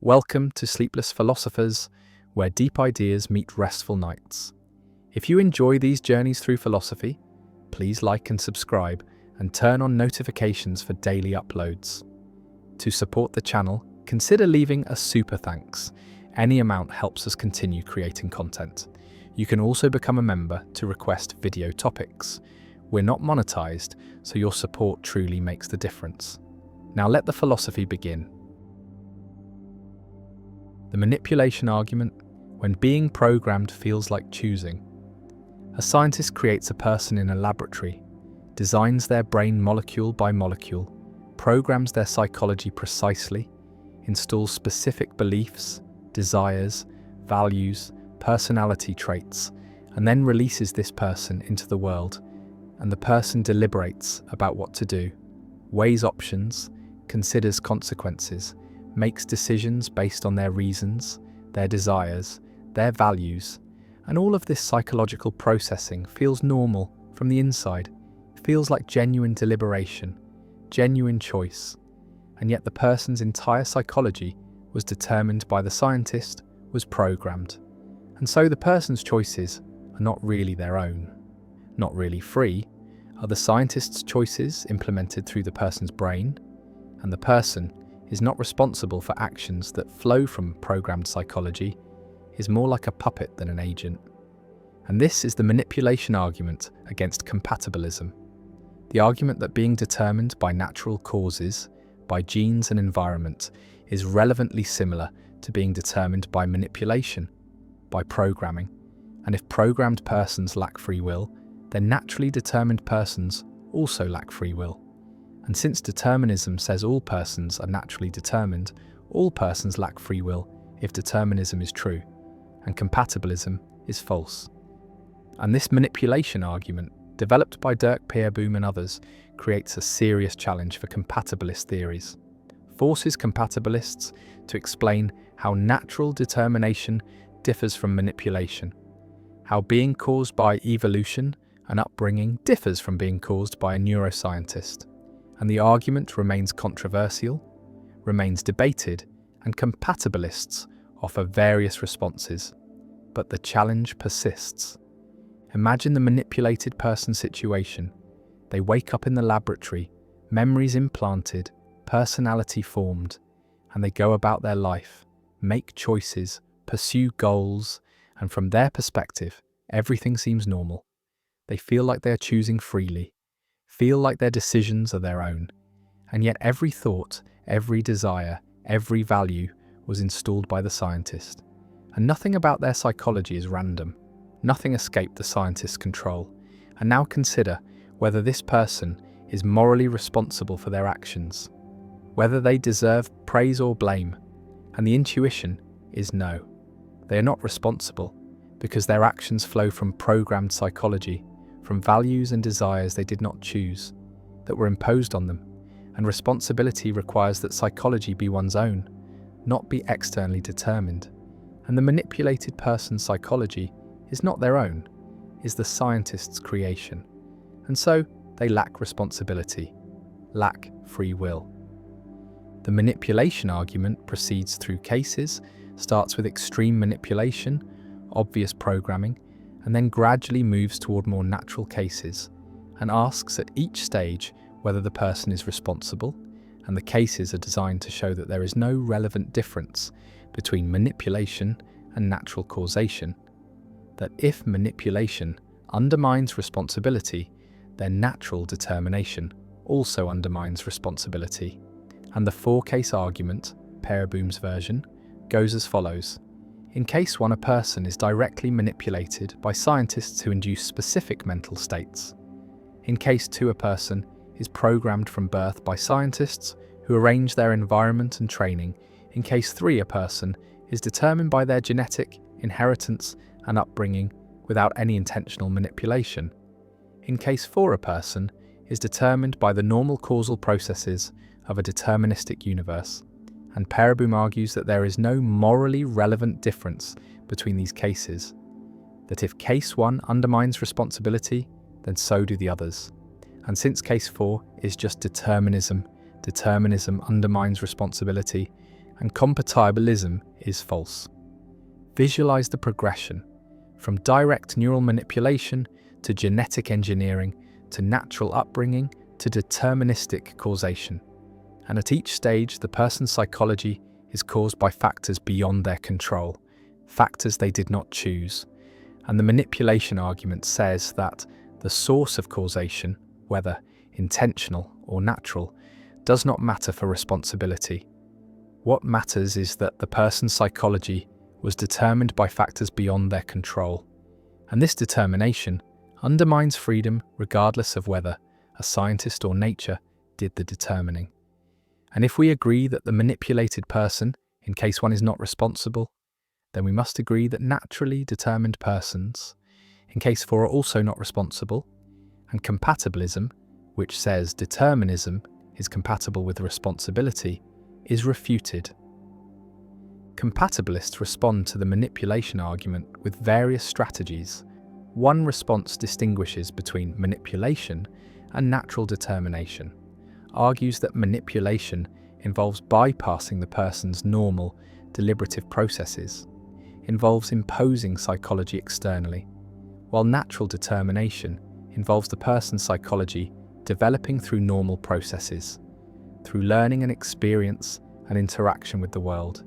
Welcome to Sleepless Philosophers, where deep ideas meet restful nights. If you enjoy these journeys through philosophy, please like and subscribe and turn on notifications for daily uploads. To support the channel, consider leaving a super thanks. Any amount helps us continue creating content. You can also become a member to request video topics. We're not monetized, so your support truly makes the difference. Now let the philosophy begin. The manipulation argument, when being programmed feels like choosing. A scientist creates a person in a laboratory, designs their brain molecule by molecule, programs their psychology precisely, installs specific beliefs, desires, values, personality traits, and then releases this person into the world, and the person deliberates about what to do, weighs options, considers consequences, makes decisions based on their reasons, their desires, their values, and all of this psychological processing feels normal from the inside, feels like genuine deliberation, genuine choice, and yet the person's entire psychology was determined by the scientist, was programmed. And so the person's choices are not really their own, not really free. Are the scientist's choices implemented through the person's brain? And the person is not responsible for actions that flow from programmed psychology, is more like a puppet than an agent. And this is the manipulation argument against compatibilism. The argument that being determined by natural causes, by genes and environment, is relevantly similar to being determined by manipulation, by programming. And if programmed persons lack free will, then naturally determined persons also lack free will. And since determinism says all persons are naturally determined, all persons lack free will if determinism is true, and compatibilism is false. And this manipulation argument, developed by Dirk Peerboom and others, creates a serious challenge for compatibilist theories. Forces compatibilists to explain how natural determination differs from manipulation, how being caused by evolution and upbringing differs from being caused by a neuroscientist. And the argument remains controversial, remains debated, and compatibilists offer various responses. But the challenge persists. Imagine the manipulated person situation. They wake up in the laboratory, memories implanted, personality formed, and they go about their life, make choices, pursue goals, and from their perspective, everything seems normal. They feel like they are choosing freely, feel like their decisions are their own, and yet every thought, every desire, every value was installed by the scientist. And nothing about their psychology is random. Nothing escaped the scientist's control. And now consider whether this person is morally responsible for their actions, whether they deserve praise or blame. And the intuition is no. They are not responsible because their actions flow from programmed psychology, from values and desires they did not choose, that were imposed on them. And responsibility requires that psychology be one's own, not be externally determined. And the manipulated person's psychology is not their own, is the scientist's creation. And so they lack responsibility, lack free will. The manipulation argument proceeds through cases, starts with extreme manipulation, obvious programming, and then gradually moves toward more natural cases, and asks at each stage whether the person is responsible, and the cases are designed to show that there is no relevant difference between manipulation and natural causation, that if manipulation undermines responsibility, then natural determination also undermines responsibility. And the four-case argument, Peerboom's version, goes as follows. In case 1, a person is directly manipulated by scientists who induce specific mental states. In case 2, a person is programmed from birth by scientists who arrange their environment and training. In case 3, a person is determined by their genetic, inheritance, and upbringing without any intentional manipulation. In case 4, a person is determined by the normal causal processes of a deterministic universe. And Peerboom argues that there is no morally relevant difference between these cases, that if case 1 undermines responsibility, then so do the others. And since case 4 is just determinism, determinism undermines responsibility, and compatibilism is false. Visualize the progression from direct neural manipulation to genetic engineering to natural upbringing to deterministic causation. And at each stage, the person's psychology is caused by factors beyond their control, factors they did not choose. And the manipulation argument says that the source of causation, whether intentional or natural, does not matter for responsibility. What matters is that the person's psychology was determined by factors beyond their control. And this determination undermines freedom regardless of whether a scientist or nature did the determining. And if we agree that the manipulated person, in case one is not responsible, then we must agree that naturally determined persons, in case four are also not responsible, and compatibilism, which says determinism is compatible with responsibility, is refuted. Compatibilists respond to the manipulation argument with various strategies. One response distinguishes between manipulation and natural determination, argues that manipulation involves bypassing the person's normal, deliberative processes, involves imposing psychology externally, while natural determination involves the person's psychology developing through normal processes, through learning and experience and interaction with the world.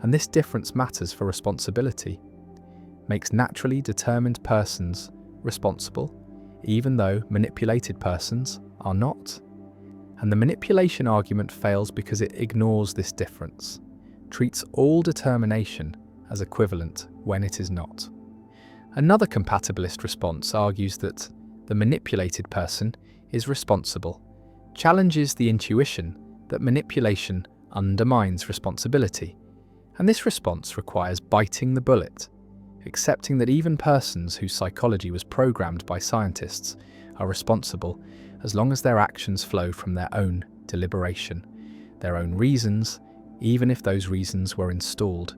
And this difference matters for responsibility, makes naturally determined persons responsible, even though manipulated persons are not. And the manipulation argument fails because it ignores this difference, treats all determination as equivalent when it is not. Another compatibilist response argues that the manipulated person is responsible, challenges the intuition that manipulation undermines responsibility. And this response requires biting the bullet, accepting that even persons whose psychology was programmed by scientists are responsible as long as their actions flow from their own deliberation, their own reasons, even if those reasons were installed.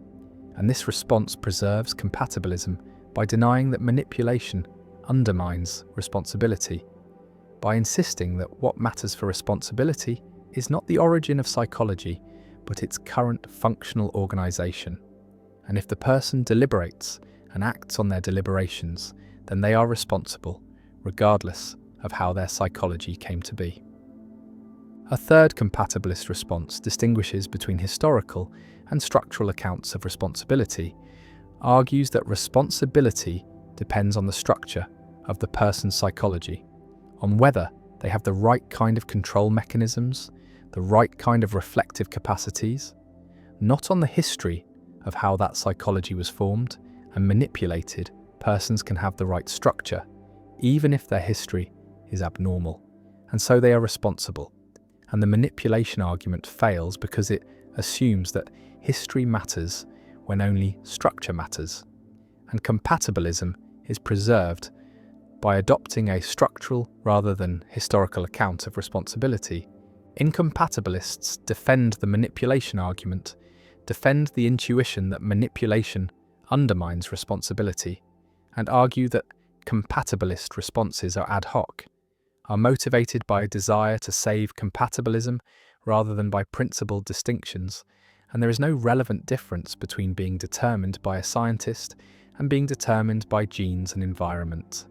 And this response preserves compatibilism by denying that manipulation undermines responsibility, by insisting that what matters for responsibility is not the origin of psychology, but its current functional organization. And if the person deliberates and acts on their deliberations, then they are responsible, regardless of how their psychology came to be. A third compatibilist response distinguishes between historical and structural accounts of responsibility, argues that responsibility depends on the structure of the person's psychology, on whether they have the right kind of control mechanisms, the right kind of reflective capacities, not on the history of how that psychology was formed and manipulated. Persons can have the right structure, even if their history is abnormal, and so they are responsible. And the manipulation argument fails because it assumes that history matters when only structure matters, and compatibilism is preserved by adopting a structural rather than historical account of responsibility. Incompatibilists defend the manipulation argument, defend the intuition that manipulation undermines responsibility, and argue that compatibilist responses are ad hoc, are motivated by a desire to save compatibilism rather than by principled distinctions, and there is no relevant difference between being determined by a scientist and being determined by genes and environment.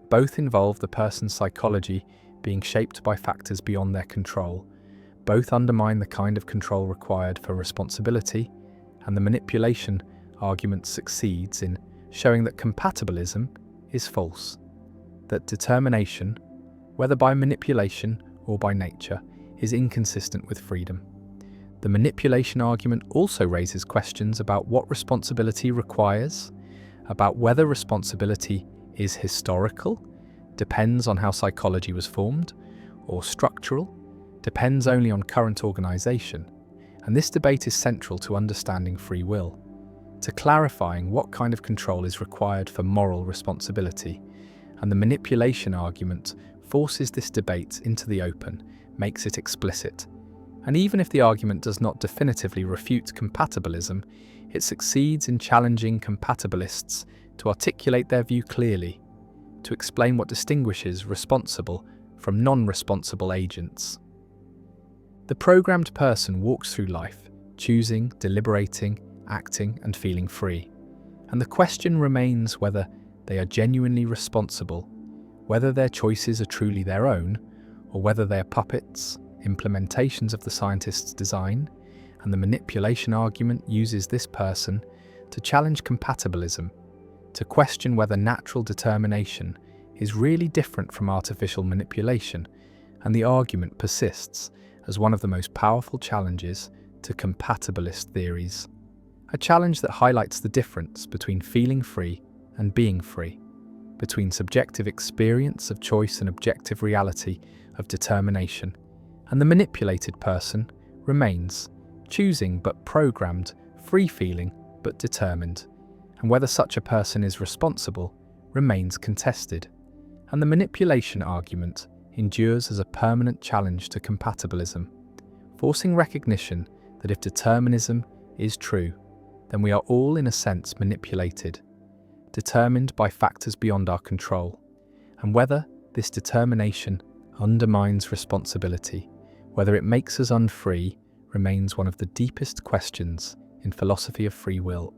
Both involve the person's psychology being shaped by factors beyond their control. Both undermine the kind of control required for responsibility, and the manipulation argument succeeds in showing that compatibilism is false, that determination, whether by manipulation or by nature, is inconsistent with freedom. The manipulation argument also raises questions about what responsibility requires, about whether responsibility is historical, depends on how psychology was formed, or structural, depends only on current organization. And this debate is central to understanding free will, to clarifying what kind of control is required for moral responsibility. And the manipulation argument forces this debate into the open, makes it explicit. And even if the argument does not definitively refute compatibilism, it succeeds in challenging compatibilists to articulate their view clearly, to explain what distinguishes responsible from non-responsible agents. The programmed person walks through life choosing, deliberating, acting, and feeling free. And the question remains whether they are genuinely responsible, whether their choices are truly their own, or whether they are puppets, implementations of the scientist's design. And the manipulation argument uses this person to challenge compatibilism, to question whether natural determination is really different from artificial manipulation, and the argument persists as one of the most powerful challenges to compatibilist theories. A challenge that highlights the difference between feeling free and being free, between subjective experience of choice and objective reality of determination. And the manipulated person remains choosing but programmed, free-feeling but determined. And whether such a person is responsible remains contested. And the manipulation argument endures as a permanent challenge to compatibilism, forcing recognition that if determinism is true, then we are all in a sense manipulated, determined by factors beyond our control. And whether this determination undermines responsibility, whether it makes us unfree, remains one of the deepest questions in philosophy of free will.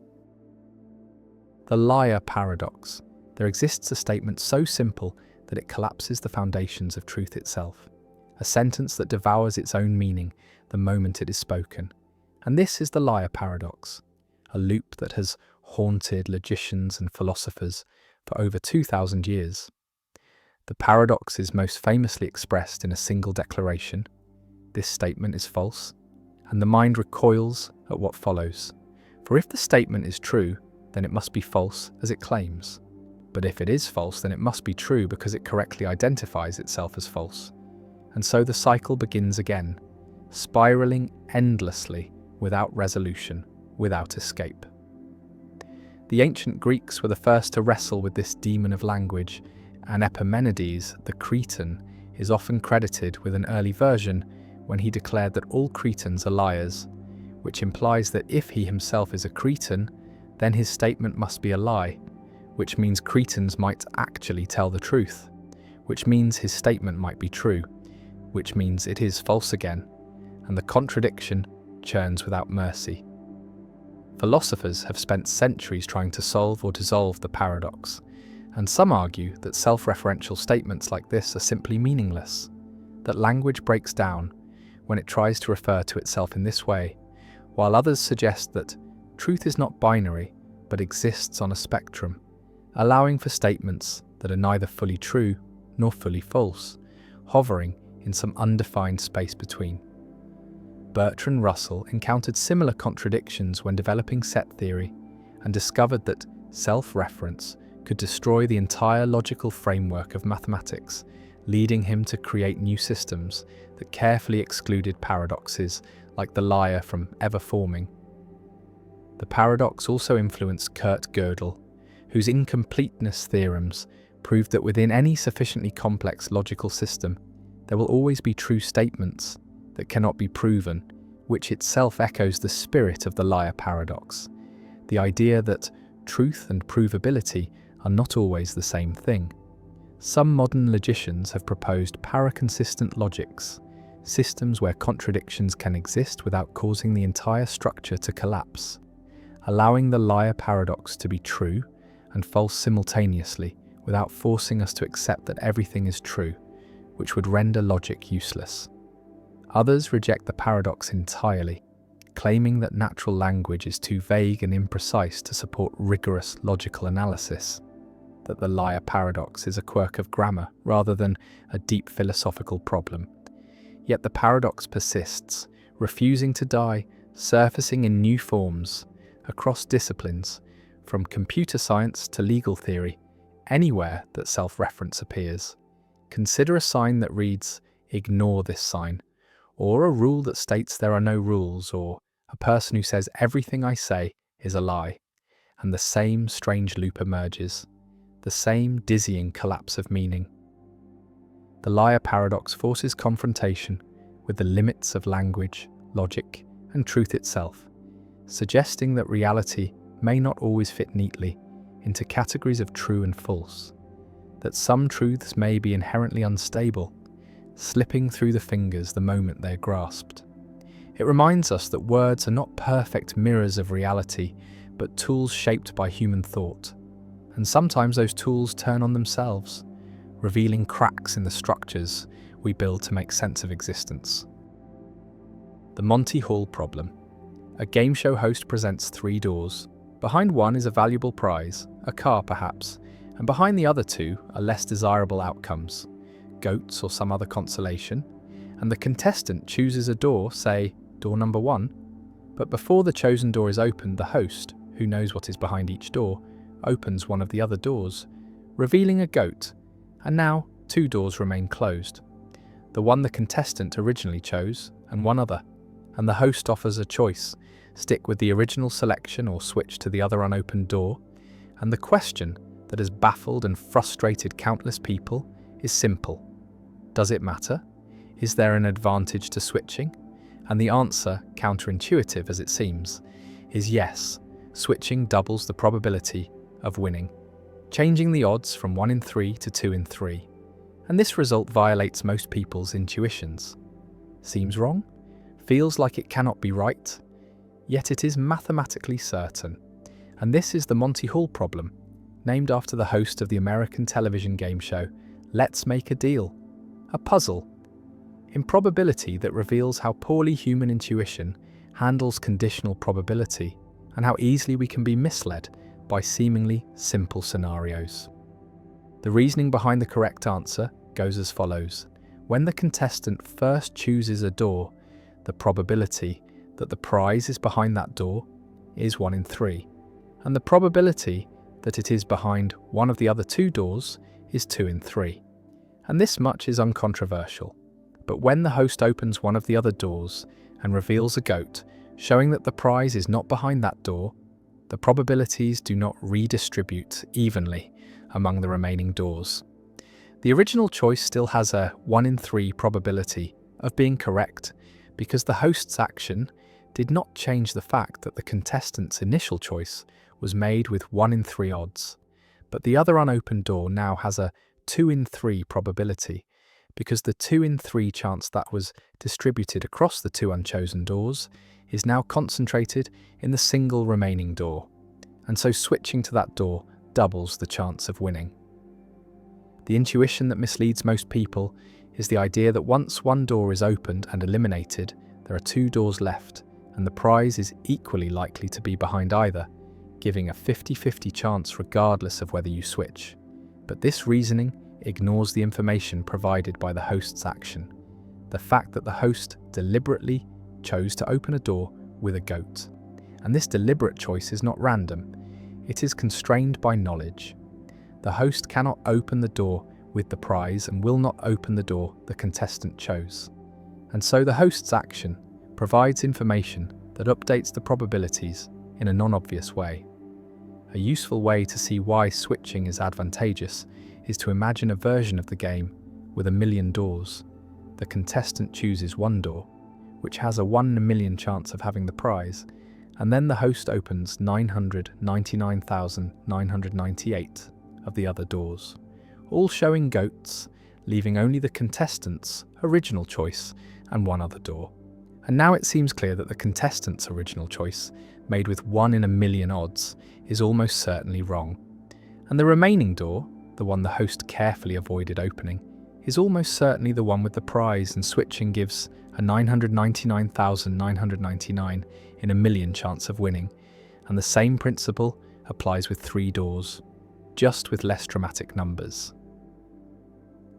The liar paradox. There exists a statement so simple that it collapses the foundations of truth itself, a sentence that devours its own meaning the moment it is spoken. And this is the liar paradox, a loop that has haunted logicians and philosophers for over 2,000 years. The paradox is most famously expressed in a single declaration: this statement is false, and the mind recoils at what follows. For if the statement is true, then it must be false as it claims. But if it is false, then it must be true because it correctly identifies itself as false. And so the cycle begins again, spiraling endlessly, without resolution, without escape. The ancient Greeks were the first to wrestle with this demon of language, and Epimenides, the Cretan, is often credited with an early version when he declared that all Cretans are liars, which implies that if he himself is a Cretan, then his statement must be a lie, which means Cretans might actually tell the truth, which means his statement might be true, which means it is false again, and the contradiction churns without mercy. Philosophers have spent centuries trying to solve or dissolve the paradox, and some argue that self-referential statements like this are simply meaningless, that language breaks down when it tries to refer to itself in this way, while others suggest that truth is not binary but exists on a spectrum, allowing for statements that are neither fully true nor fully false, hovering in some undefined space between. Bertrand Russell encountered similar contradictions when developing set theory and discovered that self-reference could destroy the entire logical framework of mathematics, leading him to create new systems that carefully excluded paradoxes like the liar from ever forming. The paradox also influenced Kurt Gödel, whose incompleteness theorems proved that within any sufficiently complex logical system, there will always be true statements that cannot be proven, which itself echoes the spirit of the liar paradox, the idea that truth and provability are not always the same thing. Some modern logicians have proposed paraconsistent logics, systems where contradictions can exist without causing the entire structure to collapse, allowing the liar paradox to be true and false simultaneously without forcing us to accept that everything is true, which would render logic useless. Others reject the paradox entirely, claiming that natural language is too vague and imprecise to support rigorous logical analysis, that the liar paradox is a quirk of grammar rather than a deep philosophical problem. Yet the paradox persists, refusing to die, surfacing in new forms across disciplines, from computer science to legal theory, anywhere that self-reference appears. Consider a sign that reads, "Ignore this sign," or a rule that states there are no rules, or a person who says everything I say is a lie, and the same strange loop emerges, the same dizzying collapse of meaning. The liar paradox forces confrontation with the limits of language, logic, and truth itself, suggesting that reality may not always fit neatly into categories of true and false, that some truths may be inherently unstable, slipping through the fingers the moment they're grasped. It reminds us that words are not perfect mirrors of reality, but tools shaped by human thought. And sometimes those tools turn on themselves, revealing cracks in the structures we build to make sense of existence. The Monty Hall problem. A game show host presents 3 doors. Behind one is a valuable prize, a car perhaps, and behind the other 2 are less desirable outcomes, goats or some other consolation, and the contestant chooses a door, say, door number 1, but before the chosen door is opened, the host, who knows what is behind each door, opens one of the other doors, revealing a goat, and now 2 doors remain closed. The one the contestant originally chose, and one other, and the host offers a choice: stick with the original selection or switch to the other unopened door, and the question that has baffled and frustrated countless people is simple. Does it matter? Is there an advantage to switching? And the answer, counterintuitive as it seems, is yes. Switching doubles the probability of winning, changing the odds from 1 in 3 to 2 in 3. And this result violates most people's intuitions. Seems wrong? Feels like it cannot be right? Yet it is mathematically certain. And this is the Monty Hall problem, named after the host of the American television game show Let's Make a Deal, a puzzle in probability that reveals how poorly human intuition handles conditional probability and how easily we can be misled by seemingly simple scenarios. The reasoning behind the correct answer goes as follows. When the contestant first chooses a door, the probability that the prize is behind that door is 1 in 3, and the probability that it is behind one of the other 2 doors is 2 in 3. And this much is uncontroversial. But when the host opens one of the other doors and reveals a goat, showing that the prize is not behind that door, the probabilities do not redistribute evenly among the remaining doors. The original choice still has a 1 in 3 probability of being correct because the host's action did not change the fact that the contestant's initial choice was made with 1 in 3 odds. But the other unopened door now has a 2 in 3 probability because the 2 in 3 chance that was distributed across the 2 unchosen doors is now concentrated in the single remaining door, and so switching to that door doubles the chance of winning. The intuition that misleads most people is the idea that once one door is opened and eliminated, there are 2 doors left, and the prize is equally likely to be behind either, giving a 50-50 chance regardless of whether you switch. But this reasoning ignores the information provided by the host's action, the fact that the host deliberately chose to open a door with a goat. And this deliberate choice is not random, it is constrained by knowledge. The host cannot open the door with the prize and will not open the door the contestant chose. And so the host's action provides information that updates the probabilities in a non-obvious way. A useful way to see why switching is advantageous is to imagine a version of the game with 1,000,000 doors. The contestant chooses one door, which has a 1 in a million chance of having the prize, and then the host opens 999,998 of the other doors, all showing goats, leaving only the contestant's original choice and one other door. And now it seems clear that the contestant's original choice, made with 1 in a million odds, is almost certainly wrong. And the remaining door, the one the host carefully avoided opening, is almost certainly the one with the prize, and switching gives a 999,999 in a million chance of winning. And the same principle applies with 3 doors, just with less dramatic numbers.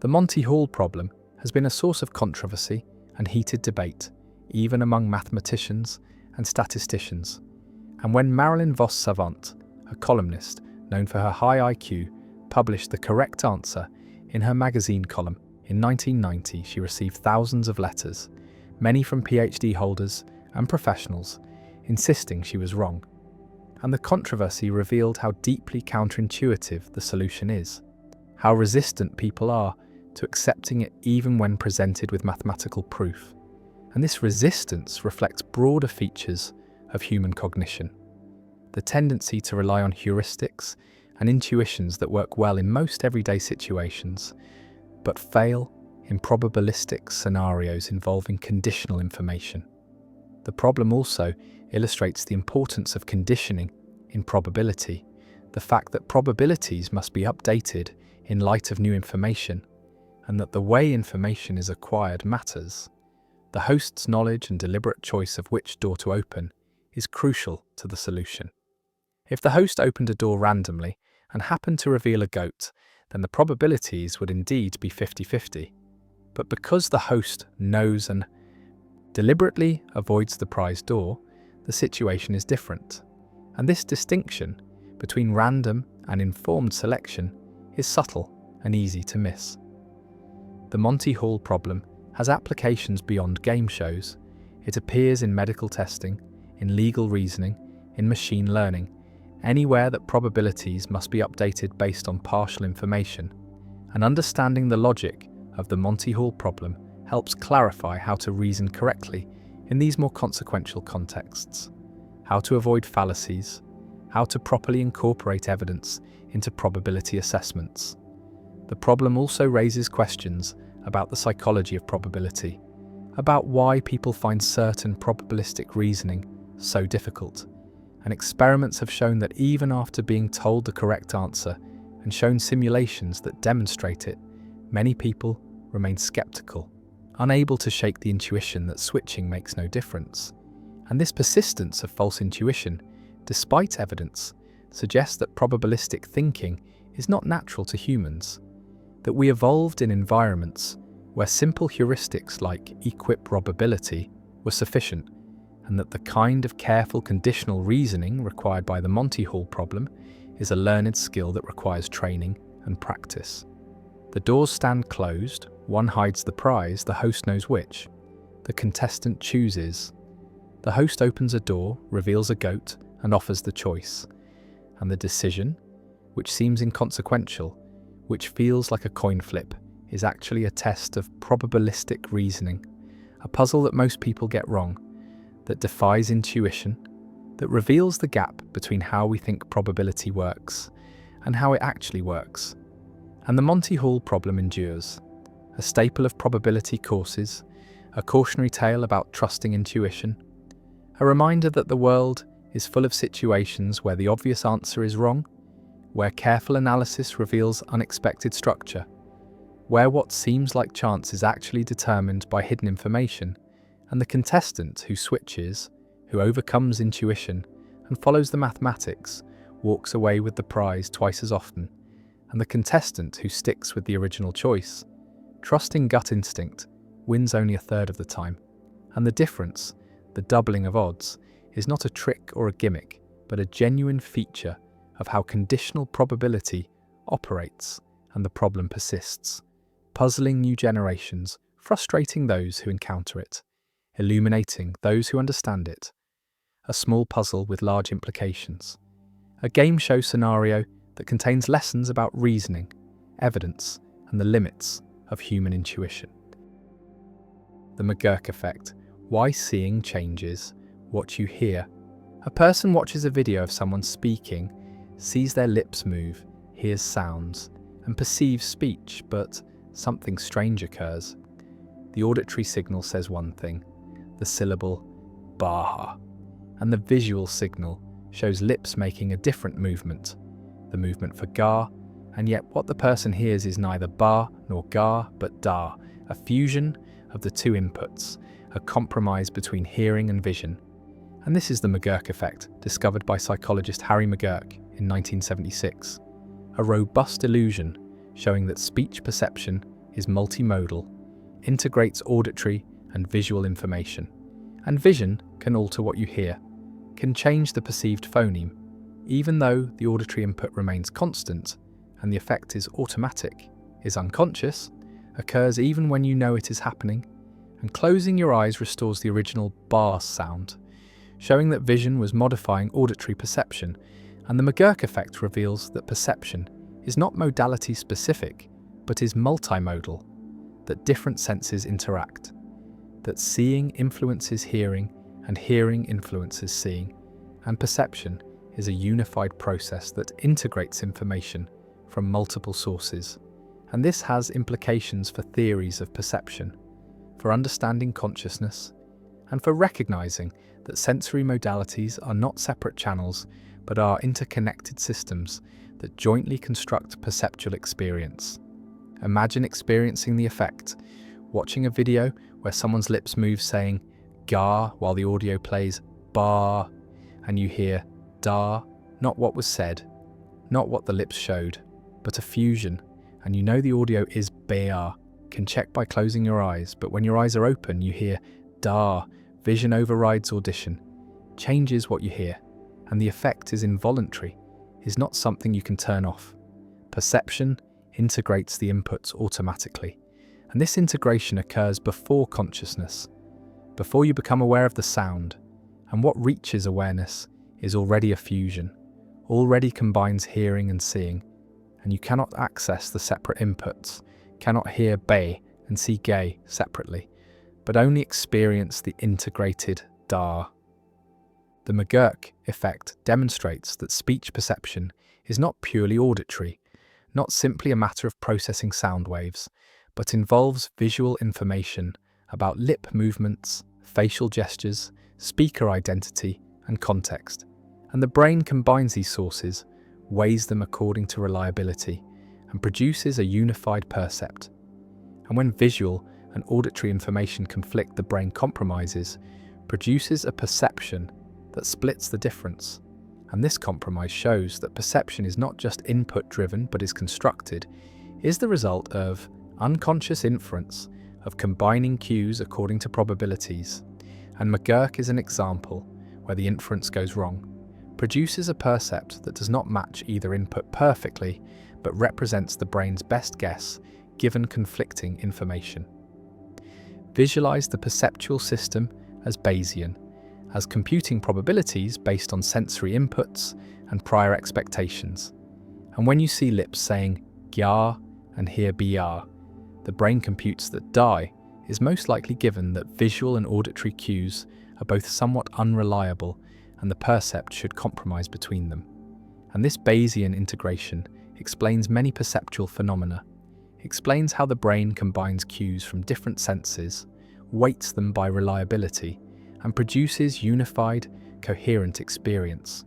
The Monty Hall problem has been a source of controversy and heated debate, even among mathematicians and statisticians. And when Marilyn Vos Savant, a columnist known for her high IQ, published the correct answer in her magazine column in 1990, she received thousands of letters, many from PhD holders and professionals, insisting she was wrong. And the controversy revealed how deeply counterintuitive the solution is, how resistant people are to accepting it even when presented with mathematical proof. And this resistance reflects broader features of human cognition. The tendency to rely on heuristics and intuitions that work well in most everyday situations, but fail in probabilistic scenarios involving conditional information. The problem also illustrates the importance of conditioning in probability, the fact that probabilities must be updated in light of new information, and that the way information is acquired matters. The host's knowledge and deliberate choice of which door to open is crucial to the solution. If the host opened a door randomly and happened to reveal a goat, then the probabilities would indeed be 50-50. But because the host knows and deliberately avoids the prize door, the situation is different. And this distinction between random and informed selection is subtle and easy to miss. The Monty Hall problem has applications beyond game shows. It appears in medical testing, in legal reasoning, in machine learning, anywhere that probabilities must be updated based on partial information. And understanding the logic of the Monty Hall problem helps clarify how to reason correctly in these more consequential contexts, how to avoid fallacies, how to properly incorporate evidence into probability assessments. The problem also raises questions about the psychology of probability, about why people find certain probabilistic reasoning so difficult. And experiments have shown that even after being told the correct answer and shown simulations that demonstrate it, many people remain skeptical, unable to shake the intuition that switching makes no difference. And this persistence of false intuition, despite evidence, suggests that probabilistic thinking is not natural to humans, that we evolved in environments where simple heuristics like equiprobability were sufficient, and that the kind of careful conditional reasoning required by the Monty Hall problem is a learned skill that requires training and practice. The doors stand closed, one hides the prize, the host knows which. The contestant chooses. The host opens a door, reveals a goat, and offers the choice. And the decision, which seems inconsequential, which feels like a coin flip, is actually a test of probabilistic reasoning, a puzzle that most people get wrong, that defies intuition, that reveals the gap between how we think probability works and how it actually works. And the Monty Hall problem endures, a staple of probability courses, a cautionary tale about trusting intuition, a reminder that the world is full of situations where the obvious answer is wrong, where careful analysis reveals unexpected structure, where what seems like chance is actually determined by hidden information, and the contestant who switches, who overcomes intuition and follows the mathematics, walks away with the prize twice as often, and the contestant who sticks with the original choice, trusting gut instinct, wins only a third of the time. And the difference, the doubling of odds, is not a trick or a gimmick, but a genuine feature of how conditional probability operates, and the problem persists, puzzling new generations, frustrating those who encounter it, illuminating those who understand it. A small puzzle with large implications. A game show scenario that contains lessons about reasoning, evidence, and the limits of human intuition. The McGurk effect. Why seeing changes what you hear. A person watches a video of someone speaking, sees their lips move, hears sounds, and perceives speech, but something strange occurs. The auditory signal says one thing, the syllable "baha," and the visual signal shows lips making a different movement, the movement for ga, and yet what the person hears is neither ba nor ga, but da, a fusion of the two inputs, a compromise between hearing and vision. And this is the McGurk effect, discovered by psychologist Harry McGurk in 1976, a robust illusion showing that speech perception is multimodal, integrates auditory and visual information, and vision can alter what you hear, can change the perceived phoneme, even though the auditory input remains constant and the effect is automatic, is unconscious, occurs even when you know it is happening, and closing your eyes restores the original bar sound, showing that vision was modifying auditory perception, and the McGurk effect reveals that perception is not modality specific, but is multimodal, that different senses interact, that seeing influences hearing and hearing influences seeing, and perception is a unified process that integrates information from multiple sources. And this has implications for theories of perception, for understanding consciousness, and for recognizing that sensory modalities are not separate channels, but are interconnected systems that jointly construct perceptual experience. Imagine experiencing the effect, watching a video where someone's lips move saying "gar" while the audio plays "bar," and you hear "da," not what was said, not what the lips showed, but a fusion, and you know the audio is "bear." Can check by closing your eyes, but when your eyes are open, you hear "da." Vision overrides audition, changes what you hear, and the effect is involuntary, is not something you can turn off. Perception integrates the inputs automatically, and this integration occurs before consciousness, before you become aware of the sound, and what reaches awareness is already a fusion, already combines hearing and seeing, and you cannot access the separate inputs, cannot hear "bay" and see "gay" separately, but only experience the integrated "da." The McGurk effect demonstrates that speech perception is not purely auditory, not simply a matter of processing sound waves, but involves visual information about lip movements, facial gestures, speaker identity, and context. And the brain combines these sources, weighs them according to reliability, and produces a unified percept. And when visual and auditory information conflict, the brain compromises, produces a perception that splits the difference. And this compromise shows that perception is not just input-driven but is constructed, is the result of unconscious inference, of combining cues according to probabilities. And McGurk is an example where the inference goes wrong, produces a percept that does not match either input perfectly, but represents the brain's best guess given conflicting information. Visualize the perceptual system as Bayesian, as computing probabilities based on sensory inputs and prior expectations. And when you see lips saying "gyar" and hear "br," the brain computes that "die" is most likely given that visual and auditory cues are both somewhat unreliable and the percept should compromise between them. And this Bayesian integration explains many perceptual phenomena, explains how the brain combines cues from different senses, weights them by reliability, and produces unified, coherent experience.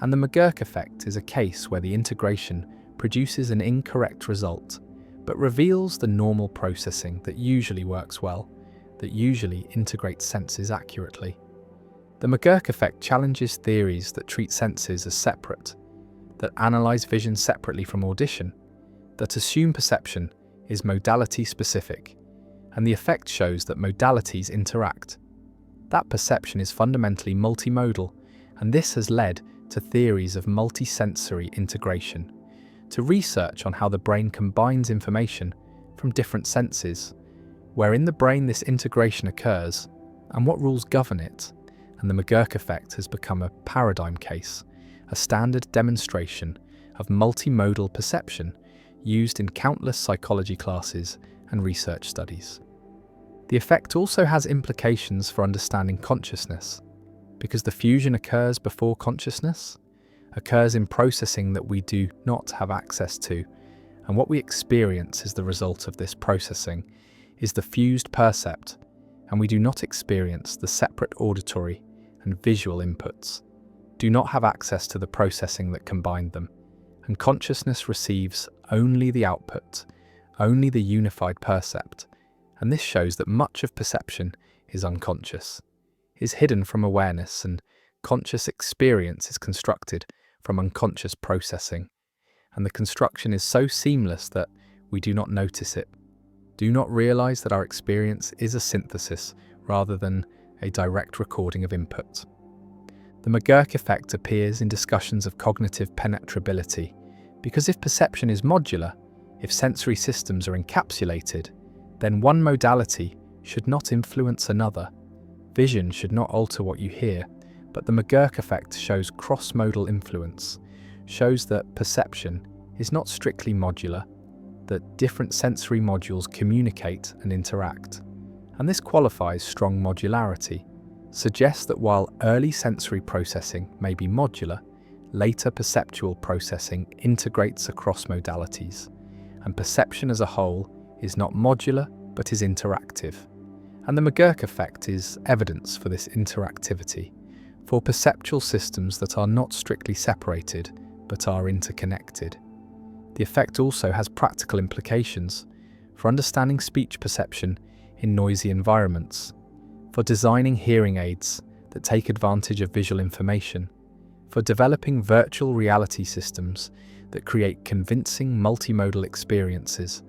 And the McGurk effect is a case where the integration produces an incorrect result, but reveals the normal processing that usually works well, that usually integrates senses accurately. The McGurk effect challenges theories that treat senses as separate, that analyze vision separately from audition, that assume perception is modality-specific, and the effect shows that modalities interact. That perception is fundamentally multimodal, and this has led to theories of multisensory integration, to research on how the brain combines information from different senses, where in the brain this integration occurs, and what rules govern it. And the McGurk effect has become a paradigm case, a standard demonstration of multimodal perception used in countless psychology classes and research studies. The effect also has implications for understanding consciousness, because the fusion occurs before consciousness, occurs in processing that we do not have access to, and what we experience as the result of this processing is the fused percept, and we do not experience the separate auditory and visual inputs, do not have access to the processing that combined them, and consciousness receives only the output, only the unified percept, and this shows that much of perception is unconscious, is hidden from awareness, and conscious experience is constructed from unconscious processing, and the construction is so seamless that we do not notice it, do not realize that our experience is a synthesis rather than a direct recording of input. The McGurk effect appears in discussions of cognitive penetrability, because if perception is modular, if sensory systems are encapsulated, then one modality should not influence another. Vision should not alter what you hear, but the McGurk effect shows cross-modal influence, shows that perception is not strictly modular, that different sensory modules communicate and interact. And this qualifies strong modularity, suggests that while early sensory processing may be modular, later perceptual processing integrates across modalities, and perception as a whole is not modular but is interactive. And the McGurk effect is evidence for this interactivity, for perceptual systems that are not strictly separated, but are interconnected. The effect also has practical implications for understanding speech perception in noisy environments, for designing hearing aids that take advantage of visual information, for developing virtual reality systems that create convincing multimodal experiences,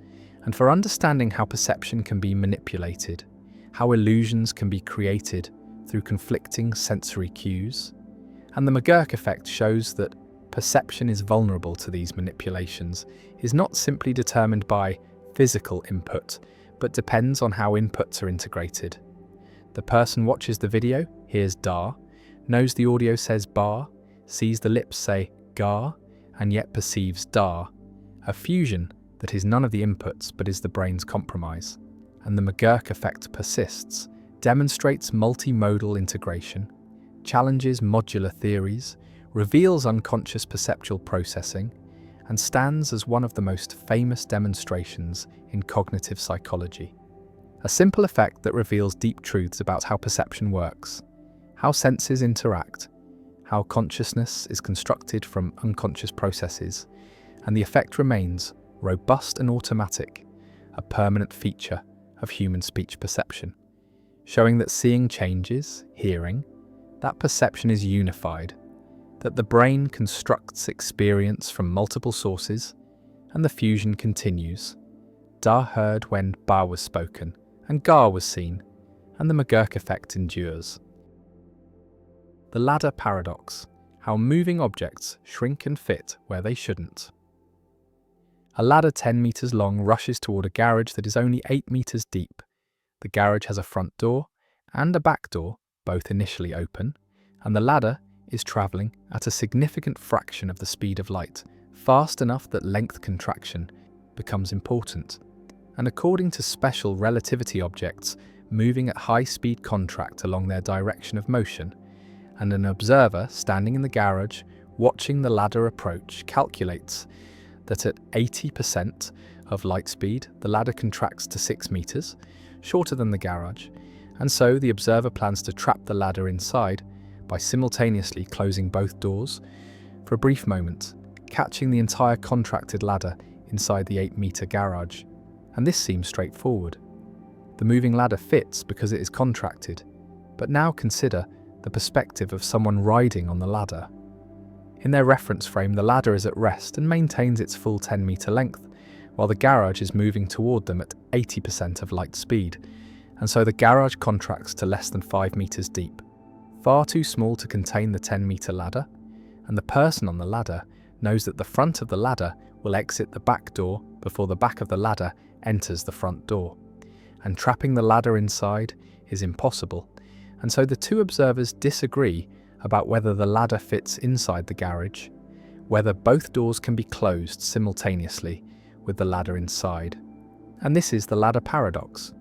and for understanding how perception can be manipulated, how illusions can be created through conflicting sensory cues. And the McGurk effect shows that perception is vulnerable to these manipulations, is not simply determined by physical input, but depends on how inputs are integrated. The person watches the video, hears da, knows the audio says ba, sees the lips say ga, and yet perceives da, a fusion that is none of the inputs but is the brain's compromise. And the McGurk effect persists, demonstrates multimodal integration, challenges modular theories, reveals unconscious perceptual processing, and stands as one of the most famous demonstrations in cognitive psychology. A simple effect that reveals deep truths about how perception works, how senses interact, how consciousness is constructed from unconscious processes, and the effect remains robust and automatic, a permanent feature of human speech perception, showing that seeing changes, hearing, that perception is unified, that the brain constructs experience from multiple sources, and the fusion continues. Da heard when ba was spoken, and ga was seen, and the McGurk effect endures. The ladder paradox, how moving objects shrink and fit where they shouldn't. A ladder 10 meters long rushes toward a garage that is only 8 meters deep. The garage has a front door and a back door, both initially open, and the ladder is traveling at a significant fraction of the speed of light, fast enough that length contraction becomes important. And according to special relativity objects moving at high speed contract along their direction of motion, and an observer standing in the garage watching the ladder approach calculates that at 80% of light speed, the ladder contracts to 6 meters, shorter than the garage, and so the observer plans to trap the ladder inside by simultaneously closing both doors for a brief moment, catching the entire contracted ladder inside the 8-meter garage. And this seems straightforward. The moving ladder fits because it is contracted, but now consider the perspective of someone riding on the ladder. In their reference frame, the ladder is at rest and maintains its full 10-meter length, while the garage is moving toward them at 80% of light speed, and so the garage contracts to less than 5 meters deep, far too small to contain the 10-meter ladder, and the person on the ladder knows that the front of the ladder will exit the back door before the back of the ladder enters the front door, and trapping the ladder inside is impossible, and so the two observers disagree about whether the ladder fits inside the garage, whether both doors can be closed simultaneously with the ladder inside. And this is the ladder paradox,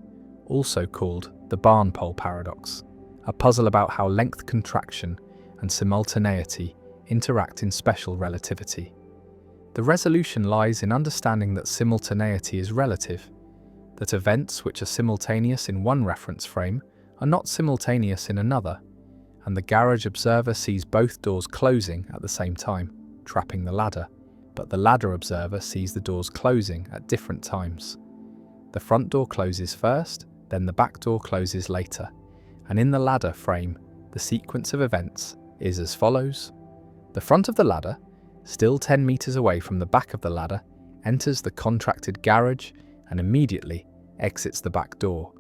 also called the barn pole paradox, a puzzle about how length contraction and simultaneity interact in special relativity. The resolution lies in understanding that simultaneity is relative, that events which are simultaneous in one reference frame are not simultaneous in another, and the garage observer sees both doors closing at the same time, trapping the ladder, but the ladder observer sees the doors closing at different times. The front door closes first, then the back door closes later, and in the ladder frame, the sequence of events is as follows. The front of the ladder, still 10 meters away from the back of the ladder, enters the contracted garage and immediately exits the back door,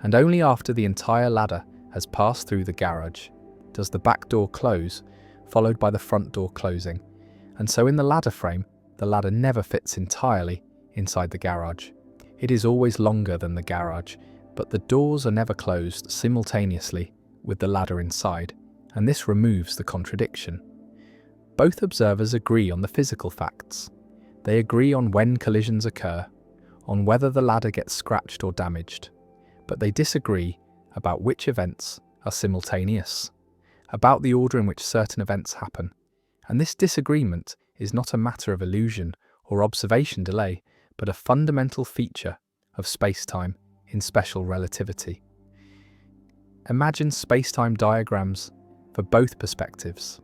and only after the entire ladder has passed through the garage does the back door close, followed by the front door closing, and so in the ladder frame, the ladder never fits entirely inside the garage. It is always longer than the garage, but the doors are never closed simultaneously with the ladder inside, and this removes the contradiction. Both observers agree on the physical facts. They agree on when collisions occur, on whether the ladder gets scratched or damaged, but they disagree about which events are simultaneous, about the order in which certain events happen, and this disagreement is not a matter of illusion or observation delay, but a fundamental feature of space-time in special relativity. imagine space-time diagrams for both perspectives.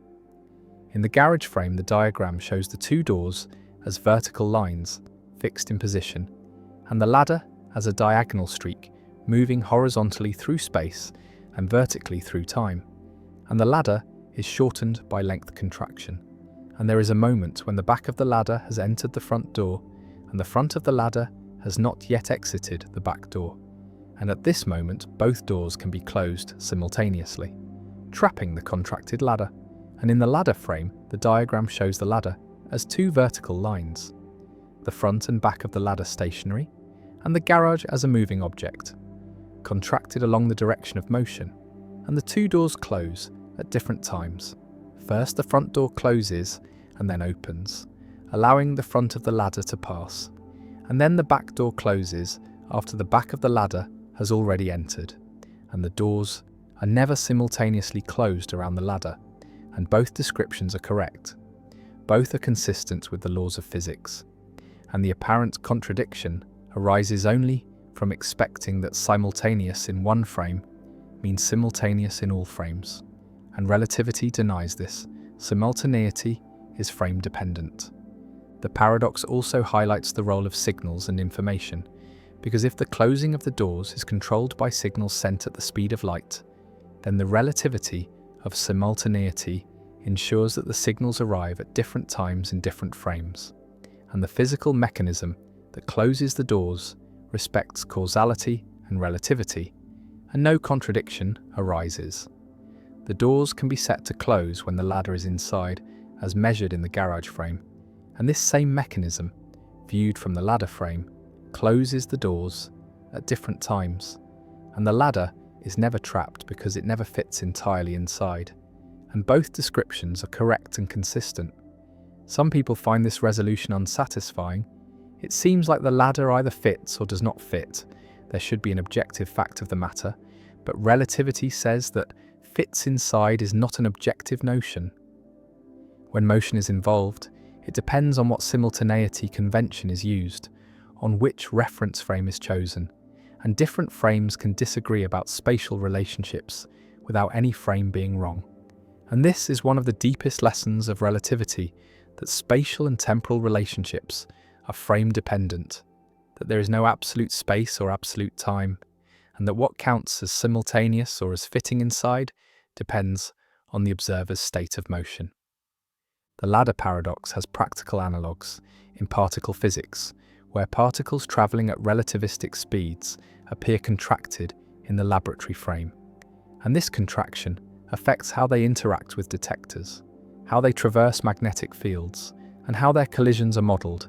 In the garage frame, the diagram shows the two doors as vertical lines fixed in position, and the ladder as a diagonal streak moving horizontally through space and vertically through time. And the ladder is shortened by length contraction. And there is a moment when the back of the ladder has entered the front door and the front of the ladder has not yet exited the back door. And at this moment, both doors can be closed simultaneously, trapping the contracted ladder. And in the ladder frame, the diagram shows the ladder as two vertical lines, the front and back of the ladder stationary, and the garage as a moving object, contracted along the direction of motion. And the two doors close at different times. First, the front door closes and then opens, allowing the front of the ladder to pass. And then the back door closes after the back of the ladder has already entered. And the doors are never simultaneously closed around the ladder, and both descriptions are correct. Both are consistent with the laws of physics, and the apparent contradiction arises only from expecting that simultaneous in one frame means simultaneous in all frames. And relativity denies this. Simultaneity is frame-dependent. The paradox also highlights the role of signals and information, because if the closing of the doors is controlled by signals sent at the speed of light, then the relativity of simultaneity ensures that the signals arrive at different times in different frames, and the physical mechanism that closes the doors respects causality and relativity, and no contradiction arises. The doors can be set to close when the ladder is inside, as measured in the garage frame, and this same mechanism, viewed from the ladder frame, closes the doors at different times, and the ladder is never trapped because it never fits entirely inside, and both descriptions are correct and consistent. Some people find this resolution unsatisfying. It seems like the ladder either fits or does not fit. There should be an objective fact of the matter, but relativity says that fits inside is not an objective notion. When motion is involved, it depends on what simultaneity convention is used, on which reference frame is chosen, and different frames can disagree about spatial relationships without any frame being wrong. And this is one of the deepest lessons of relativity, that spatial and temporal relationships are frame-dependent, that there is no absolute space or absolute time, and that what counts as simultaneous or as fitting inside depends on the observer's state of motion. The ladder paradox has practical analogues in particle physics, where particles travelling at relativistic speeds appear contracted in the laboratory frame. And this contraction affects how they interact with detectors, how they traverse magnetic fields, and how their collisions are modelled.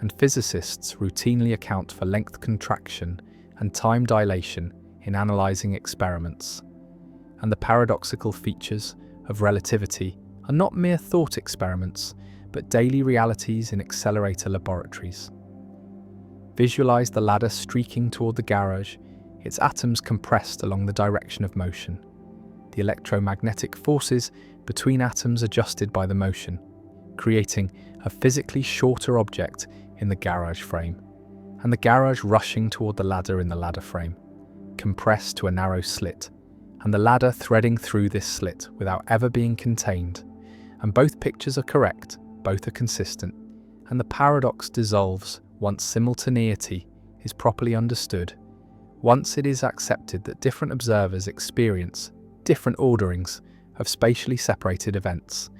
And physicists routinely account for length contraction and time dilation in analysing experiments. And the paradoxical features of relativity are not mere thought experiments, but daily realities in accelerator laboratories. Visualise the ladder streaking toward the garage, its atoms compressed along the direction of motion. The electromagnetic forces between atoms adjusted by the motion, creating a physically shorter object in the garage frame, and the garage rushing toward the ladder in the ladder frame, compressed to a narrow slit, and the ladder threading through this slit without ever being contained. And both pictures are correct, both are consistent, and the paradox dissolves once simultaneity is properly understood, once it is accepted that different observers experience different orderings of spatially separated events,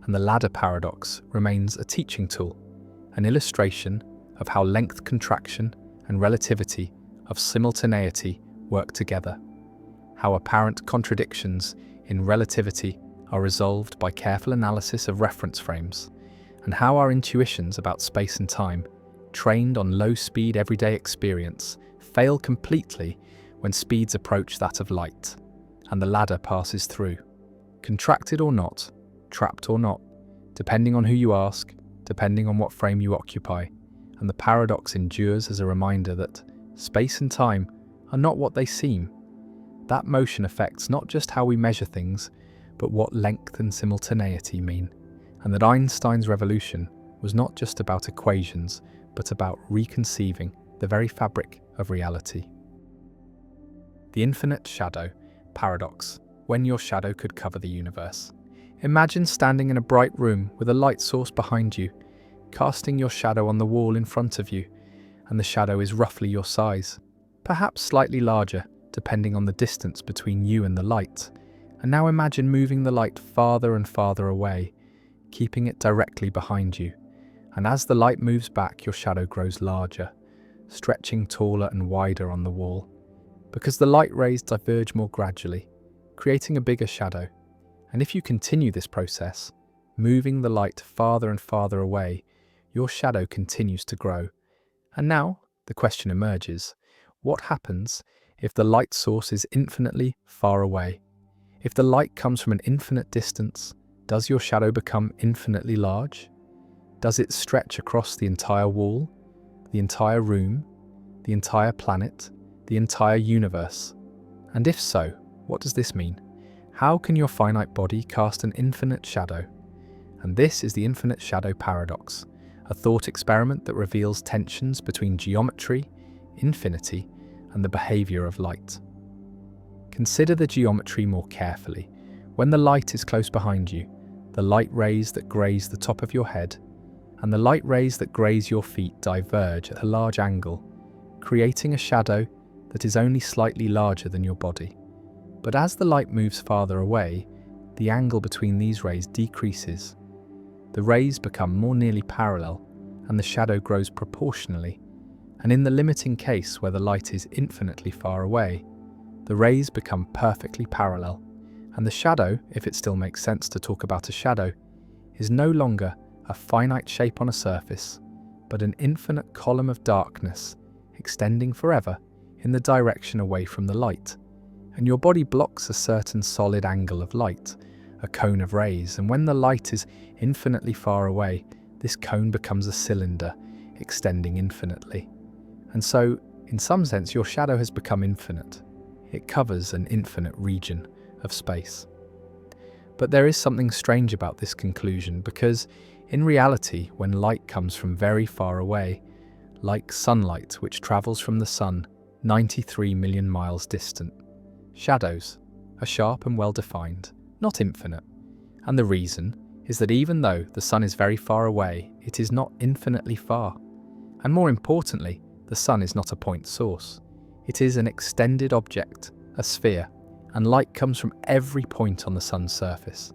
and the ladder paradox remains a teaching tool, an illustration of how length contraction and relativity of simultaneity work together, how apparent contradictions in relativity are resolved by careful analysis of reference frames, and how our intuitions about space and time, trained on low-speed everyday experience, fail completely when speeds approach that of light, and the ladder passes through, contracted or not, trapped or not, depending on who you ask, depending on what frame you occupy, and the paradox endures as a reminder that space and time are not what they seem. That motion affects not just how we measure things, but what length and simultaneity mean, and that Einstein's revolution was not just about equations, but about reconceiving the very fabric of reality. The infinite shadow Paradox: when your shadow could cover the universe. Imagine standing in a bright room with a light source behind you, casting your shadow on the wall in front of you, and the shadow is roughly your size, perhaps slightly larger, depending on the distance between you and the light. And now imagine moving the light farther and farther away, keeping it directly behind you. And as the light moves back, your shadow grows larger, stretching taller and wider on the wall, because the light rays diverge more gradually, creating a bigger shadow. And if you continue this process, moving the light farther and farther away, your shadow continues to grow. And now the question emerges: what happens if the light source is infinitely far away? If the light comes from an infinite distance, does your shadow become infinitely large? Does it stretch across the entire wall, the entire room, the entire planet, the entire universe? And if so, what does this mean? How can your finite body cast an infinite shadow? And this is the infinite shadow paradox, a thought experiment that reveals tensions between geometry, infinity, and the behavior of light. Consider the geometry more carefully. When the light is close behind you, the light rays that graze the top of your head and the light rays that graze your feet diverge at a large angle, creating a shadow that is only slightly larger than your body. But as the light moves farther away, the angle between these rays decreases. The rays become more nearly parallel, and the shadow grows proportionally. And in the limiting case where the light is infinitely far away, the rays become perfectly parallel, and the shadow, if it still makes sense to talk about a shadow, is no longer a finite shape on a surface, but an infinite column of darkness extending forever in the direction away from the light. And your body blocks a certain solid angle of light, a cone of rays, and when the light is infinitely far away, this cone becomes a cylinder, extending infinitely. And so, in some sense, your shadow has become infinite. It covers an infinite region of space. But there is something strange about this conclusion, because in reality, when light comes from very far away, like sunlight which travels from the sun 93 million miles distant, shadows are sharp and well-defined, not infinite. And the reason is that even though the sun is very far away, it is not infinitely far. And more importantly, the sun is not a point source. It is an extended object, a sphere, and light comes from every point on the sun's surface.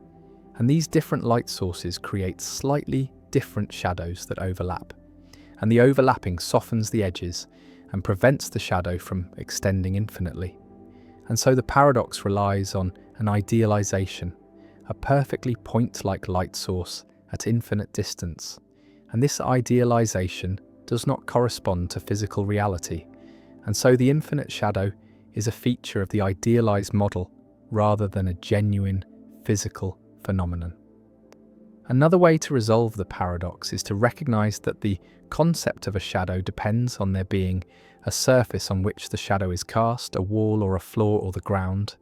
And these different light sources create slightly different shadows that overlap. And the overlapping softens the edges and prevents the shadow from extending infinitely. And so the paradox relies on an idealization, a perfectly point-like light source at infinite distance. And this idealization does not correspond to physical reality. And so the infinite shadow is a feature of the idealized model rather than a genuine physical phenomenon. Another way to resolve the paradox is to recognize that the concept of a shadow depends on there being a surface on which the shadow is cast, a wall or a floor or the ground.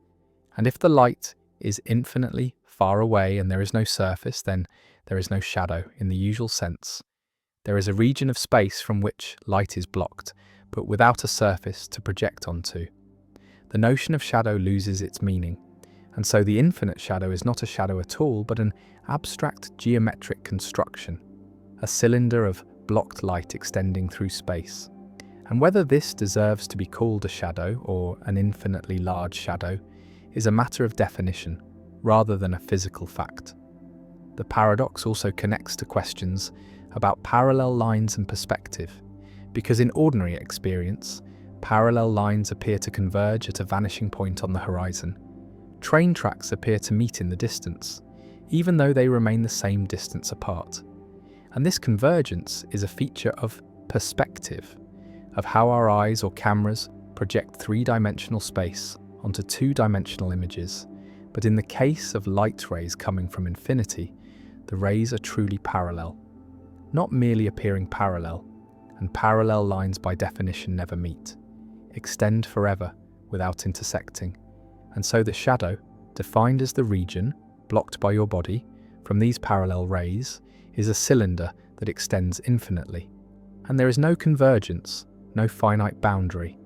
And if the light is infinitely far away and there is no surface, then there is no shadow in the usual sense. There is a region of space from which light is blocked, but without a surface to project onto. The notion of shadow loses its meaning, and so the infinite shadow is not a shadow at all, but an abstract geometric construction, a cylinder of blocked light extending through space. And whether this deserves to be called a shadow or an infinitely large shadow is a matter of definition rather than a physical fact. The paradox also connects to questions about parallel lines and perspective, because in ordinary experience, parallel lines appear to converge at a vanishing point on the horizon. Train tracks appear to meet in the distance, even though they remain the same distance apart. And this convergence is a feature of perspective, of how our eyes or cameras project three-dimensional space onto two-dimensional images. But in the case of light rays coming from infinity, the rays are truly parallel, not merely appearing parallel, and parallel lines by definition never meet, extend forever without intersecting. And so the shadow, defined as the region blocked by your body from these parallel rays, is a cylinder that extends infinitely. And there is no convergence, no finite boundary.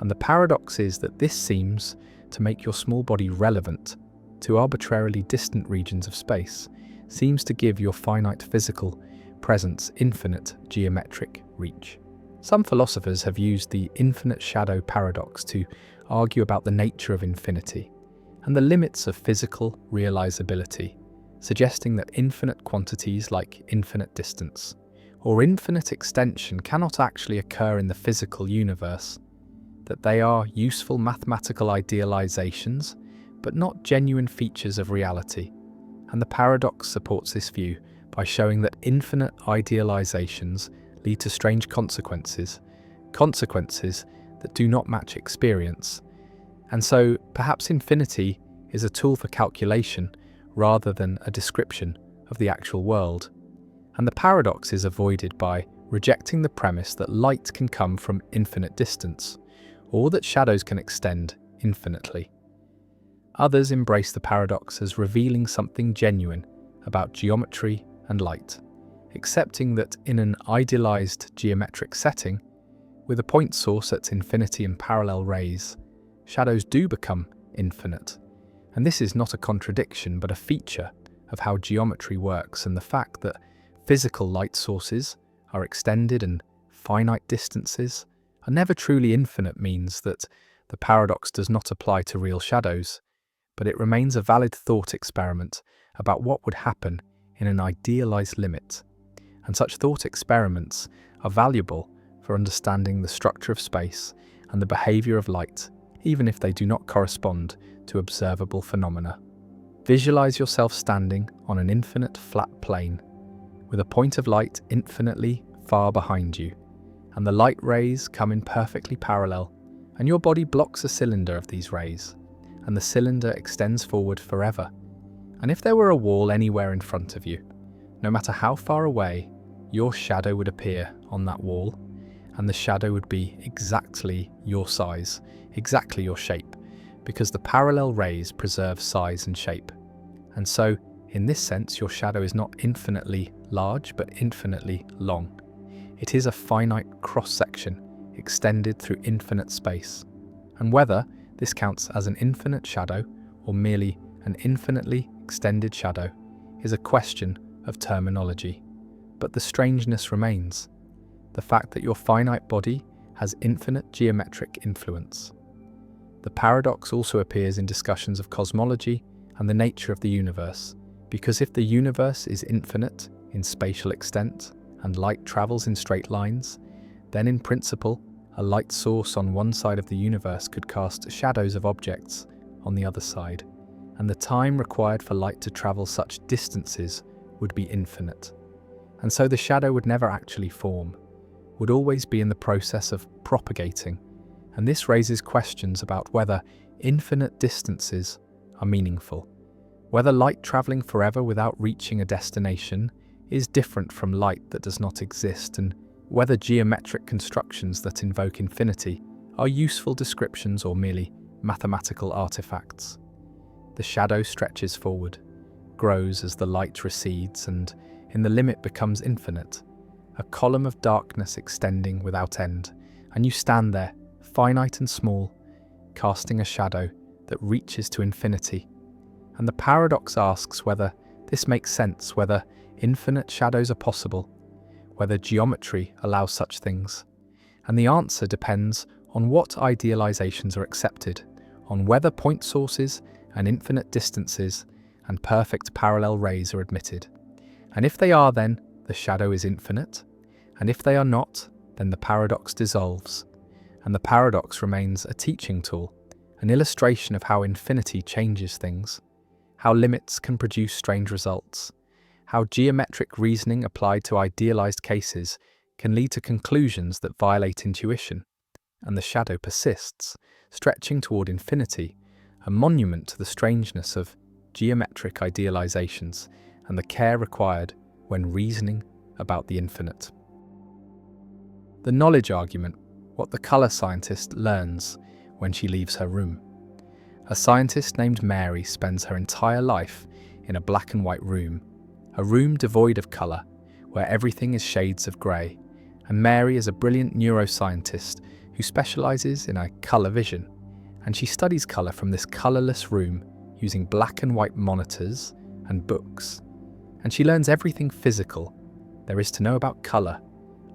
And the paradox is that this seems to make your small body relevant to arbitrarily distant regions of space seems to give your finite physical presence infinite geometric reach. Some philosophers have used the infinite shadow paradox to argue about the nature of infinity and the limits of physical realizability, suggesting that infinite quantities like infinite distance or infinite extension cannot actually occur in the physical universe, that they are useful mathematical idealizations but not genuine features of reality. And the paradox supports this view by showing that infinite idealizations lead to strange consequences that do not match experience. And so perhaps infinity is a tool for calculation rather than a description of the actual world. And the paradox is avoided by rejecting the premise that light can come from infinite distance, or that shadows can extend infinitely. Others embrace the paradox as revealing something genuine about geometry and light, accepting that in an idealized geometric setting, with a point source at infinity and parallel rays, shadows do become infinite. And this is not a contradiction, but a feature of how geometry works, and the fact that physical light sources are extended and finite distances are never truly infinite means that the paradox does not apply to real shadows, but it remains a valid thought experiment about what would happen in an idealized limit. And such thought experiments are valuable for understanding the structure of space and the behavior of light, even if they do not correspond to observable phenomena. Visualize yourself standing on an infinite flat plane, with a point of light infinitely far behind you, and the light rays come in perfectly parallel, and your body blocks a cylinder of these rays, and the cylinder extends forward forever. And if there were a wall anywhere in front of you, no matter how far away, your shadow would appear on that wall, and the shadow would be exactly your size, exactly your shape, because the parallel rays preserve size and shape. And so, in this sense, your shadow is not infinitely large, but infinitely long. It is a finite cross-section extended through infinite space. And whether this counts as an infinite shadow or merely an infinitely extended shadow is a question of terminology. But the strangeness remains, the fact that your finite body has infinite geometric influence. The paradox also appears in discussions of cosmology and the nature of the universe, because if the universe is infinite in spatial extent and light travels in straight lines, then in principle, a light source on one side of the universe could cast shadows of objects on the other side, and the time required for light to travel such distances would be infinite. And so the shadow would never actually form, would always be in the process of propagating, and this raises questions about whether infinite distances are meaningful, whether light travelling forever without reaching a destination is different from light that does not exist, and whether geometric constructions that invoke infinity are useful descriptions or merely mathematical artifacts. The shadow stretches forward, grows as the light recedes, and in the limit becomes infinite, a column of darkness extending without end, and you stand there, finite and small, casting a shadow that reaches to infinity. And the paradox asks whether this makes sense, whether infinite shadows are possible, whether geometry allows such things. And the answer depends on what idealizations are accepted, on whether point sources and infinite distances and perfect parallel rays are admitted. And if they are, then the shadow is infinite, and if they are not, then the paradox dissolves. And the paradox remains a teaching tool, an illustration of how infinity changes things, how limits can produce strange results, how geometric reasoning applied to idealized cases can lead to conclusions that violate intuition. And the shadow persists, stretching toward infinity, a monument to the strangeness of geometric idealizations and the care required when reasoning about the infinite. The knowledge argument, what the color scientist learns when she leaves her room. A scientist named Mary spends her entire life in a black and white room, a room devoid of color, where everything is shades of grey. And Mary is a brilliant neuroscientist who specializes in color vision, and she studies colour from this colourless room using black and white monitors and books. And she learns everything physical there is to know about colour,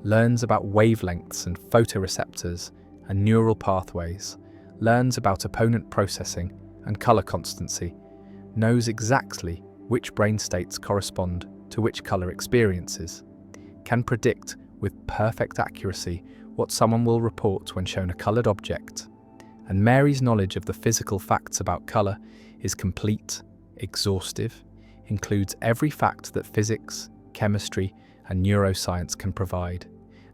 learns about wavelengths and photoreceptors and neural pathways, learns about opponent processing and colour constancy, knows exactly which brain states correspond to which colour experiences, can predict with perfect accuracy what someone will report when shown a coloured object. And Mary's knowledge of the physical facts about colour is complete, exhaustive, includes every fact that physics, chemistry, and neuroscience can provide.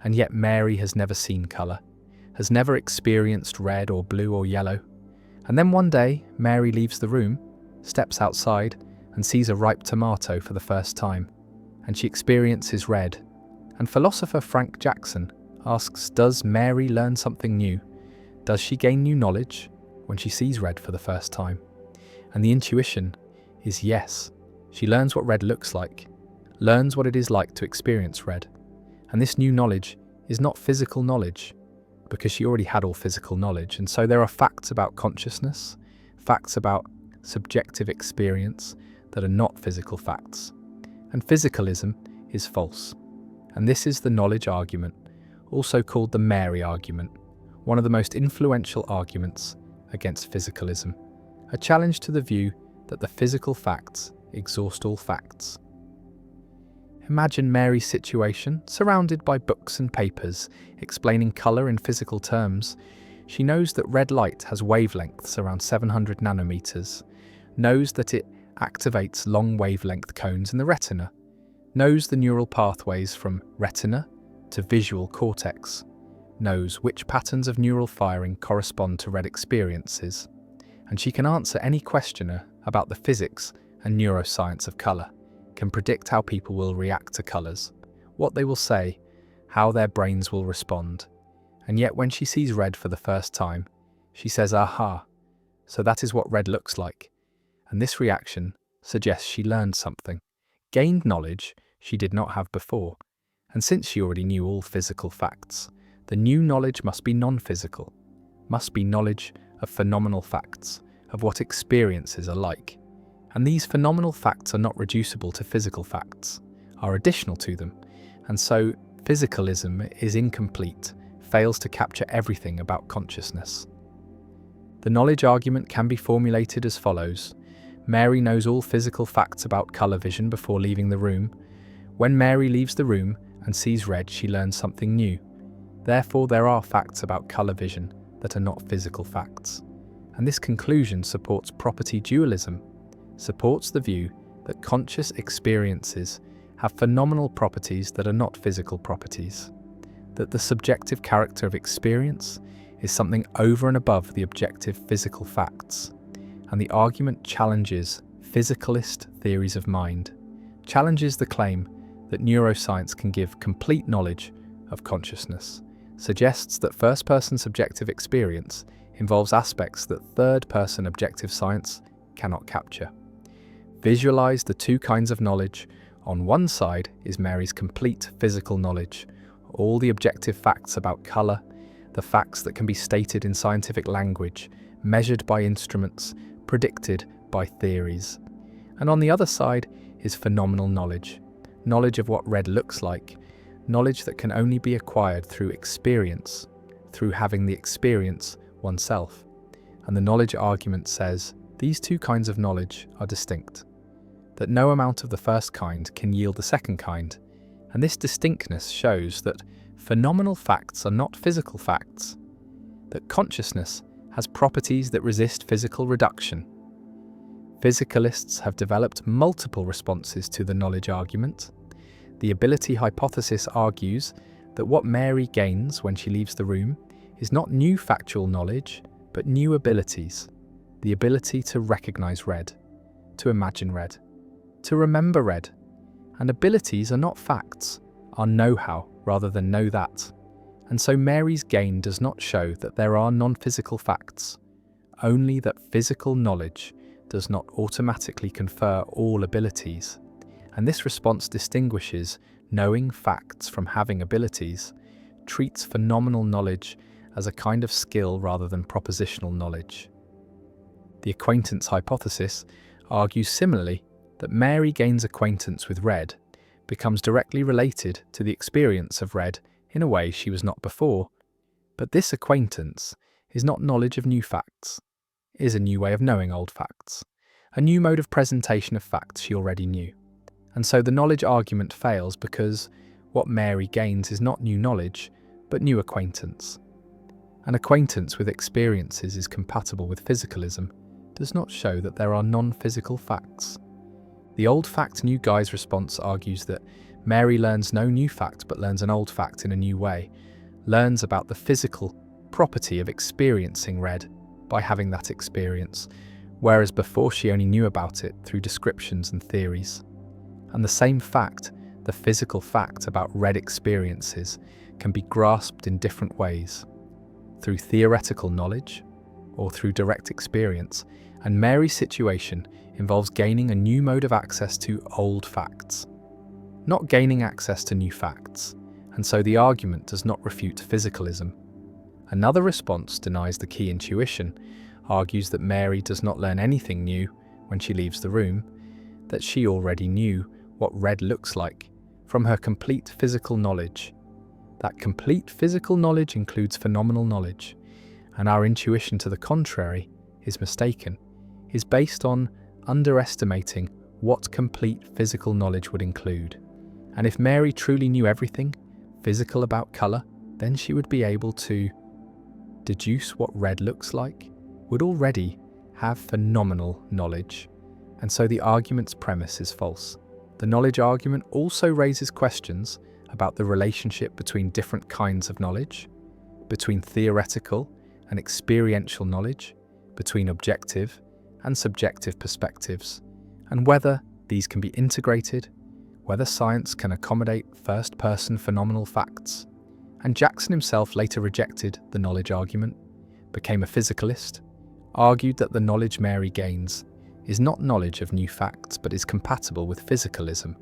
And yet Mary has never seen colour, has never experienced red or blue or yellow. And then one day, Mary leaves the room, steps outside, and sees a ripe tomato for the first time. And she experiences red. And philosopher Frank Jackson asks, does Mary learn something new? Does she gain new knowledge when she sees red for the first time? And the intuition is yes. She learns what red looks like, learns what it is like to experience red. And this new knowledge is not physical knowledge, because she already had all physical knowledge. And so there are facts about consciousness, facts about subjective experience that are not physical facts. And physicalism is false. And this is the knowledge argument, also called the Mary argument, one of the most influential arguments against physicalism, a challenge to the view that the physical facts exhaust all facts. Imagine Mary's situation, surrounded by books and papers explaining colour in physical terms. She knows that red light has wavelengths around 700 nanometers, knows that it activates long wavelength cones in the retina, knows the neural pathways from retina to visual cortex, knows which patterns of neural firing correspond to red experiences, and she can answer any questioner about the physics and neuroscience of colour, can predict how people will react to colours, what they will say, how their brains will respond. And yet when she sees red for the first time, she says, aha, so that is what red looks like. And this reaction suggests she learned something, gained knowledge she did not have before. And since she already knew all physical facts, the new knowledge must be non-physical, must be knowledge of phenomenal facts, of what experiences are like. And these phenomenal facts are not reducible to physical facts, are additional to them, and so physicalism is incomplete, fails to capture everything about consciousness. The knowledge argument can be formulated as follows. Mary knows all physical facts about colour vision before leaving the room. When Mary leaves the room and sees red, she learns something new. Therefore, there are facts about colour vision that are not physical facts. And this conclusion supports property dualism, supports the view that conscious experiences have phenomenal properties that are not physical properties, that the subjective character of experience is something over and above the objective physical facts. And the argument challenges physicalist theories of mind, challenges the claim that neuroscience can give complete knowledge of consciousness, suggests that first-person subjective experience involves aspects that third-person objective science cannot capture. Visualize the two kinds of knowledge. On one side is Mary's complete physical knowledge, all the objective facts about colour, the facts that can be stated in scientific language, measured by instruments, predicted by theories. And on the other side is phenomenal knowledge, knowledge of what red looks like, knowledge that can only be acquired through experience, through having the experience oneself. And the knowledge argument says these two kinds of knowledge are distinct, that no amount of the first kind can yield the second kind, and this distinctness shows that phenomenal facts are not physical facts, that consciousness has properties that resist physical reduction. Physicalists have developed multiple responses to the knowledge argument. The ability hypothesis argues that what Mary gains when she leaves the room is not new factual knowledge, but new abilities. The ability to recognize red, to imagine red, to remember red. And abilities are not facts, are know-how rather than know that. And so Mary's gain does not show that there are non-physical facts, only that physical knowledge does not automatically confer all abilities. And this response distinguishes knowing facts from having abilities, treats phenomenal knowledge as a kind of skill rather than propositional knowledge. The acquaintance hypothesis argues similarly that Mary gains acquaintance with red, becomes directly related to the experience of red in a way she was not before, but this acquaintance is not knowledge of new facts, it is a new way of knowing old facts, a new mode of presentation of facts she already knew. And so the knowledge argument fails because what Mary gains is not new knowledge, but new acquaintance. An acquaintance with experiences is compatible with physicalism does not show that there are non-physical facts. The old fact, new guy's response argues that Mary learns no new fact but learns an old fact in a new way, learns about the physical property of experiencing red by having that experience, whereas before she only knew about it through descriptions and theories. And the same fact, the physical fact about red experiences, can be grasped in different ways, through theoretical knowledge or through direct experience, and Mary's situation involves gaining a new mode of access to old facts, not gaining access to new facts, and so the argument does not refute physicalism. Another response denies the key intuition, argues that Mary does not learn anything new when she leaves the room, that she already knew what red looks like from her complete physical knowledge. That complete physical knowledge includes phenomenal knowledge, and our intuition to the contrary is mistaken, is based on underestimating what complete physical knowledge would include. And if Mary truly knew everything physical about colour, then she would be able to deduce what red looks like, would already have phenomenal knowledge. And so the argument's premise is false. The knowledge argument also raises questions about the relationship between different kinds of knowledge, between theoretical and experiential knowledge, between objective and subjective perspectives, and whether these can be integrated, whether science can accommodate first-person phenomenal facts. And Jackson himself later rejected the knowledge argument, became a physicalist, argued that the knowledge Mary gains is not knowledge of new facts but is compatible with physicalism,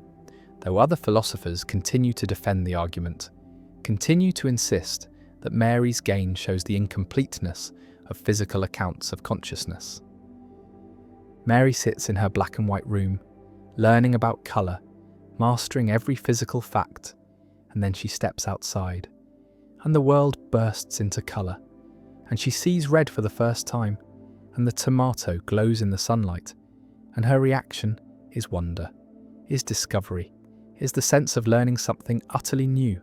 though other philosophers continue to defend the argument, continue to insist that Mary's gain shows the incompleteness of physical accounts of consciousness. Mary sits in her black and white room, learning about colour, mastering every physical fact, and then she steps outside, and the world bursts into colour, and she sees red for the first time, and the tomato glows in the sunlight, and her reaction is wonder, is discovery, is the sense of learning something utterly new,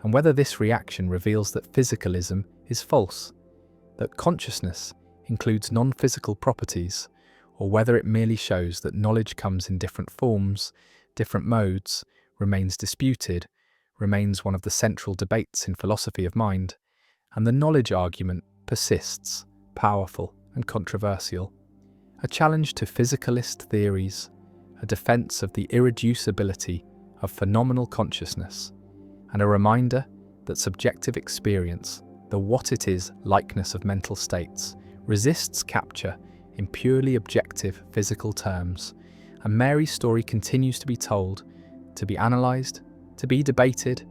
and whether this reaction reveals that physicalism is false, that consciousness includes non-physical properties, or whether it merely shows that knowledge comes in different forms, different modes, remains disputed, remains one of the central debates in philosophy of mind, and the knowledge argument persists, powerful and controversial, a challenge to physicalist theories, a defense of the irreducibility of phenomenal consciousness, and a reminder that subjective experience, the what it is likeness of mental states, resists capture in purely objective physical terms, and Mary's story continues to be told, to be analysed, to be debated,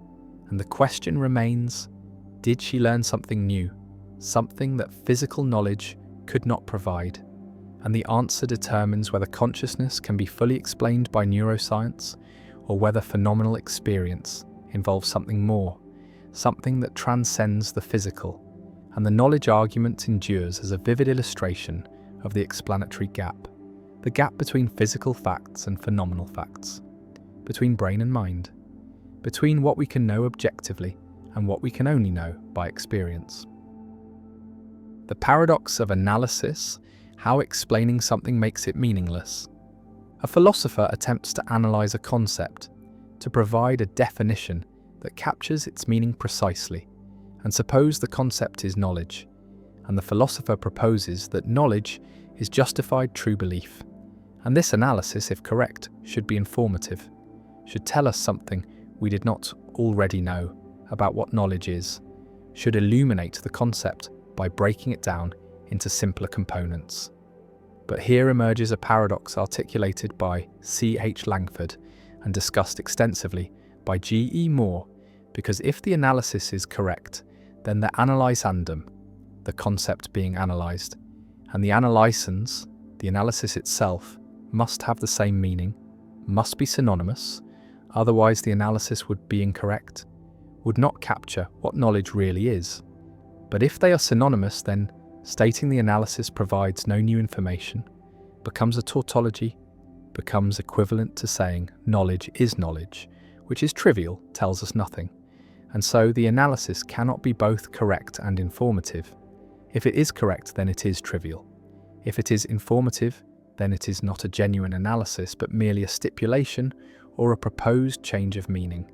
and the question remains, did she learn something new, something that physical knowledge could not provide? And the answer determines whether consciousness can be fully explained by neuroscience, or whether phenomenal experience involves something more, something that transcends the physical. And the knowledge argument endures as a vivid illustration of the explanatory gap, the gap between physical facts and phenomenal facts, between brain and mind, between what we can know objectively and what we can only know by experience. The paradox of analysis, how explaining something makes it meaningless. A philosopher attempts to analyze a concept, to provide a definition that captures its meaning precisely, and suppose the concept is knowledge, and the philosopher proposes that knowledge is justified true belief. And this analysis, if correct, should be informative, should tell us something we did not already know about what knowledge is, should illuminate the concept by breaking it down into simpler components. But here emerges a paradox articulated by C.H. Langford and discussed extensively by G.E. Moore, because if the analysis is correct, then the analysandum, the concept being analysed, and the analysans, the analysis itself, must have the same meaning, must be synonymous, otherwise the analysis would be incorrect, would not capture what knowledge really is. But if they are synonymous, then stating the analysis provides no new information, becomes a tautology, becomes equivalent to saying knowledge is knowledge, which is trivial, tells us nothing. And so the analysis cannot be both correct and informative. If it is correct, then it is trivial. If it is informative, then it is not a genuine analysis, but merely a stipulation or a proposed change of meaning.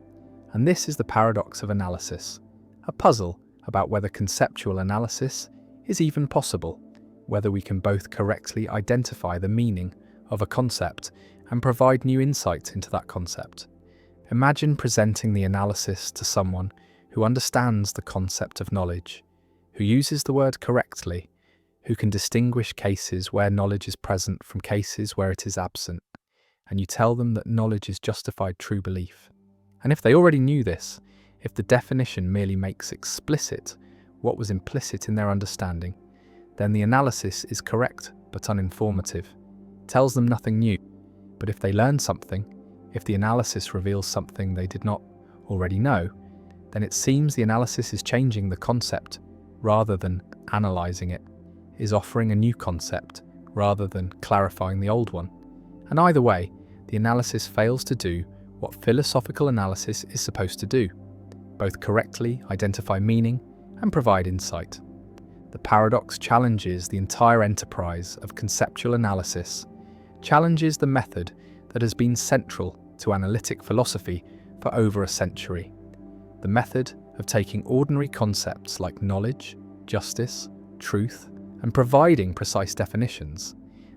And this is the paradox of analysis, a puzzle about whether conceptual analysis is even possible, whether we can both correctly identify the meaning of a concept and provide new insight into that concept. Imagine presenting the analysis to someone who understands the concept of knowledge, who uses the word correctly, who can distinguish cases where knowledge is present from cases where it is absent, and you tell them that knowledge is justified true belief. And if they already knew this, if the definition merely makes explicit what was implicit in their understanding, then the analysis is correct but uninformative, tells them nothing new. But if they learn something, if the analysis reveals something they did not already know, then it seems the analysis is changing the concept rather than analysing it, is offering a new concept rather than clarifying the old one. And either way, the analysis fails to do what philosophical analysis is supposed to do, both correctly identify meaning and provide insight. The paradox challenges the entire enterprise of conceptual analysis, challenges the method that has been central to analytic philosophy for over a century. The method of taking ordinary concepts like knowledge, justice, truth, and providing precise definitions.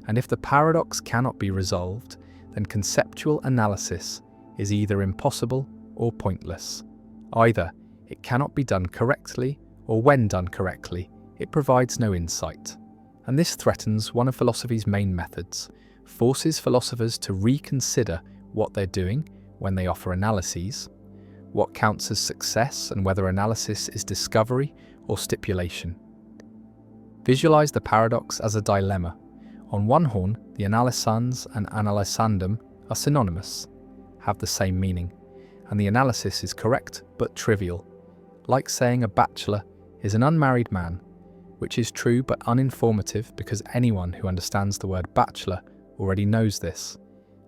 And if the paradox cannot be resolved, then conceptual analysis is either impossible or pointless. Either it cannot be done correctly, or when done correctly, it provides no insight. And this threatens one of philosophy's main methods, forces philosophers to reconsider what they're doing when they offer analyses, what counts as success and whether analysis is discovery or stipulation. Visualize the paradox as a dilemma. On one horn, the analysans and analysandum are synonymous, have the same meaning, and the analysis is correct but trivial, like saying a bachelor is an unmarried man, which is true but uninformative because anyone who understands the word bachelor already knows this.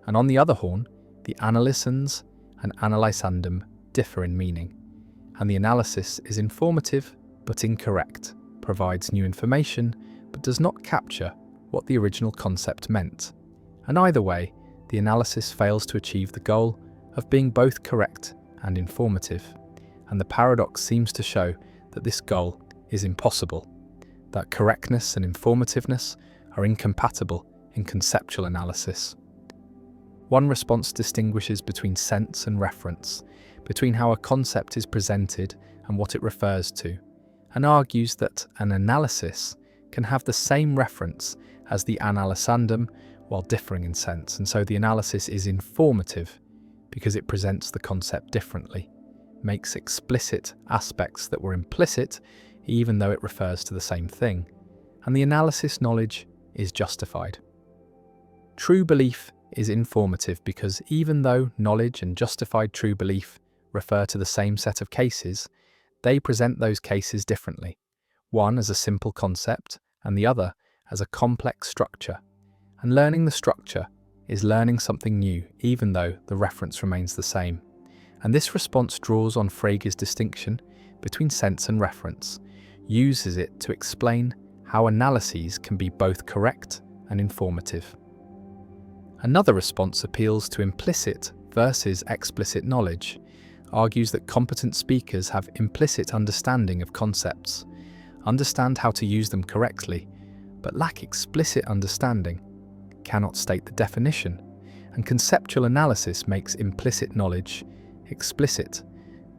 And on the other horn, the analysans and analysandum differ in meaning, and the analysis is informative but incorrect, provides new information but does not capture what the original concept meant. And either way, the analysis fails to achieve the goal of being both correct and informative, and the paradox seems to show that this goal is impossible, that correctness and informativeness are incompatible in conceptual analysis. One response distinguishes between sense and reference, between how a concept is presented and what it refers to, and argues that an analysis can have the same reference as the analysandum while differing in sense, and so the analysis is informative because it presents the concept differently, makes explicit aspects that were implicit even though it refers to the same thing, and the analysis knowledge is justified. True belief is informative because even though knowledge and justified true belief refer to the same set of cases, they present those cases differently, one as a simple concept and the other as a complex structure. And learning the structure is learning something new even though the reference remains the same. And this response draws on Frege's distinction between sense and reference, uses it to explain how analyses can be both correct and informative. Another response appeals to implicit versus explicit knowledge, argues that competent speakers have implicit understanding of concepts, understand how to use them correctly, but lack explicit understanding, cannot state the definition, and conceptual analysis makes implicit knowledge explicit,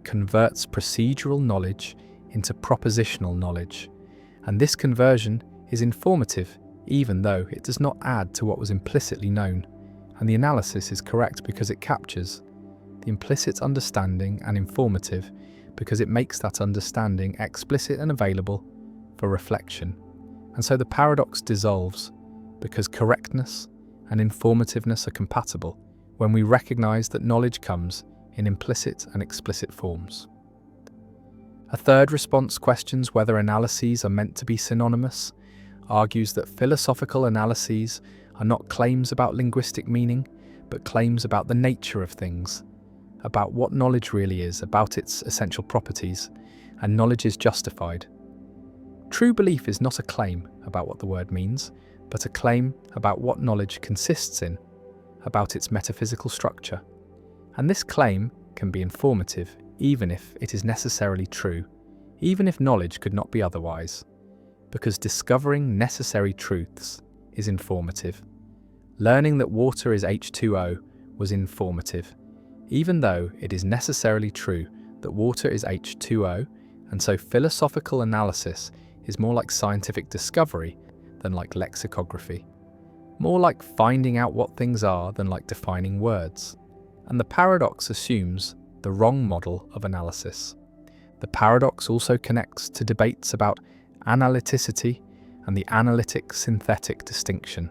converts procedural knowledge into propositional knowledge, and this conversion is informative even though it does not add to what was implicitly known, and the analysis is correct because it captures the implicit understanding and informative, because it makes that understanding explicit and available for reflection. And so the paradox dissolves because correctness and informativeness are compatible when we recognize that knowledge comes in implicit and explicit forms. A third response questions whether analyses are meant to be synonymous, argues that philosophical analyses are not claims about linguistic meaning, but claims about the nature of things, about what knowledge really is, about its essential properties, and knowledge is justified. True belief is not a claim about what the word means, but a claim about what knowledge consists in, about its metaphysical structure. And this claim can be informative, even if it is necessarily true, even if knowledge could not be otherwise, because discovering necessary truths is informative. Learning that water is H2O was informative, even though it is necessarily true that water is H2O, and so philosophical analysis is more like scientific discovery than like lexicography, more like finding out what things are than like defining words. And the paradox assumes the wrong model of analysis. The paradox also connects to debates about analyticity and the analytic-synthetic distinction,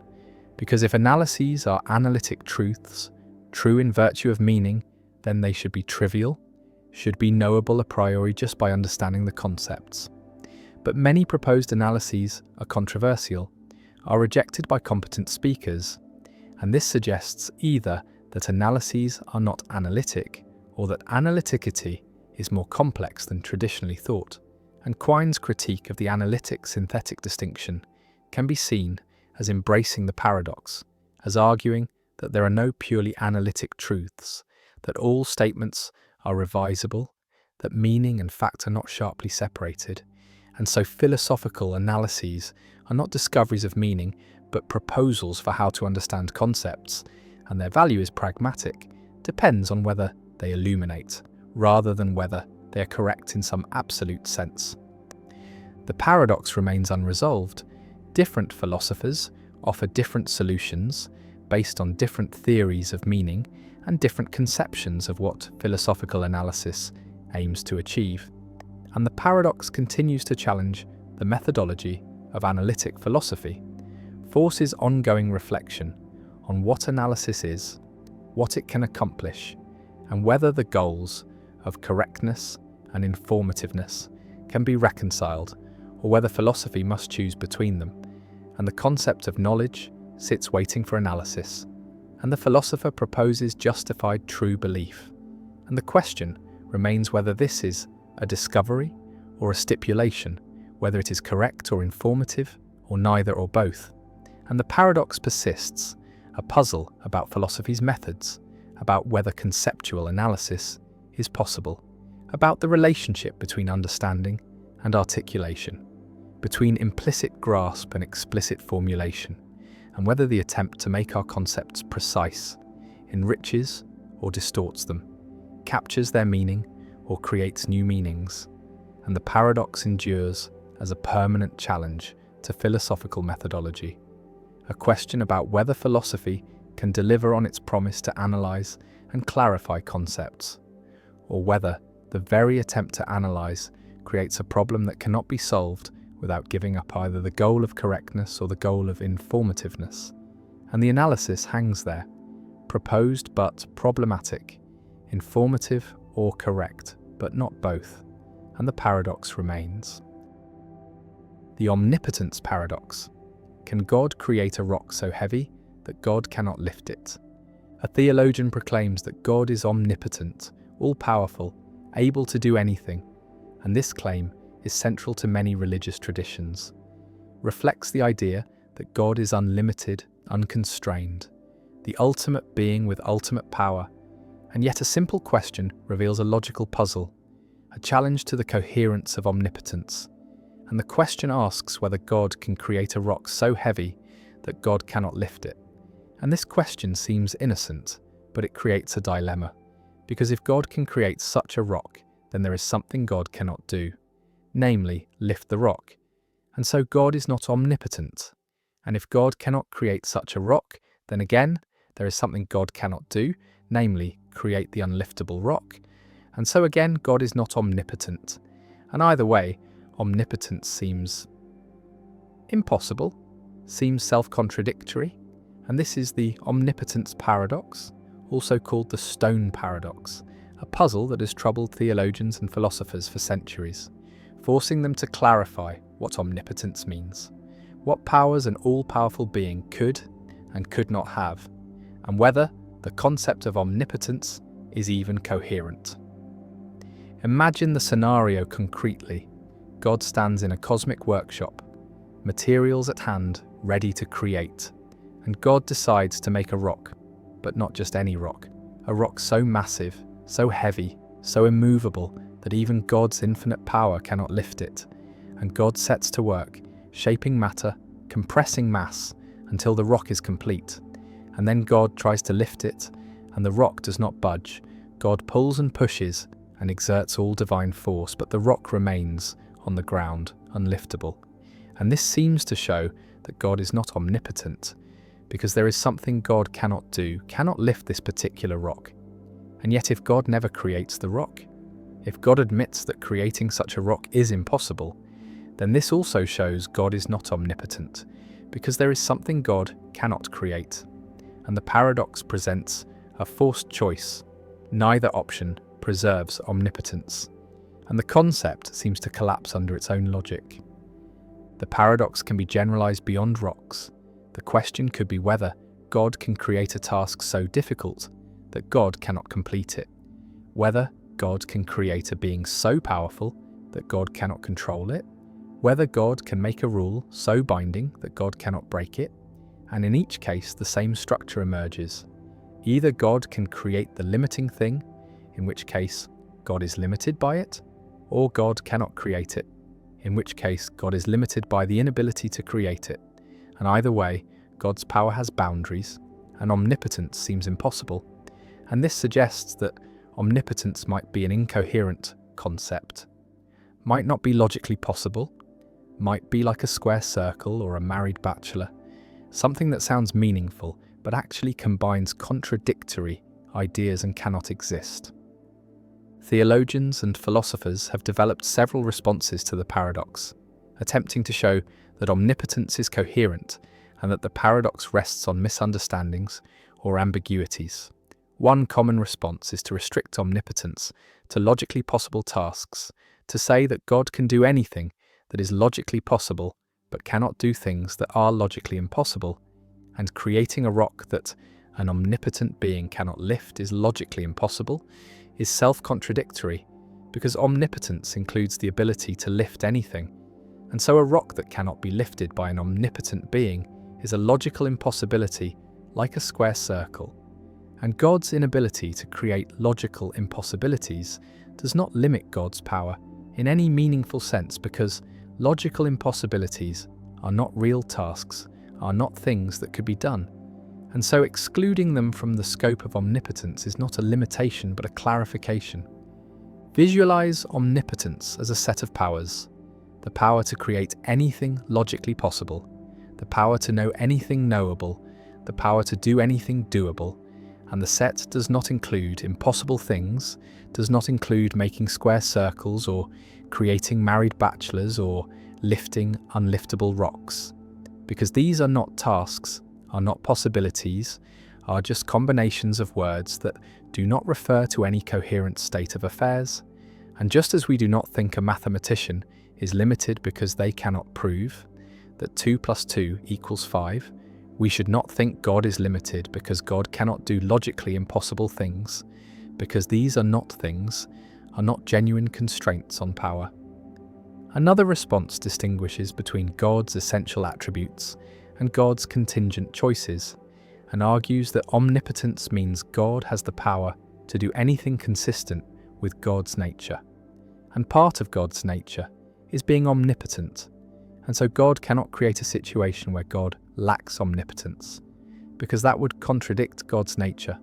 because if analyses are analytic truths, true in virtue of meaning, then they should be trivial, should be knowable a priori just by understanding the concepts. But many proposed analyses are controversial, are rejected by competent speakers, and this suggests either that analyses are not analytic, or that analyticity is more complex than traditionally thought. And Quine's critique of the analytic-synthetic distinction can be seen as embracing the paradox, as arguing that there are no purely analytic truths, that all statements are revisable, that meaning and fact are not sharply separated, and so philosophical analyses are not discoveries of meaning, but proposals for how to understand concepts, and their value is pragmatic, depends on whether they illuminate, rather than whether they are correct in some absolute sense. The paradox remains unresolved. Different philosophers offer different solutions based on different theories of meaning and different conceptions of what philosophical analysis aims to achieve. And the paradox continues to challenge the methodology of analytic philosophy, forces ongoing reflection on what analysis is, what it can accomplish, and whether the goals of correctness and informativeness can be reconciled, or whether philosophy must choose between them. And the concept of knowledge sits waiting for analysis, and the philosopher proposes justified true belief. And the question remains whether this is a discovery or a stipulation, whether it is correct or informative, or neither or both. And the paradox persists, a puzzle about philosophy's methods, about whether conceptual analysis is possible, about the relationship between understanding and articulation, between implicit grasp and explicit formulation, and whether the attempt to make our concepts precise enriches or distorts them, captures their meaning or creates new meanings. And the paradox endures as a permanent challenge to philosophical methodology, a question about whether philosophy can deliver on its promise to analyze and clarify concepts, or whether the very attempt to analyze creates a problem that cannot be solved without giving up either the goal of correctness or the goal of informativeness. And the analysis hangs there, proposed but problematic, informative or correct, but not both, and the paradox remains. The omnipotence paradox. Can God create a rock so heavy that God cannot lift it? A theologian proclaims that God is omnipotent, all-powerful, able to do anything, and this claim is central to many religious traditions, reflects the idea that God is unlimited, unconstrained, the ultimate being with ultimate power, and yet a simple question reveals a logical puzzle, a challenge to the coherence of omnipotence. And the question asks whether God can create a rock so heavy that God cannot lift it. And this question seems innocent, but it creates a dilemma, because if God can create such a rock, then there is something God cannot do, namely, lift the rock. And so God is not omnipotent. And if God cannot create such a rock, then again, there is something God cannot do, namely, create the unliftable rock. And so again, God is not omnipotent. And either way, omnipotence seems impossible, seems self-contradictory, and this is the omnipotence paradox, also called the stone paradox, a puzzle that has troubled theologians and philosophers for centuries, forcing them to clarify what omnipotence means, what powers an all-powerful being could and could not have, and whether the concept of omnipotence is even coherent. Imagine the scenario concretely. God stands in a cosmic workshop, materials at hand, ready to create, and God decides to make a rock, but not just any rock, a rock so massive, so heavy, so immovable that even God's infinite power cannot lift it. And God sets to work, shaping matter, compressing mass, until the rock is complete. And then God tries to lift it, and the rock does not budge. God pulls and pushes and exerts all divine force, but the rock remains on the ground, unliftable. And this seems to show that God is not omnipotent, because there is something God cannot do, cannot lift this particular rock. And yet if God never creates the rock, if God admits that creating such a rock is impossible, then this also shows God is not omnipotent, because there is something God cannot create. And the paradox presents a forced choice. Neither option preserves omnipotence, and the concept seems to collapse under its own logic. The paradox can be generalized beyond rocks. The question could be whether God can create a task so difficult that God cannot complete it, whether God can create a being so powerful that God cannot control it, whether God can make a rule so binding that God cannot break it, and in each case the same structure emerges. Either God can create the limiting thing, in which case God is limited by it, or God cannot create it, in which case God is limited by the inability to create it. And either way, God's power has boundaries, and omnipotence seems impossible. And this suggests that omnipotence might be an incoherent concept, might not be logically possible, might be like a square circle or a married bachelor, something that sounds meaningful but actually combines contradictory ideas and cannot exist. Theologians and philosophers have developed several responses to the paradox, attempting to show that omnipotence is coherent and that the paradox rests on misunderstandings or ambiguities. One common response is to restrict omnipotence to logically possible tasks, to say that God can do anything that is logically possible but cannot do things that are logically impossible, and creating a rock that an omnipotent being cannot lift is logically impossible, is self-contradictory, because omnipotence includes the ability to lift anything, and so a rock that cannot be lifted by an omnipotent being is a logical impossibility like a square circle. And God's inability to create logical impossibilities does not limit God's power in any meaningful sense, because logical impossibilities are not real tasks, are not things that could be done. And so excluding them from the scope of omnipotence is not a limitation but a clarification. Visualize omnipotence as a set of powers: the power to create anything logically possible, the power to know anything knowable, the power to do anything doable. And the set does not include impossible things, does not include making square circles or creating married bachelors or lifting unliftable rocks. Because these are not tasks, are not possibilities, are just combinations of words that do not refer to any coherent state of affairs. And just as we do not think a mathematician is limited because they cannot prove that 2 + 2 = 5, we should not think God is limited because God cannot do logically impossible things, because these are not things, are not genuine constraints on power. Another response distinguishes between God's essential attributes and God's contingent choices, and argues that omnipotence means God has the power to do anything consistent with God's nature. And part of God's nature is being omnipotent, and so God cannot create a situation where God lacks omnipotence, because that would contradict God's nature.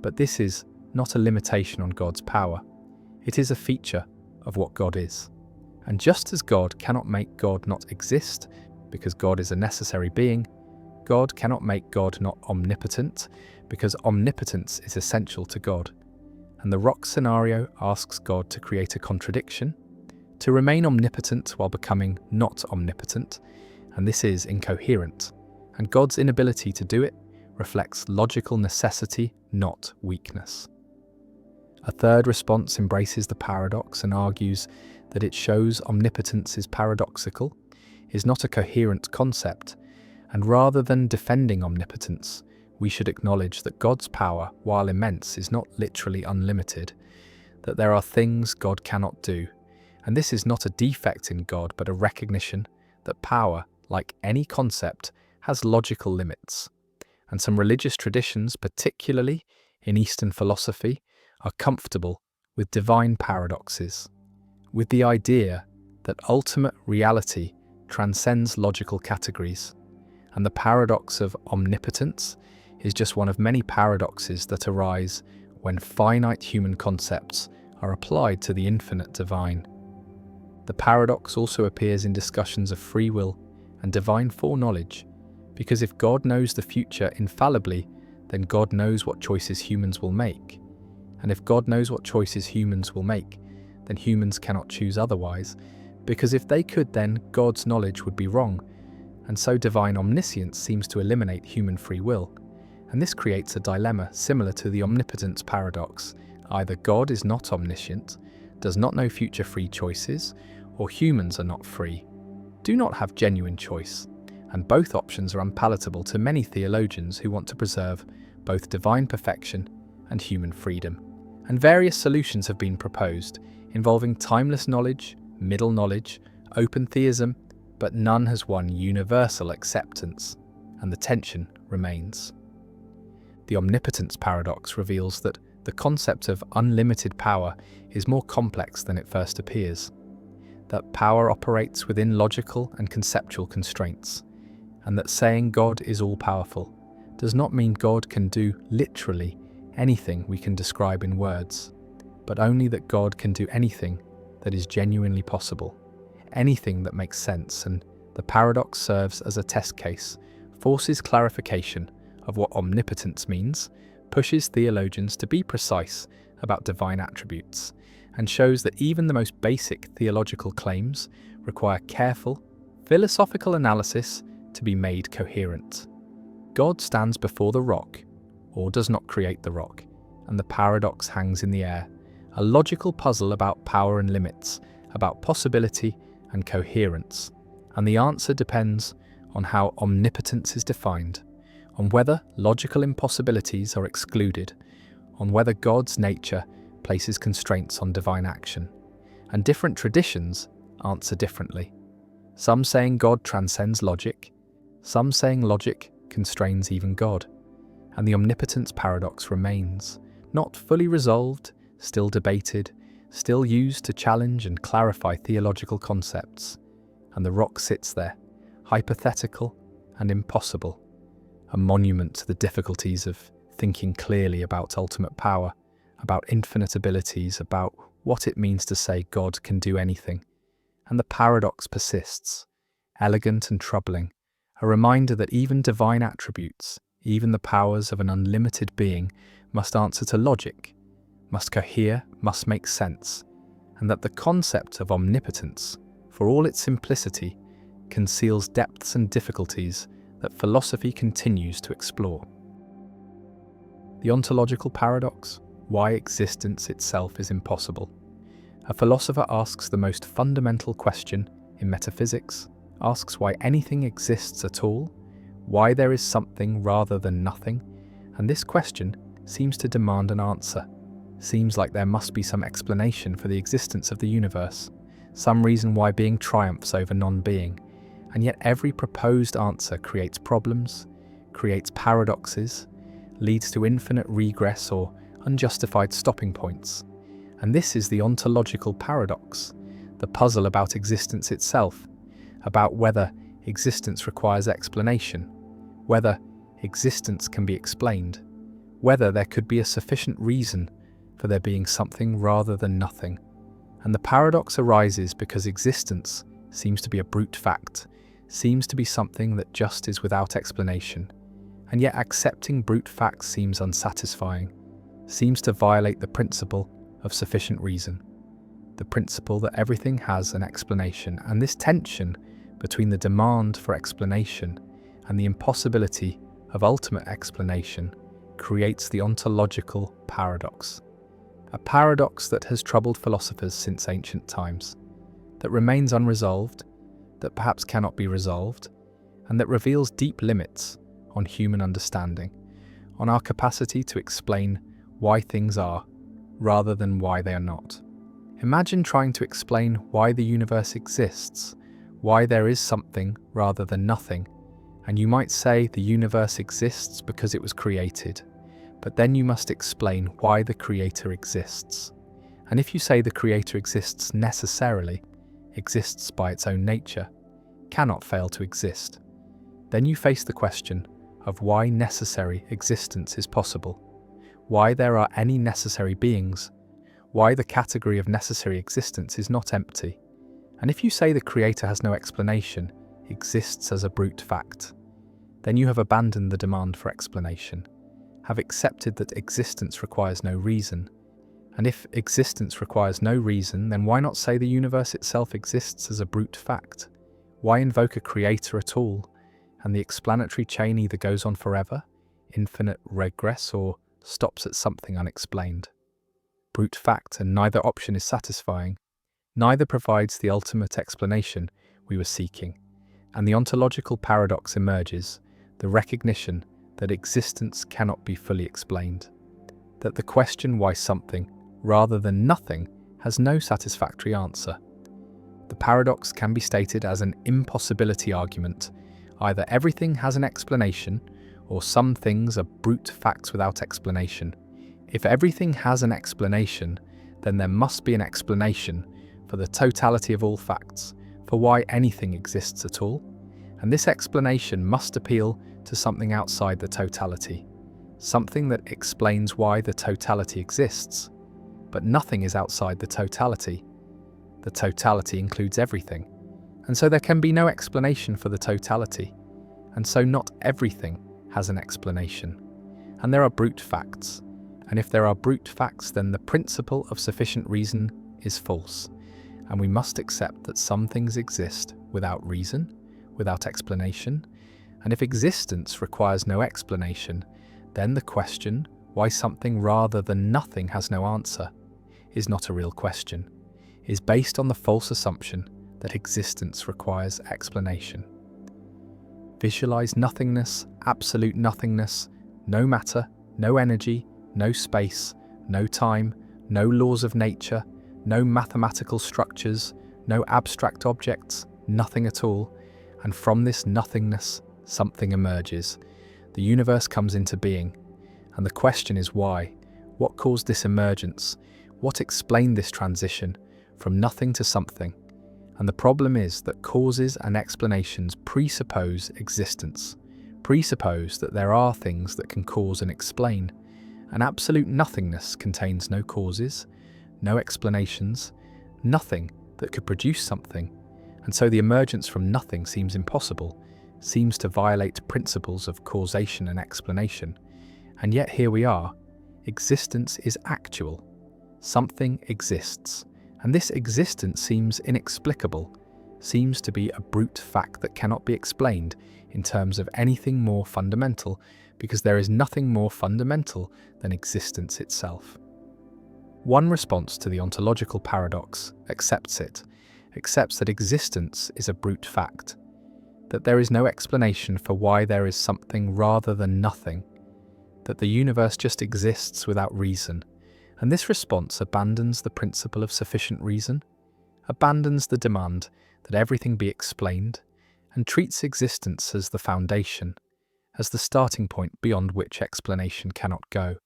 But this is not a limitation on God's power. It is a feature of what God is. And just as God cannot make God not exist, because God is a necessary being, God cannot make God not omnipotent, because omnipotence is essential to God. and the rock scenario asks God to create a contradiction, to remain omnipotent while becoming not omnipotent, and this is incoherent, and God's inability to do it reflects logical necessity, not weakness. A third response embraces the paradox and argues that it shows omnipotence is paradoxical, is not a coherent concept, and rather than defending omnipotence, we should acknowledge that God's power, while immense, is not literally unlimited, that there are things God cannot do, and this is not a defect in God but a recognition that power, like any concept, has logical limits. And some religious traditions, particularly in Eastern philosophy, are comfortable with divine paradoxes, with the idea that ultimate reality transcends logical categories, and the paradox of omnipotence is just one of many paradoxes that arise when finite human concepts are applied to the infinite divine. The paradox also appears in discussions of free will and divine foreknowledge, because if God knows the future infallibly, then God knows what choices humans will make. And if God knows what choices humans will make, then humans cannot choose otherwise, because if they could, then God's knowledge would be wrong, and so divine omniscience seems to eliminate human free will. And this creates a dilemma similar to the omnipotence paradox. Either God is not omniscient, does not know future free choices, or humans are not free, do not have genuine choice. And both options are unpalatable to many theologians who want to preserve both divine perfection and human freedom. And various solutions have been proposed, involving timeless knowledge, middle knowledge, open theism, but none has won universal acceptance, and the tension remains. The omnipotence paradox reveals that the concept of unlimited power is more complex than it first appears, that power operates within logical and conceptual constraints, and that saying God is all-powerful does not mean God can do literally anything we can describe in words, but only that God can do anything that is genuinely possible, anything that makes sense, and the paradox serves as a test case, forces clarification of what omnipotence means, pushes theologians to be precise about divine attributes, and shows that even the most basic theological claims require careful, philosophical analysis to be made coherent. God stands before the rock, or does not create the rock, and the paradox hangs in the air, a logical puzzle about power and limits, about possibility and coherence, and the answer depends on how omnipotence is defined, on whether logical impossibilities are excluded, on whether God's nature places constraints on divine action, and different traditions answer differently. Some saying God transcends logic, some saying logic constrains even God, and the omnipotence paradox remains, not fully resolved, still debated, still used to challenge and clarify theological concepts, and the rock sits there, hypothetical and impossible, a monument to the difficulties of thinking clearly about ultimate power, about infinite abilities, about what it means to say God can do anything. And the paradox persists, elegant and troubling, a reminder that even divine attributes, even the powers of an unlimited being, must answer to logic, must cohere, must make sense, and that the concept of omnipotence, for all its simplicity, conceals depths and difficulties that philosophy continues to explore. The ontological paradox, why existence itself is impossible. A philosopher asks the most fundamental question in metaphysics, asks why anything exists at all, why there is something rather than nothing, and this question seems to demand an answer. Seems like there must be some explanation for the existence of the universe, some reason why being triumphs over non-being, and yet every proposed answer creates problems, creates paradoxes, leads to infinite regress or unjustified stopping points. And this is the ontological paradox, the puzzle about existence itself, about whether existence requires explanation, whether existence can be explained, whether there could be a sufficient reason for there being something rather than nothing. And the paradox arises because existence seems to be a brute fact, seems to be something that just is without explanation, and yet accepting brute facts seems unsatisfying. seems to violate the principle of sufficient reason, the principle that everything has an explanation, and this tension between the demand for explanation and the impossibility of ultimate explanation creates the ontological paradox, a paradox that has troubled philosophers since ancient times, that remains unresolved, that perhaps cannot be resolved, and that reveals deep limits on human understanding, on our capacity to explain why things are rather than why they are not. Imagine trying to explain why the universe exists, why there is something rather than nothing, and you might say the universe exists because it was created, but then you must explain why the creator exists. And if you say the creator exists necessarily, exists by its own nature, cannot fail to exist, then you face the question of why necessary existence is possible, why there are any necessary beings, why the category of necessary existence is not empty. And if you say the creator has no explanation, exists as a brute fact, then you have abandoned the demand for explanation, have accepted that existence requires no reason. And if existence requires no reason, then why not say the universe itself exists as a brute fact? Why invoke a creator at all? And the explanatory chain either goes on forever, infinite regress, or stops at something unexplained. Brute fact, and neither option is satisfying. Neither provides the ultimate explanation we were seeking. And the ontological paradox emerges, the recognition that existence cannot be fully explained, that the question why something, rather than nothing, has no satisfactory answer. The paradox can be stated as an impossibility argument. Either everything has an explanation, or some things are brute facts without explanation. If everything has an explanation, then there must be an explanation for the totality of all facts, for why anything exists at all. And this explanation must appeal to something outside the totality, something that explains why the totality exists. But nothing is outside the totality. The totality includes everything. And so there can be no explanation for the totality. And so not everything has an explanation. And there are brute facts. And if there are brute facts, then the principle of sufficient reason is false. And we must accept that some things exist without reason, without explanation. And if existence requires no explanation, then the question why something rather than nothing has no answer is not a real question, is based on the false assumption that existence requires explanation. Visualize nothingness, absolute nothingness, no matter, no energy, no space, no time, no laws of nature, no mathematical structures, no abstract objects, nothing at all. And from this nothingness, something emerges. The universe comes into being. And the question is why? What caused this emergence? What explained this transition from nothing to something? And the problem is that causes and explanations presuppose existence, presuppose that there are things that can cause and explain. And absolute nothingness contains no causes, no explanations, nothing that could produce something. And so the emergence from nothing seems impossible, seems to violate principles of causation and explanation. And yet here we are. Existence is actual. Something exists. And this existence seems inexplicable, seems to be a brute fact that cannot be explained in terms of anything more fundamental, because there is nothing more fundamental than existence itself. One response to the ontological paradox accepts it, accepts that existence is a brute fact, that there is no explanation for why there is something rather than nothing, that the universe just exists without reason. And this response abandons the principle of sufficient reason, abandons the demand that everything be explained, and treats existence as the foundation, as the starting point beyond which explanation cannot go.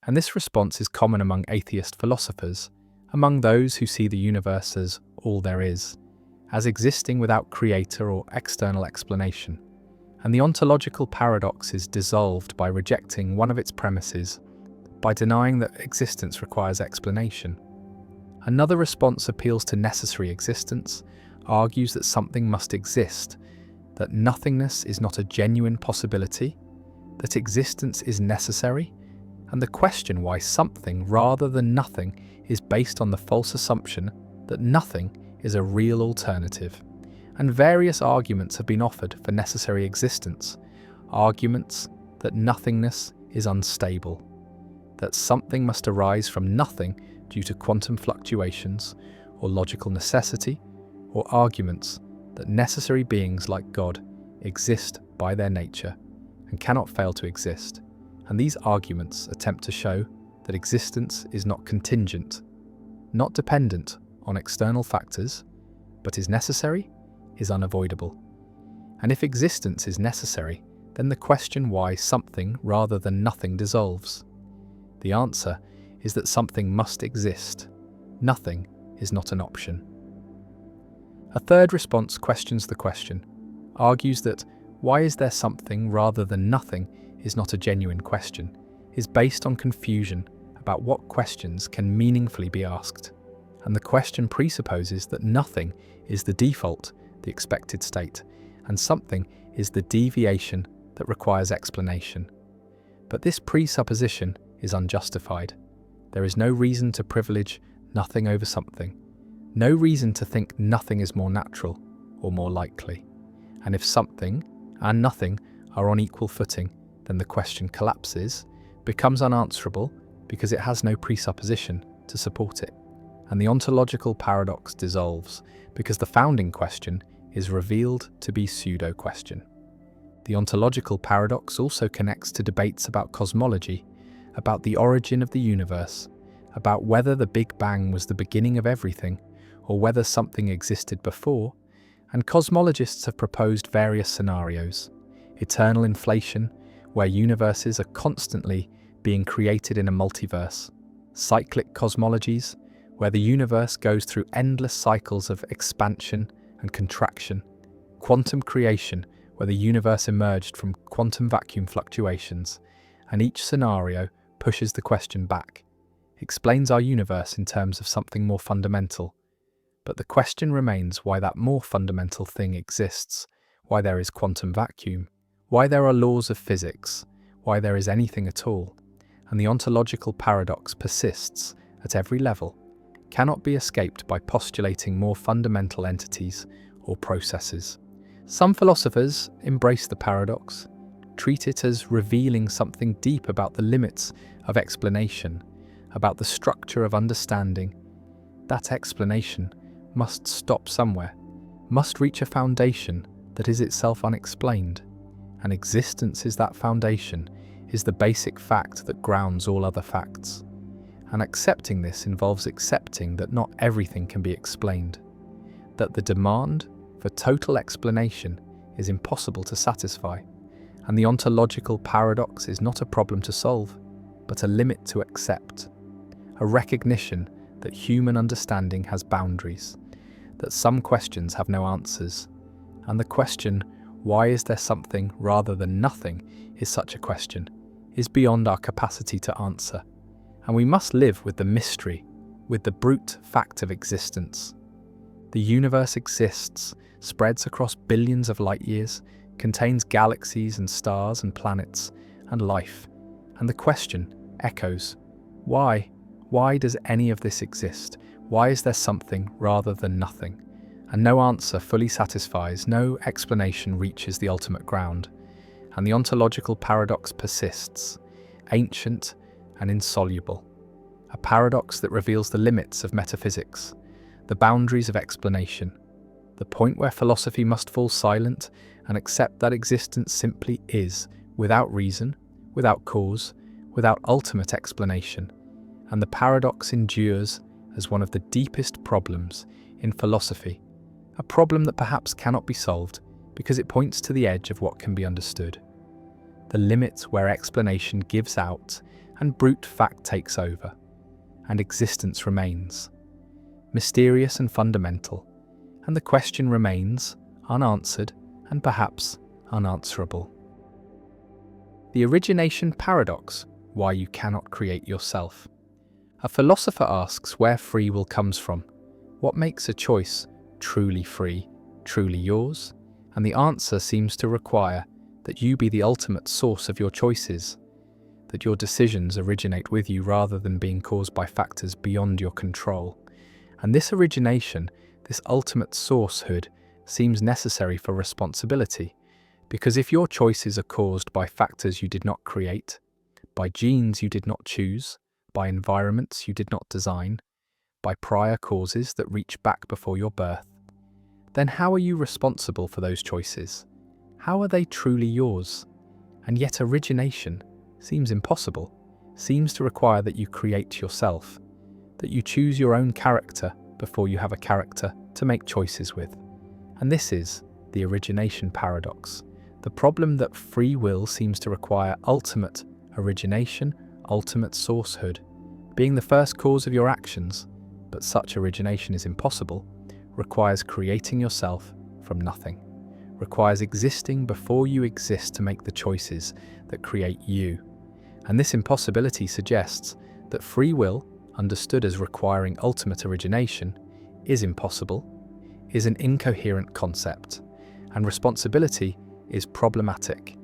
And this response is common among atheist philosophers, among those who see the universe as all there is, as existing without creator or external explanation. And the ontological paradox is dissolved by rejecting one of its premises, by denying that existence requires explanation. Another response appeals to necessary existence, argues that something must exist, that nothingness is not a genuine possibility, that existence is necessary, and the question why something rather than nothing is based on the false assumption that nothing is a real alternative. And various arguments have been offered for necessary existence. Arguments that nothingness is unstable, that something must arise from nothing due to quantum fluctuations or logical necessity, or arguments that necessary beings like God exist by their nature and cannot fail to exist. And these arguments attempt to show that existence is not contingent, not dependent on external factors, but is necessary, is unavoidable. And if existence is necessary, then the question why something rather than nothing dissolves. The answer is that something must exist. Nothing is not an option. A third response questions the question, argues that why is there something rather than nothing is not a genuine question, is based on confusion about what questions can meaningfully be asked. And the question presupposes that nothing is the default, the expected state, and something is the deviation that requires explanation. But this presupposition is unjustified. There is no reason to privilege nothing over something, no reason to think nothing is more natural or more likely. And if something and nothing are on equal footing, then the question collapses, becomes unanswerable because it has no presupposition to support it. And the ontological paradox dissolves because the founding question is revealed to be pseudo-question. The ontological paradox also connects to debates about cosmology, about the origin of the universe, about whether the Big Bang was the beginning of everything, or whether something existed before, and cosmologists have proposed various scenarios. Eternal inflation, where universes are constantly being created in a multiverse. Cyclic cosmologies, where the universe goes through endless cycles of expansion and contraction. Quantum creation, where the universe emerged from quantum vacuum fluctuations, and each scenario pushes the question back, explains our universe in terms of something more fundamental. But the question remains why that more fundamental thing exists, why there is quantum vacuum, why there are laws of physics, why there is anything at all. And the ontological paradox persists at every level, cannot be escaped by postulating more fundamental entities or processes. Some philosophers embrace the paradox, treat it as revealing something deep about the limits of explanation, about the structure of understanding. That explanation must stop somewhere, must reach a foundation that is itself unexplained. And existence is that foundation, is the basic fact that grounds all other facts. And accepting this involves accepting that not everything can be explained, that the demand for total explanation is impossible to satisfy, and the ontological paradox is not a problem to solve, but a limit to accept, a recognition that human understanding has boundaries, that some questions have no answers, and the question, why is there something rather than nothing, is such a question, is beyond our capacity to answer. And we must live with the mystery, with the brute fact of existence. The universe exists, spreads across billions of light years, contains galaxies and stars and planets and life. And the question echoes, why? Why does any of this exist? Why is there something rather than nothing? And no answer fully satisfies, no explanation reaches the ultimate ground. And the ontological paradox persists, ancient and insoluble. A paradox that reveals the limits of metaphysics, the boundaries of explanation, the point where philosophy must fall silent and accept that existence simply is, without reason, without cause, without ultimate explanation. And the paradox endures as one of the deepest problems in philosophy, a problem that perhaps cannot be solved because it points to the edge of what can be understood, the limit where explanation gives out and brute fact takes over, and existence remains, mysterious and fundamental, and the question remains unanswered and perhaps unanswerable. The origination paradox, why you cannot create yourself. A philosopher asks where free will comes from. What makes a choice truly free, truly yours? And the answer seems to require that you be the ultimate source of your choices, that your decisions originate with you rather than being caused by factors beyond your control. And this origination, this ultimate sourcehood, seems necessary for responsibility, because if your choices are caused by factors you did not create, by genes you did not choose, by environments you did not design, by prior causes that reach back before your birth, then how are you responsible for those choices? How are they truly yours? And yet origination seems impossible, seems to require that you create yourself, that you choose your own character before you have a character to make choices with. And this is the origination paradox, the problem that free will seems to require ultimate origination, ultimate sourcehood, being the first cause of your actions, but such origination is impossible, requires creating yourself from nothing, requires existing before you exist to make the choices that create you. And this impossibility suggests that free will, understood as requiring ultimate origination, is impossible, is an incoherent concept, and responsibility is problematic.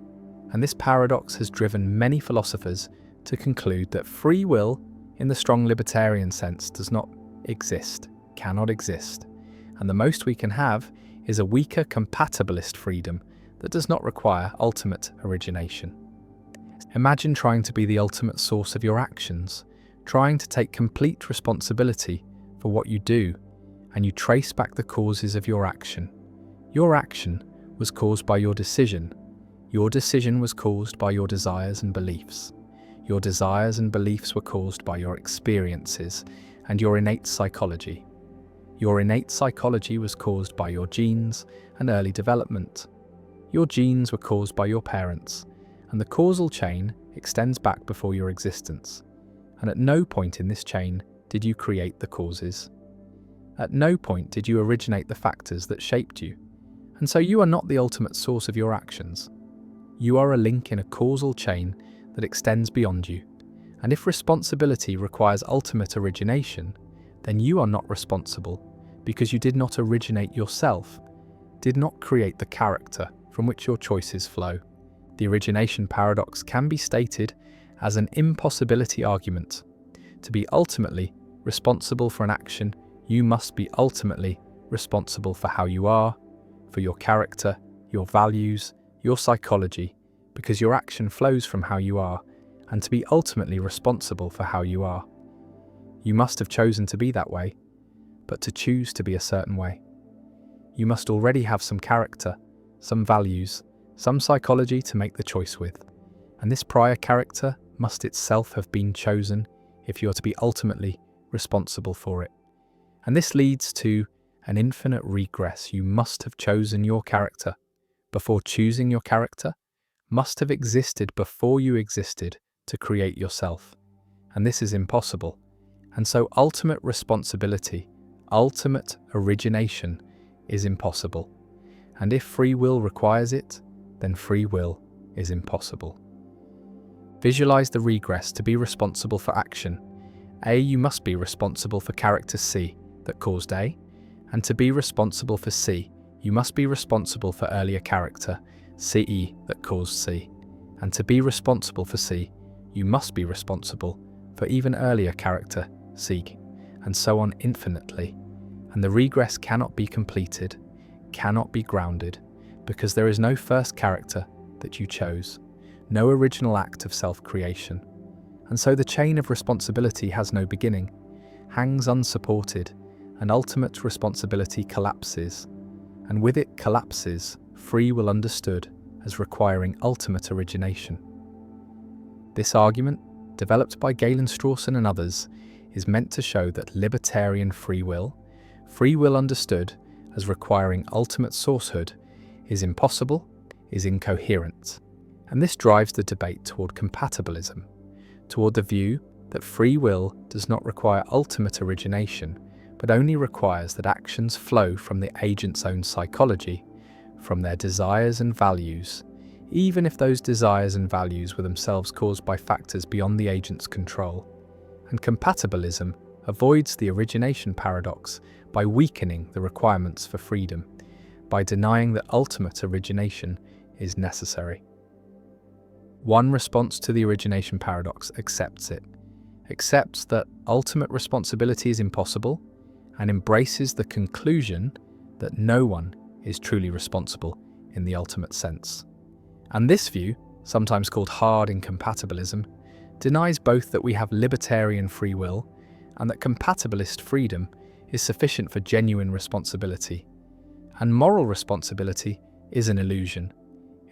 And this paradox has driven many philosophers to conclude that free will, in the strong libertarian sense, does not exist, cannot exist, and the most we can have is a weaker compatibilist freedom that does not require ultimate origination. Imagine trying to be the ultimate source of your actions, trying to take complete responsibility for what you do, and you trace back the causes of your action. Your action was caused by your decision. Your decision was caused by your desires and beliefs. Your desires and beliefs were caused by your experiences and your innate psychology. Your innate psychology was caused by your genes and early development. Your genes were caused by your parents, and the causal chain extends back before your existence. And at no point in this chain did you create the causes. At no point did you originate the factors that shaped you. And so you are not the ultimate source of your actions. You are a link in a causal chain that extends beyond you. And if responsibility requires ultimate origination, then you are not responsible because you did not originate yourself, did not create the character from which your choices flow. The origination paradox can be stated as an impossibility argument. To be ultimately responsible for an action, you must be ultimately responsible for how you are, for your character, your values, your psychology, because your action flows from how you are, and to be ultimately responsible for how you are. You must have chosen to be that way, but to choose to be a certain way, you must already have some character, some values, some psychology to make the choice with. And this prior character must itself have been chosen if you are to be ultimately responsible for it. And this leads to an infinite regress. You must have chosen your character. Before choosing your character, must have existed before you existed to create yourself. And this is impossible. And so ultimate responsibility, ultimate origination is impossible. And if free will requires it, then free will is impossible. Visualize the regress to be responsible for action. A, you must be responsible for character C that caused A, and to be responsible for C, you must be responsible for earlier character CE that caused C, and to be responsible for C, you must be responsible for even earlier character C, and so on infinitely. And the regress cannot be completed, cannot be grounded, because there is no first character that you chose, no original act of self-creation. And so the chain of responsibility has no beginning, hangs unsupported, and ultimate responsibility collapses. And with it collapses free will understood as requiring ultimate origination. This argument, developed by Galen Strawson and others, is meant to show that libertarian free will understood as requiring ultimate sourcehood, is impossible, is incoherent. And this drives the debate toward compatibilism, toward the view that free will does not require ultimate origination, but only requires that actions flow from the agent's own psychology, from their desires and values, even if those desires and values were themselves caused by factors beyond the agent's control. And compatibilism avoids the origination paradox by weakening the requirements for freedom, by denying that ultimate origination is necessary. One response to the origination paradox accepts it, accepts that ultimate responsibility is impossible, and embraces the conclusion that no one is truly responsible in the ultimate sense. And this view, sometimes called hard incompatibilism, denies both that we have libertarian free will and that compatibilist freedom is sufficient for genuine responsibility. And moral responsibility is an illusion,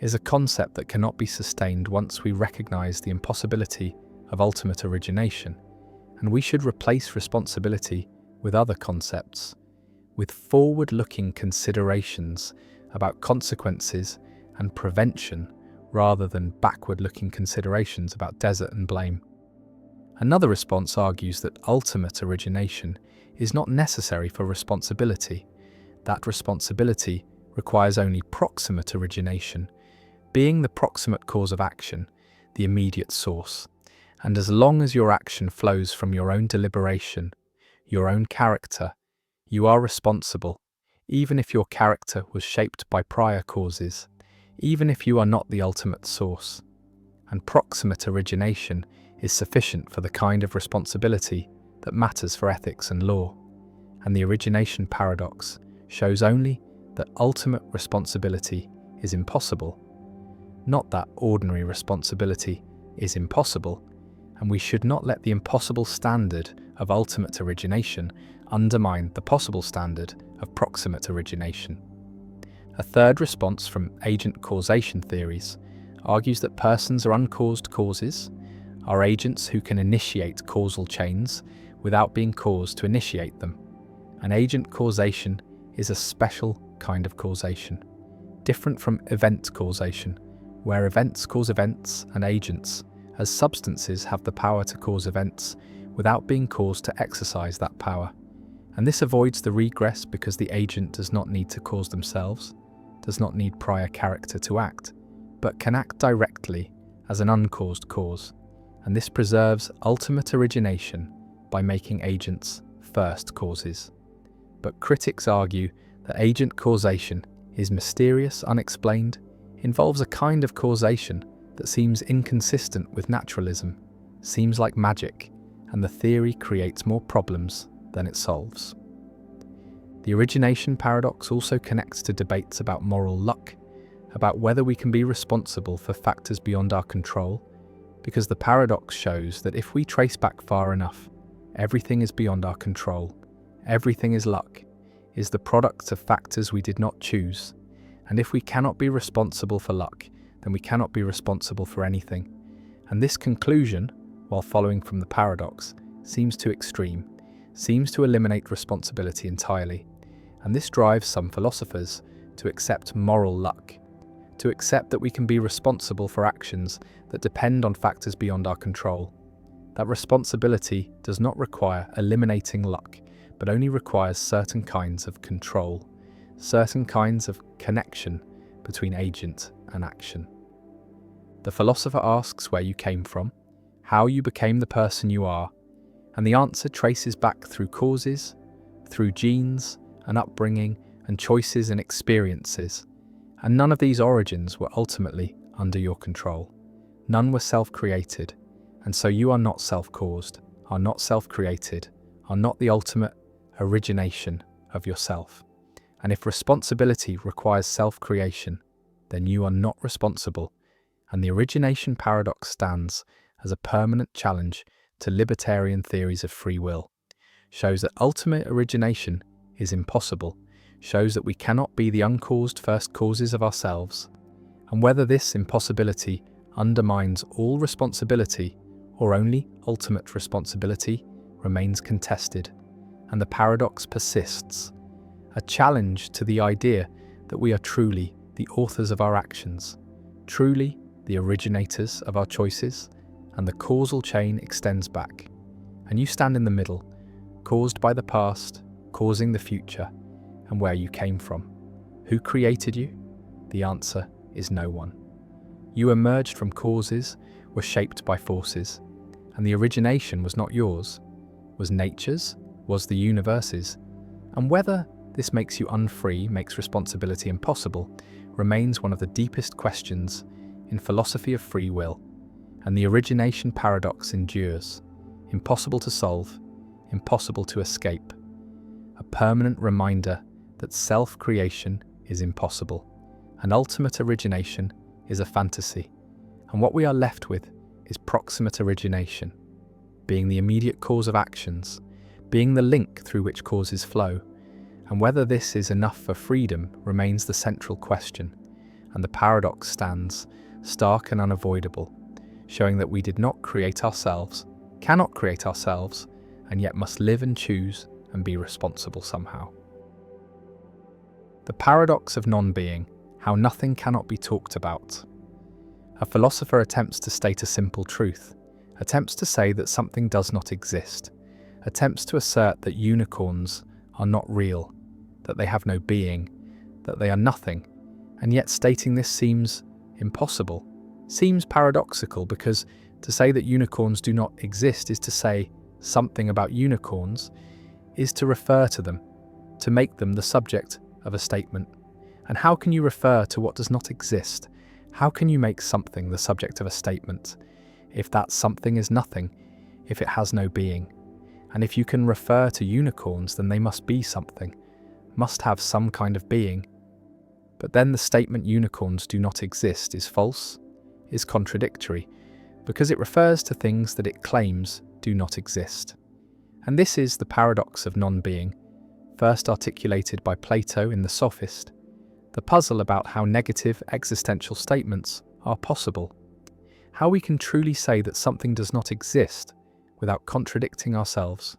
is a concept that cannot be sustained once we recognize the impossibility of ultimate origination, and we should replace responsibility with other concepts, with forward-looking considerations about consequences and prevention rather than backward-looking considerations about desert and blame. Another response argues that ultimate origination is not necessary for responsibility, that responsibility requires only proximate origination, being the proximate cause of action, the immediate source. And as long as your action flows from your own deliberation, your own character, you are responsible, even if your character was shaped by prior causes, even if you are not the ultimate source. And proximate origination is sufficient for the kind of responsibility that matters for ethics and law. And the origination paradox shows only that ultimate responsibility is impossible, not that ordinary responsibility is impossible, and we should not let the impossible standard of ultimate origination undermine the possible standard of proximate origination. A third response from agent causation theories argues that persons are uncaused causes, are agents who can initiate causal chains without being caused to initiate them. And agent causation is a special kind of causation, different from event causation, where events cause events and agents, as substances have the power to cause events without being caused to exercise that power. And this avoids the regress because the agent does not need to cause themselves, does not need prior character to act, but can act directly as an uncaused cause. And this preserves ultimate origination by making agents first causes. But critics argue that agent causation is mysterious, unexplained, involves a kind of causation that seems inconsistent with naturalism, seems like magic, and the theory creates more problems than it solves. The origination paradox also connects to debates about moral luck, about whether we can be responsible for factors beyond our control, because the paradox shows that if we trace back far enough, everything is beyond our control, everything is luck, is the product of factors we did not choose, and if we cannot be responsible for luck, then we cannot be responsible for anything. And this conclusion, while following from the paradox, seems too extreme, seems to eliminate responsibility entirely. And this drives some philosophers to accept moral luck, to accept that we can be responsible for actions that depend on factors beyond our control. That responsibility does not require eliminating luck, but only requires certain kinds of control, certain kinds of connection between agent and action. The philosopher asks where you came from, how you became the person you are, and the answer traces back through causes, through genes and upbringing and choices and experiences, and none of these origins were ultimately under your control. None were self-created, and so you are not self-caused, are not self-created, are not the ultimate origination of yourself. And if responsibility requires self-creation, then you are not responsible, and the origination paradox stands as a permanent challenge to libertarian theories of free will, shows that ultimate origination is impossible, shows that we cannot be the uncaused first causes of ourselves, and whether this impossibility undermines all responsibility or only ultimate responsibility remains contested, and the paradox persists, a challenge to the idea that we are truly the authors of our actions, truly the originators of our choices, and the causal chain extends back, and you stand in the middle, caused by the past, causing the future, and where you came from. Who created you? The answer is no one. You emerged from causes, were shaped by forces, and the origination was not yours, was nature's, was the universe's, and whether this makes you unfree, makes responsibility impossible, remains one of the deepest questions in philosophy of free will, and the origination paradox endures, impossible to solve, impossible to escape, a permanent reminder that self-creation is impossible, and ultimate origination is a fantasy, and what we are left with is proximate origination, being the immediate cause of actions, being the link through which causes flow, and whether this is enough for freedom remains the central question, and the paradox stands, stark and unavoidable, showing that we did not create ourselves, cannot create ourselves, and yet must live and choose and be responsible somehow. The paradox of non-being, how nothing cannot be talked about. A philosopher attempts to state a simple truth, attempts to say that something does not exist, attempts to assert that unicorns are not real, that they have no being, that they are nothing, and yet stating this seems impossible, seems paradoxical, because to say that unicorns do not exist is to say something about unicorns, is to refer to them, to make them the subject of a statement. And how can you refer to what does not exist? How can you make something the subject of a statement if that something is nothing, if it has no being? And if you can refer to unicorns, then they must be something, must have some kind of being. But then the statement unicorns do not exist is false, is contradictory, because it refers to things that it claims do not exist. And this is the paradox of non-being, first articulated by Plato in the Sophist, the puzzle about how negative existential statements are possible, how we can truly say that something does not exist without contradicting ourselves,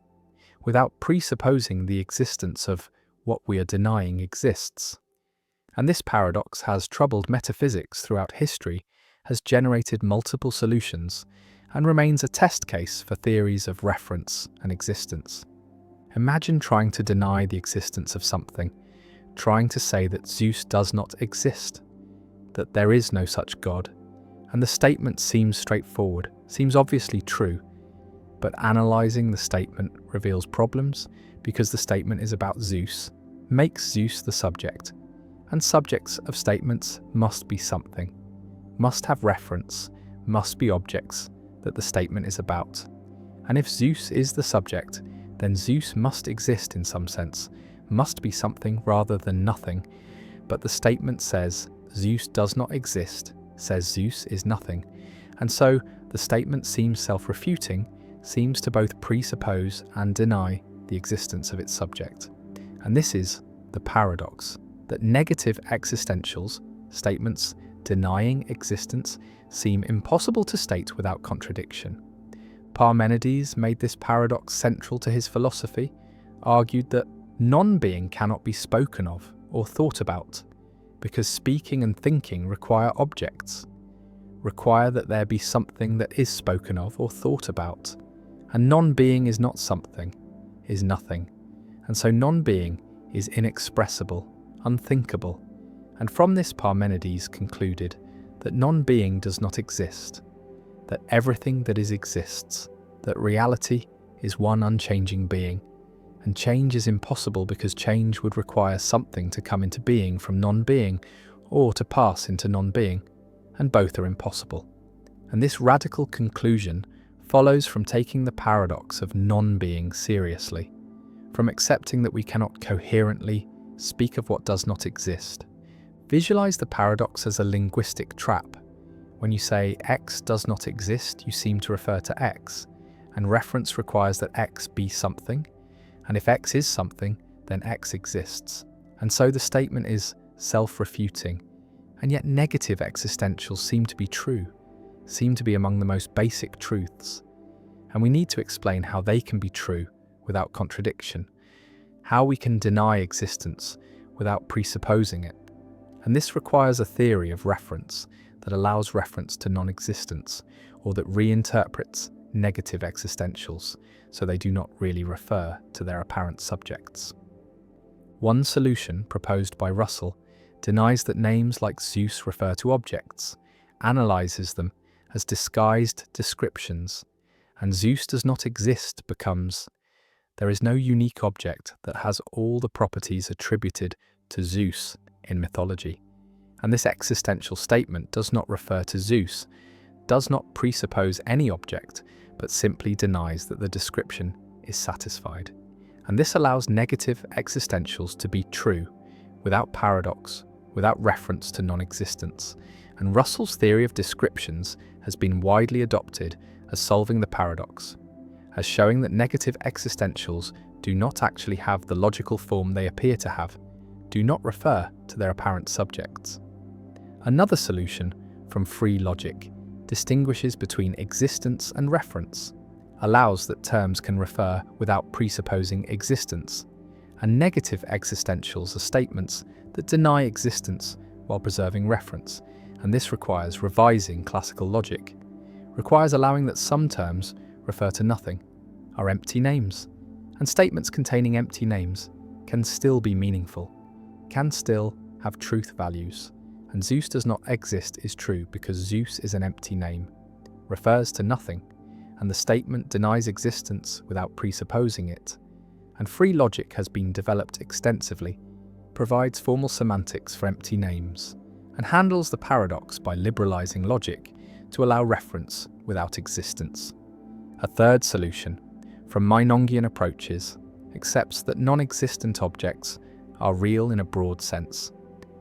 without presupposing the existence of what we are denying exists. And this paradox has troubled metaphysics throughout history, has generated multiple solutions, and remains a test case for theories of reference and existence. Imagine trying to deny the existence of something, trying to say that Zeus does not exist, that there is no such God, and the statement seems straightforward, seems obviously true, but analysing the statement reveals problems because the statement is about Zeus, makes Zeus the subject, and subjects of statements must be something, must have reference, must be objects that the statement is about. And if Zeus is the subject, then Zeus must exist in some sense, must be something rather than nothing. But the statement says Zeus does not exist, says Zeus is nothing. And so the statement seems self-refuting, seems to both presuppose and deny the existence of its subject. And this is the paradox, that negative existentials, statements denying existence, seem impossible to state without contradiction. Parmenides made this paradox central to his philosophy, argued that non-being cannot be spoken of or thought about, because speaking and thinking require objects, require that there be something that is spoken of or thought about. And non-being is not something, is nothing. And so non-being is inexpressible, unthinkable. And from this Parmenides concluded that non-being does not exist, that everything that is exists, that reality is one unchanging being, and change is impossible because change would require something to come into being from non-being or to pass into non-being, and both are impossible. And this radical conclusion follows from taking the paradox of non-being seriously, from accepting that we cannot coherently speak of what does not exist. Visualize the paradox as a linguistic trap. When you say X does not exist, you seem to refer to X, and reference requires that X be something, and if X is something, then X exists. And so the statement is self-refuting, and yet negative existentials seem to be true, seem to be among the most basic truths. And we need to explain how they can be true without contradiction, how we can deny existence without presupposing it. And this requires a theory of reference that allows reference to non-existence, or that reinterprets negative existentials so they do not really refer to their apparent subjects. One solution proposed by Russell denies that names like Zeus refer to objects, analyzes them as disguised descriptions, and Zeus does not exist becomes, there is no unique object that has all the properties attributed to Zeus in mythology. And this existential statement does not refer to Zeus, does not presuppose any object, but simply denies that the description is satisfied. And this allows negative existentials to be true, without paradox, without reference to non-existence. And Russell's theory of descriptions has been widely adopted as solving the paradox, as showing that negative existentials do not actually have the logical form they appear to have, do not refer to their apparent subjects. Another solution from free logic distinguishes between existence and reference, allows that terms can refer without presupposing existence, and negative existentials are statements that deny existence while preserving reference, and this requires revising classical logic, requires allowing that some terms refer to nothing, are empty names, and statements containing empty names can still be meaningful, can still have truth values. And Zeus does not exist is true because Zeus is an empty name, refers to nothing, and the statement denies existence without presupposing it. And free logic has been developed extensively, provides formal semantics for empty names, and handles the paradox by liberalizing logic to allow reference without existence. A third solution, from Meinongian approaches, accepts that non-existent objects are real in a broad sense,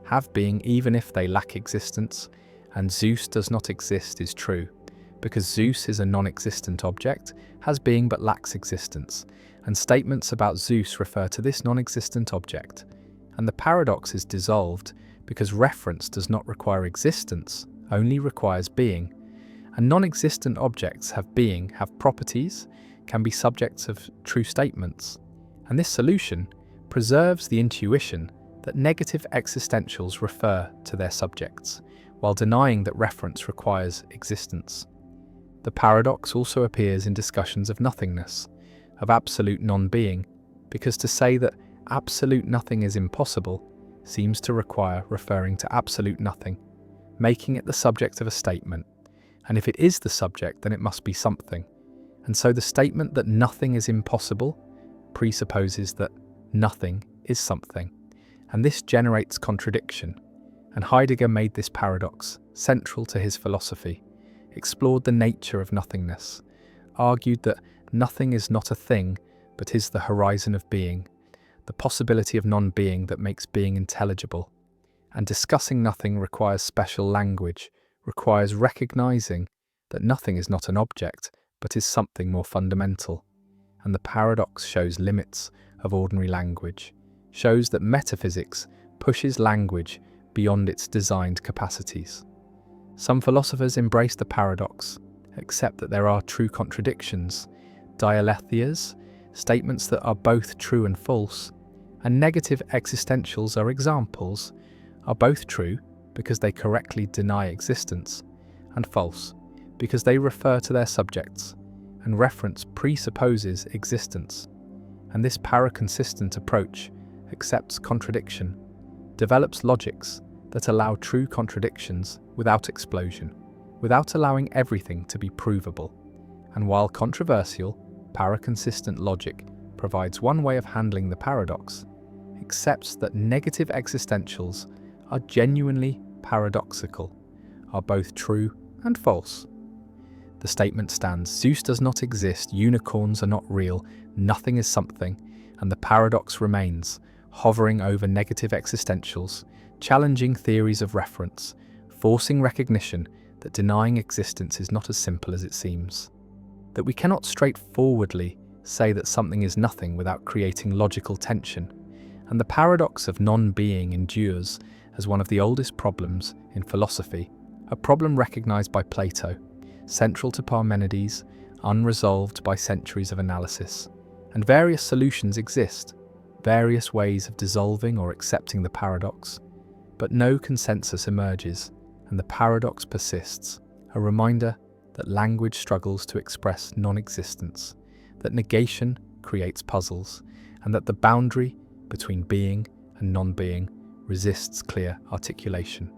have being even if they lack existence, and Zeus does not exist is true, because Zeus is a non-existent object, has being but lacks existence, and statements about Zeus refer to this non-existent object, and the paradox is dissolved because reference does not require existence, only requires being, and non-existent objects have being, have properties, can be subjects of true statements, and this solution preserves the intuition that negative existentials refer to their subjects, while denying that reference requires existence. The paradox also appears in discussions of nothingness, of absolute non-being, because to say that absolute nothing is impossible seems to require referring to absolute nothing, making it the subject of a statement, and if it is the subject then it must be something. And so the statement that nothing is impossible presupposes that nothing is something. And this generates contradiction, and Heidegger made this paradox central to his philosophy, explored the nature of nothingness, argued that nothing is not a thing, but is the horizon of being, the possibility of non-being that makes being intelligible. And discussing nothing requires special language, requires recognizing that nothing is not an object, but is something more fundamental. And the paradox shows limits of ordinary language, shows that metaphysics pushes language beyond its designed capacities. Some philosophers embrace the paradox, accept that there are true contradictions, dialetheas, statements that are both true and false, and negative existentials are examples, are both true because they correctly deny existence, and false because they refer to their subjects, and reference presupposes existence. And this paraconsistent approach accepts contradiction, develops logics that allow true contradictions without explosion, without allowing everything to be provable. And while controversial, paraconsistent logic provides one way of handling the paradox, accepts that negative existentials are genuinely paradoxical, are both true and false. The statement stands: Zeus does not exist, unicorns are not real, nothing is something, and the paradox remains, hovering over negative existentials, challenging theories of reference, forcing recognition that denying existence is not as simple as it seems. That we cannot straightforwardly say that something is nothing without creating logical tension, and the paradox of non-being endures as one of the oldest problems in philosophy, a problem recognized by Plato, central to Parmenides, unresolved by centuries of analysis. And various solutions exist, various ways of dissolving or accepting the paradox, but no consensus emerges, and the paradox persists, a reminder that language struggles to express non-existence, that negation creates puzzles, and that the boundary between being and non-being resists clear articulation.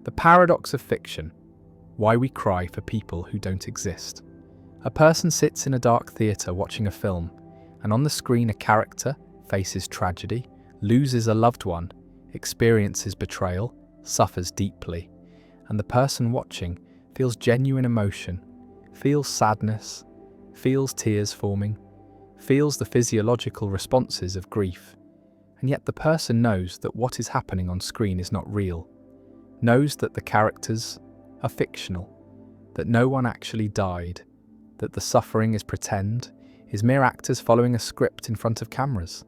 The paradox of fiction: why we cry for people who don't exist. A person sits in a dark theatre watching a film, and on the screen a character faces tragedy, loses a loved one, experiences betrayal, suffers deeply, and the person watching feels genuine emotion, feels sadness, feels tears forming, feels the physiological responses of grief. And yet the person knows that what is happening on screen is not real, knows that the characters are fictional, that no one actually died, that the suffering is pretend, is mere actors following a script in front of cameras.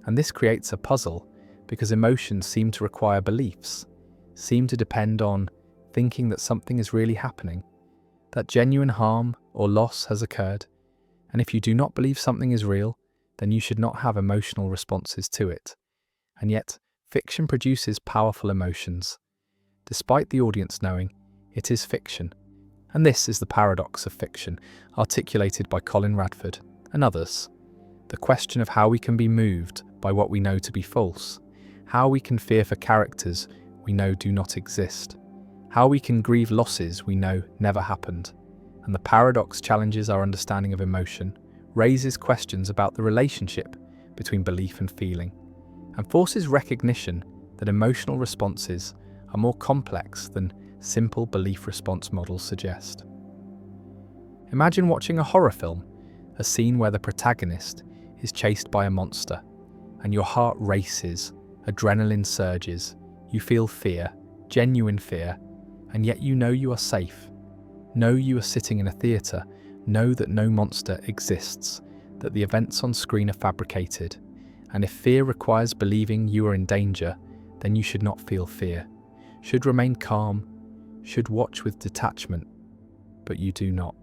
And this creates a puzzle because emotions seem to require beliefs, seem to depend on thinking that something is really happening, that genuine harm or loss has occurred. And if you do not believe something is real, then you should not have emotional responses to it. And yet, fiction produces powerful emotions, despite the audience knowing it is fiction. And this is the paradox of fiction, articulated by Colin Radford and others. The question of how we can be moved by what we know to be false, how we can fear for characters we know do not exist, how we can grieve losses we know never happened. And the paradox challenges our understanding of emotion, raises questions about the relationship between belief and feeling, and forces recognition that emotional responses are more complex than simple belief response models suggest. Imagine watching a horror film, a scene where the protagonist is chased by a monster, and your heart races, adrenaline surges, you feel fear, genuine fear, and yet you know you are safe. Know you are sitting in a theatre, know that no monster exists, that the events on screen are fabricated, and if fear requires believing you are in danger, then you should not feel fear, should remain calm, should watch with detachment, but you do not.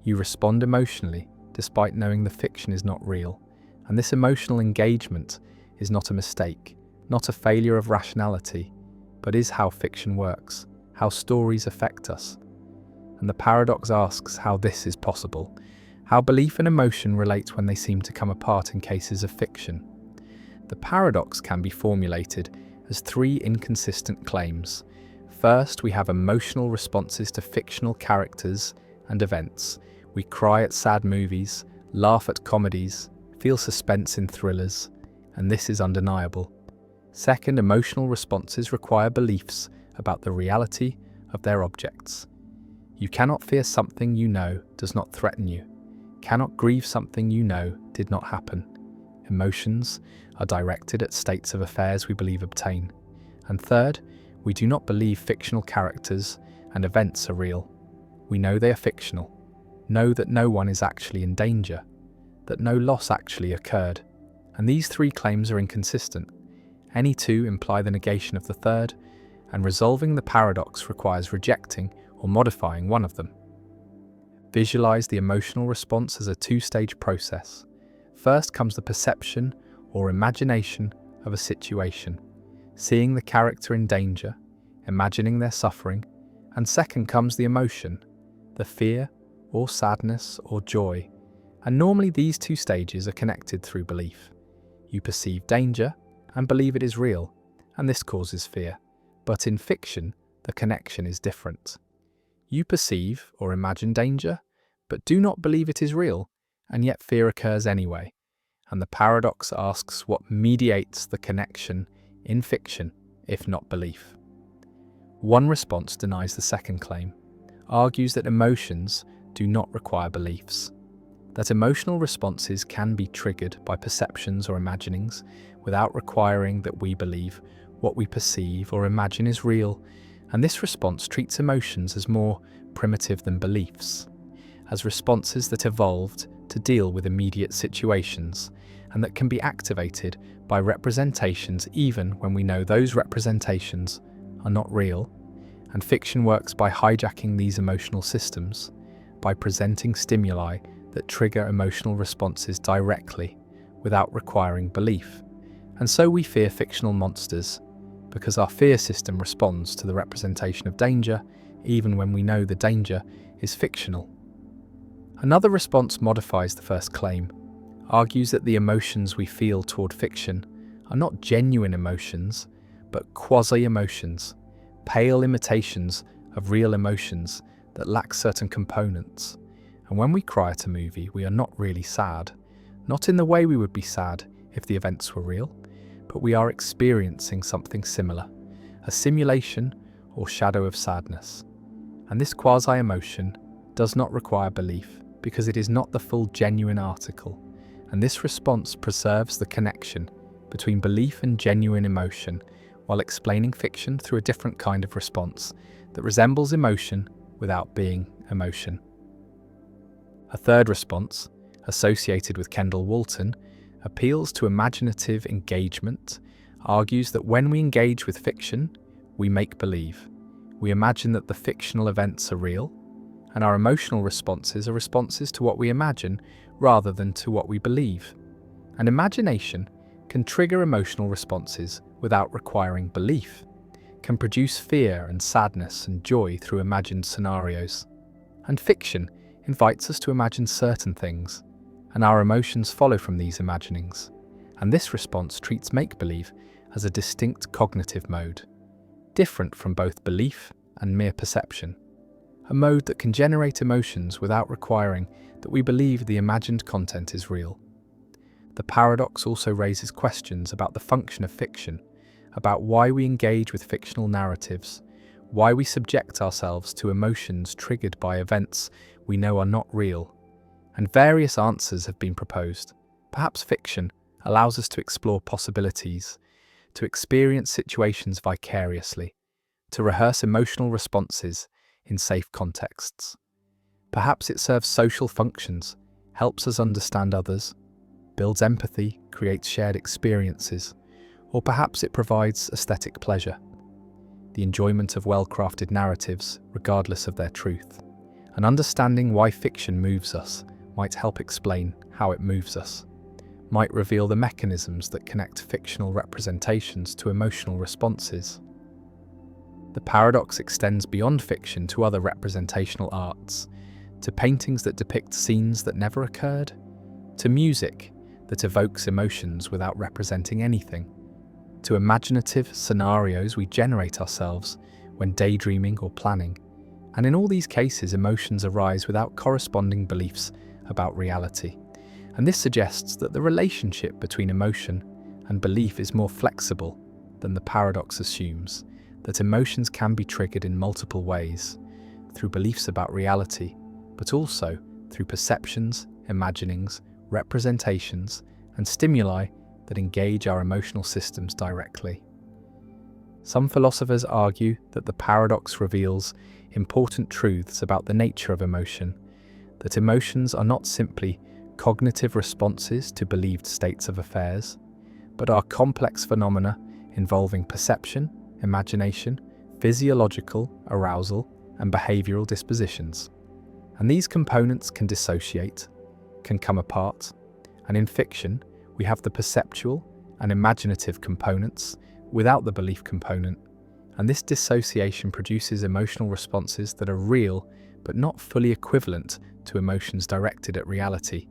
You respond emotionally, despite knowing the fiction is not real, and this emotional engagement is not a mistake, not a failure of rationality, but is how fiction works, how stories affect us. And the paradox asks how this is possible, how belief and emotion relate when they seem to come apart in cases of fiction. The paradox can be formulated as three inconsistent claims. First, we have emotional responses to fictional characters and events. We cry at sad movies, laugh at comedies, feel suspense in thrillers, and this is undeniable. Second, emotional responses require beliefs about the reality of their objects. You cannot fear something you know does not threaten you, cannot grieve something you know did not happen. Emotions are directed at states of affairs we believe obtain. And third, we do not believe fictional characters and events are real. We know they are fictional, know that no one is actually in danger, that no loss actually occurred. And these three claims are inconsistent. Any two imply the negation of the third, and resolving the paradox requires rejecting or modifying one of them. Visualize the emotional response as a two-stage process. First comes the perception or imagination of a situation, seeing the character in danger, imagining their suffering, and second comes the emotion, the fear or sadness or joy. And normally these two stages are connected through belief. You perceive danger and believe it is real, and this causes fear. But in fiction, the connection is different. You perceive or imagine danger, but do not believe it is real, and yet fear occurs anyway. And the paradox asks what mediates the connection in fiction, if not belief. One response denies the second claim, argues that emotions do not require beliefs, that emotional responses can be triggered by perceptions or imaginings without requiring that we believe what we perceive or imagine is real, and this response treats emotions as more primitive than beliefs, as responses that evolved to deal with immediate situations and that can be activated by representations even when we know those representations are not real. And fiction works by hijacking these emotional systems, by presenting stimuli that trigger emotional responses directly without requiring belief. And so we fear fictional monsters, because our fear system responds to the representation of danger even when we know the danger is fictional. Another response modifies the first claim, argues that the emotions we feel toward fiction are not genuine emotions, but quasi-emotions, pale imitations of real emotions that lack certain components. And when we cry at a movie, we are not really sad, not in the way we would be sad if the events were real, but we are experiencing something similar, a simulation or shadow of sadness. And this quasi-emotion does not require belief because it is not the full genuine article, and this response preserves the connection between belief and genuine emotion while explaining fiction through a different kind of response that resembles emotion without being emotion. A third response, associated with Kendall Walton, appeals to imaginative engagement, argues that when we engage with fiction, we make believe. We imagine that the fictional events are real, and our emotional responses are responses to what we imagine rather than to what we believe. And imagination can trigger emotional responses without requiring belief, can produce fear and sadness and joy through imagined scenarios. And fiction invites us to imagine certain things, and our emotions follow from these imaginings. And this response treats make-believe as a distinct cognitive mode, different from both belief and mere perception, a mode that can generate emotions without requiring that we believe the imagined content is real. The paradox also raises questions about the function of fiction, about why we engage with fictional narratives, why we subject ourselves to emotions triggered by events we know are not real, and various answers have been proposed. Perhaps fiction allows us to explore possibilities, to experience situations vicariously, to rehearse emotional responses in safe contexts. Perhaps it serves social functions, helps us understand others, builds empathy, creates shared experiences, or perhaps it provides aesthetic pleasure, the enjoyment of well-crafted narratives, regardless of their truth. And understanding why fiction moves us might help explain how it moves us, might reveal the mechanisms that connect fictional representations to emotional responses. The paradox extends beyond fiction to other representational arts, to paintings that depict scenes that never occurred, to music that evokes emotions without representing anything, to imaginative scenarios we generate ourselves when daydreaming or planning. And in all these cases, emotions arise without corresponding beliefs about reality. And this suggests that the relationship between emotion and belief is more flexible than the paradox assumes, that emotions can be triggered in multiple ways, through beliefs about reality, but also through perceptions, imaginings, representations, and stimuli that engage our emotional systems directly. Some philosophers argue that the paradox reveals important truths about the nature of emotion, that emotions are not simply cognitive responses to believed states of affairs, but are complex phenomena involving perception, imagination, physiological arousal, and behavioral dispositions. And these components can dissociate, can come apart, and in fiction, we have the perceptual and imaginative components without the belief component, and this dissociation produces emotional responses that are real but not fully equivalent to emotions directed at reality.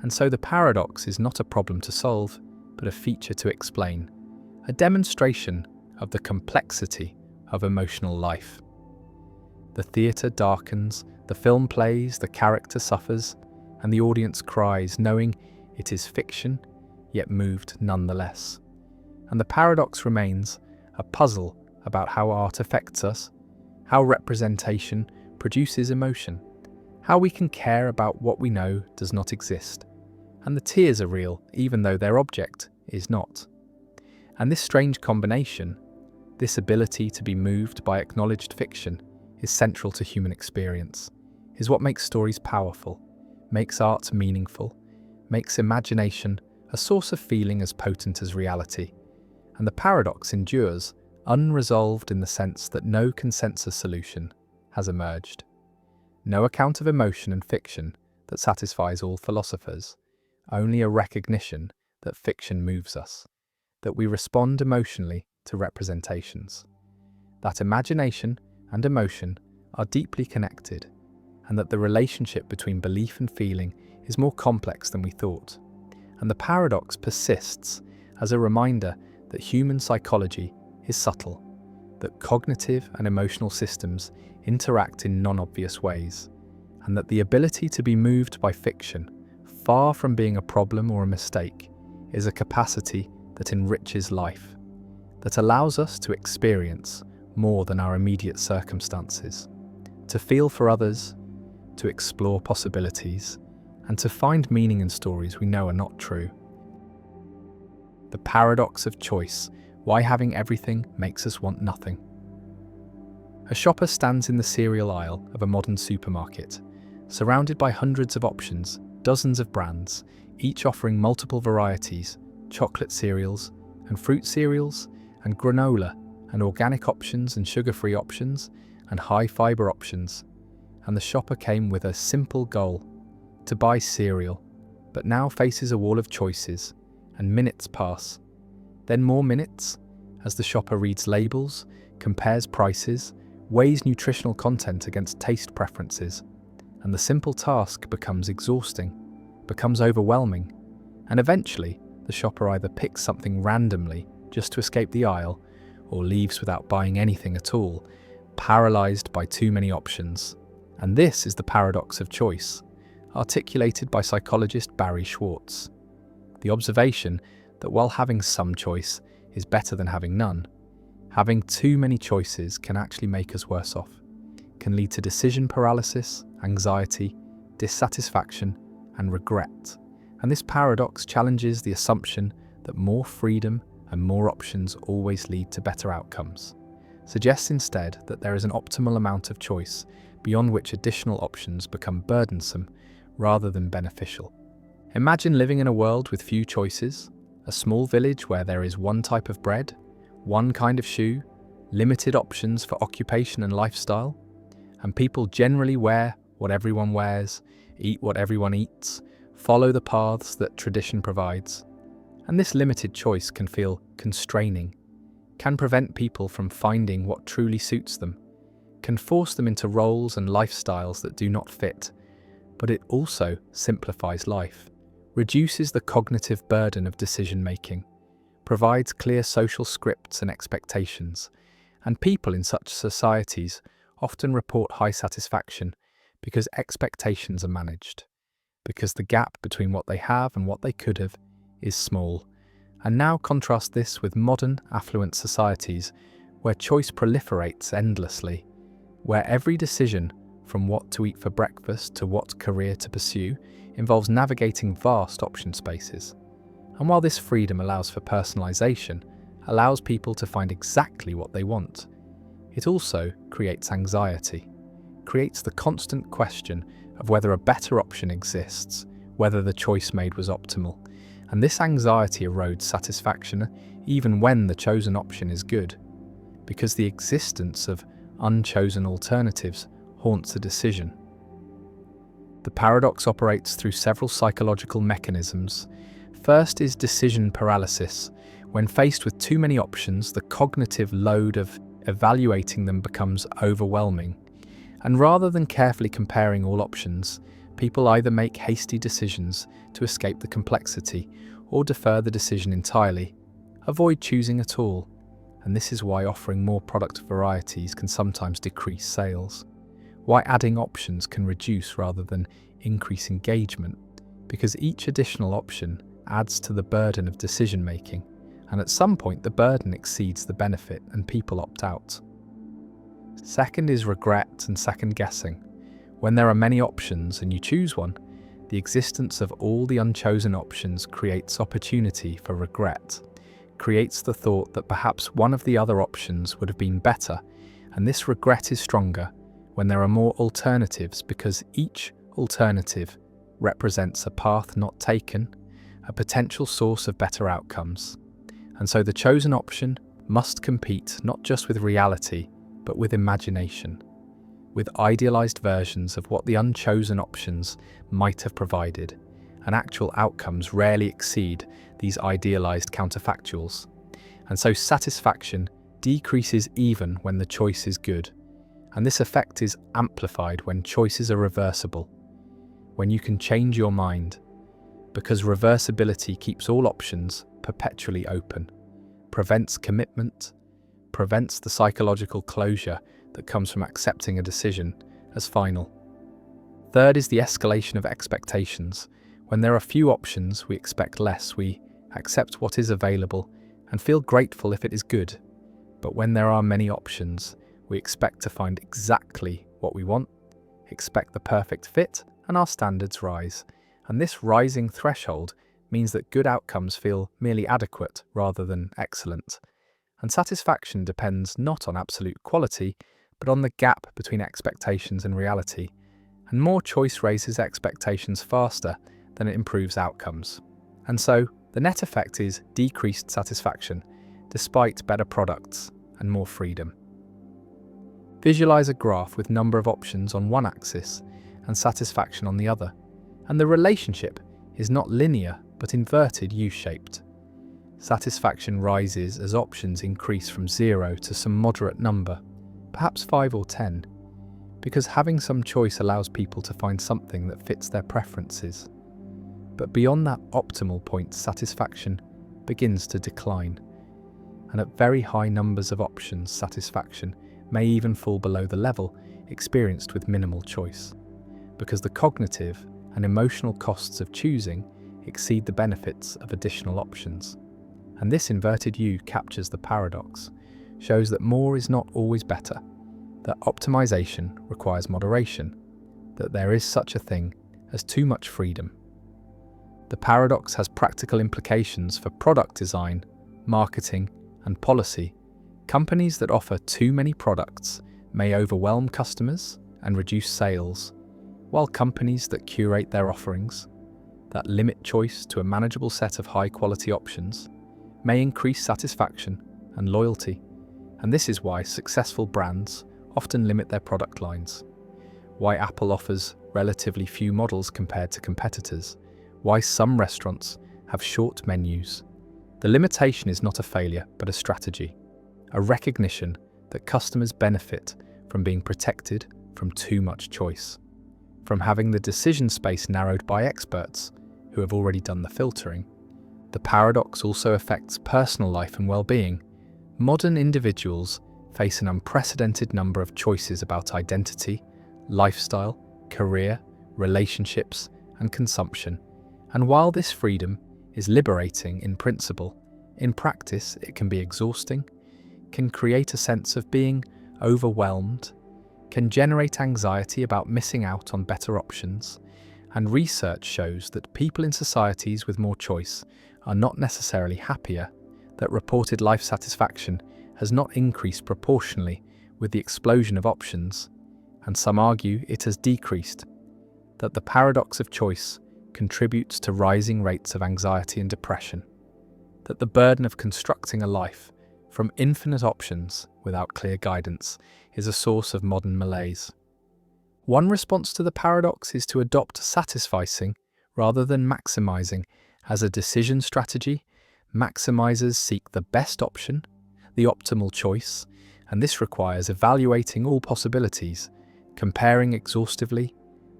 And so the paradox is not a problem to solve, but a feature to explain, a demonstration of the complexity of emotional life. The theatre darkens, the film plays, the character suffers, and the audience cries, knowing it is fiction, yet moved nonetheless. And the paradox remains a puzzle about how art affects us, how representation produces emotion, how we can care about what we know does not exist, and the tears are real even though their object is not. And this strange combination, this ability to be moved by acknowledged fiction, is central to human experience, is what makes stories powerful, makes art meaningful, makes imagination a source of feeling as potent as reality. And the paradox endures, unresolved in the sense that no consensus solution has emerged. No account of emotion in fiction that satisfies all philosophers, only a recognition that fiction moves us, that we respond emotionally to representations, that imagination and emotion are deeply connected, and that the relationship between belief and feeling is more complex than we thought. And the paradox persists as a reminder that human psychology is subtle, that cognitive and emotional systems interact in non-obvious ways, and that the ability to be moved by fiction, far from being a problem or a mistake, is a capacity that enriches life, that allows us to experience more than our immediate circumstances, to feel for others, to explore possibilities, and to find meaning in stories we know are not true. The paradox of choice, why having everything makes us want nothing. A shopper stands in the cereal aisle of a modern supermarket, surrounded by hundreds of options, dozens of brands, each offering multiple varieties, chocolate cereals and fruit cereals and granola and organic options and sugar-free options and high-fiber options. And the shopper came with a simple goal, to buy cereal, but now faces a wall of choices, and minutes pass. Then more minutes, as the shopper reads labels, compares prices, weighs nutritional content against taste preferences, and the simple task becomes exhausting, becomes overwhelming, and eventually the shopper either picks something randomly just to escape the aisle, or leaves without buying anything at all, paralyzed by too many options. And this is the paradox of choice, articulated by psychologist Barry Schwartz. The observation that while having some choice is better than having none, having too many choices can actually make us worse off, can lead to decision paralysis, anxiety, dissatisfaction, and regret. And this paradox challenges the assumption that more freedom and more options always lead to better outcomes, suggests instead that there is an optimal amount of choice beyond which additional options become burdensome rather than beneficial. Imagine living in a world with few choices, a small village where there is one type of bread, one kind of shoe, limited options for occupation and lifestyle, and people generally wear what everyone wears, eat what everyone eats, follow the paths that tradition provides. And this limited choice can feel constraining, can prevent people from finding what truly suits them, can force them into roles and lifestyles that do not fit, but it also simplifies life, reduces the cognitive burden of decision-making, provides clear social scripts and expectations, and people in such societies often report high satisfaction because expectations are managed, because the gap between what they have and what they could have is small. And now contrast this with modern, affluent societies where choice proliferates endlessly, where every decision, from what to eat for breakfast to what career to pursue, involves navigating vast option spaces. And while this freedom allows for personalization, allows people to find exactly what they want, it also creates anxiety, creates the constant question of whether a better option exists, whether the choice made was optimal. And this anxiety erodes satisfaction even when the chosen option is good, because the existence of unchosen alternatives haunts a decision. The paradox operates through several psychological mechanisms. First is decision paralysis. When faced with too many options, the cognitive load of evaluating them becomes overwhelming. And rather than carefully comparing all options, people either make hasty decisions to escape the complexity or defer the decision entirely, avoid choosing at all. And this is why offering more product varieties can sometimes decrease sales, why adding options can reduce rather than increase engagement, because each additional option adds to the burden of decision making, and at some point the burden exceeds the benefit and people opt out. Second is regret and second guessing. When there are many options and you choose one, the existence of all the unchosen options creates opportunity for regret, creates the thought that perhaps one of the other options would have been better, and this regret is stronger when there are more alternatives because each alternative represents a path not taken, a potential source of better outcomes. And so the chosen option must compete not just with reality, but with imagination, with idealized versions of what the unchosen options might have provided, and actual outcomes rarely exceed these idealized counterfactuals. And so satisfaction decreases even when the choice is good, and this effect is amplified when choices are reversible, when you can change your mind, because reversibility keeps all options perpetually open, prevents commitment, prevents the psychological closure that comes from accepting a decision as final. Third is the escalation of expectations. When there are few options, we expect less. We accept what is available, and feel grateful if it is good. But when there are many options, we expect to find exactly what we want, expect the perfect fit, and our standards rise. And this rising threshold means that good outcomes feel merely adequate rather than excellent. And satisfaction depends not on absolute quality, but on the gap between expectations and reality. And more choice raises expectations faster than it improves outcomes. And so, the net effect is decreased satisfaction, despite better products and more freedom. Visualize a graph with number of options on one axis and satisfaction on the other. And the relationship is not linear, but inverted U-shaped. Satisfaction rises as options increase from 0 to some moderate number, perhaps 5 or 10, because having some choice allows people to find something that fits their preferences. But beyond that optimal point, satisfaction begins to decline. And at very high numbers of options, satisfaction may even fall below the level experienced with minimal choice, because the cognitive and emotional costs of choosing exceed the benefits of additional options. And this inverted U captures the paradox, shows that more is not always better, that optimization requires moderation, that there is such a thing as too much freedom. The paradox has practical implications for product design, marketing, and policy. Companies that offer too many products may overwhelm customers and reduce sales, while companies that curate their offerings, that limit choice to a manageable set of high-quality options, may increase satisfaction and loyalty. And this is why successful brands often limit their product lines, why Apple offers relatively few models compared to competitors, why some restaurants have short menus. The limitation is not a failure, but a strategy, a recognition that customers benefit from being protected from too much choice, from having the decision space narrowed by experts who have already done the filtering. The paradox also affects personal life and well-being. Modern individuals face an unprecedented number of choices about identity, lifestyle, career, relationships, and consumption. And while this freedom is liberating in principle, in practice it can be exhausting, can create a sense of being overwhelmed, can generate anxiety about missing out on better options, and research shows that people in societies with more choice are not necessarily happier, that reported life satisfaction has not increased proportionally with the explosion of options, and some argue it has decreased, that the paradox of choice contributes to rising rates of anxiety and depression, that the burden of constructing a life from infinite options without clear guidance is a source of modern malaise. One response to the paradox is to adopt satisficing rather than maximizing as a decision strategy. Maximizers seek the best option, the optimal choice, and this requires evaluating all possibilities, comparing exhaustively,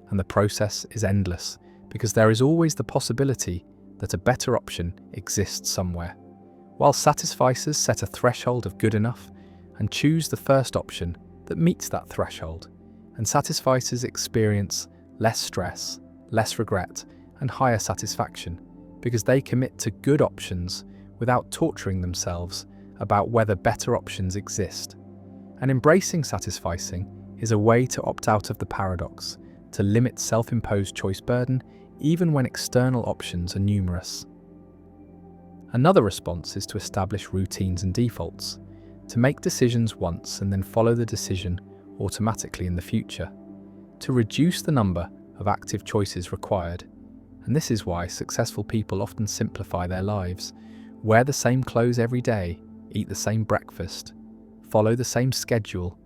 and the process is endless because there is always the possibility that a better option exists somewhere. While satisficers set a threshold of good enough and choose the first option that meets that threshold, and satisficers experience less stress, less regret, and higher satisfaction because they commit to good options without torturing themselves about whether better options exist. And embracing satisficing is a way to opt out of the paradox, to limit self-imposed choice burden even when external options are numerous. Another response is to establish routines and defaults, to make decisions once and then follow the decision automatically in the future, to reduce the number of active choices required. And this is why successful people often simplify their lives, wear the same clothes every day, eat the same breakfast, follow the same schedule,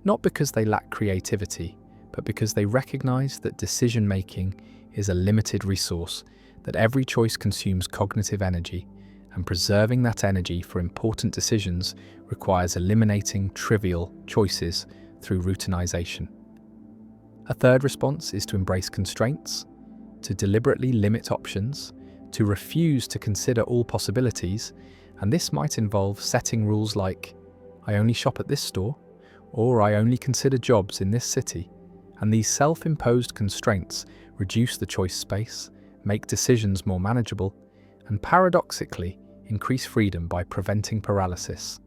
not because they lack creativity, but because they recognize that decision-making is a limited resource, that every choice consumes cognitive energy, and preserving that energy for important decisions requires eliminating trivial choices through routinization. A third response is to embrace constraints, to deliberately limit options, to refuse to consider all possibilities, and this might involve setting rules like, I only shop at this store, or I only consider jobs in this city. And these self-imposed constraints reduce the choice space, make decisions more manageable, and paradoxically increase freedom by preventing paralysis,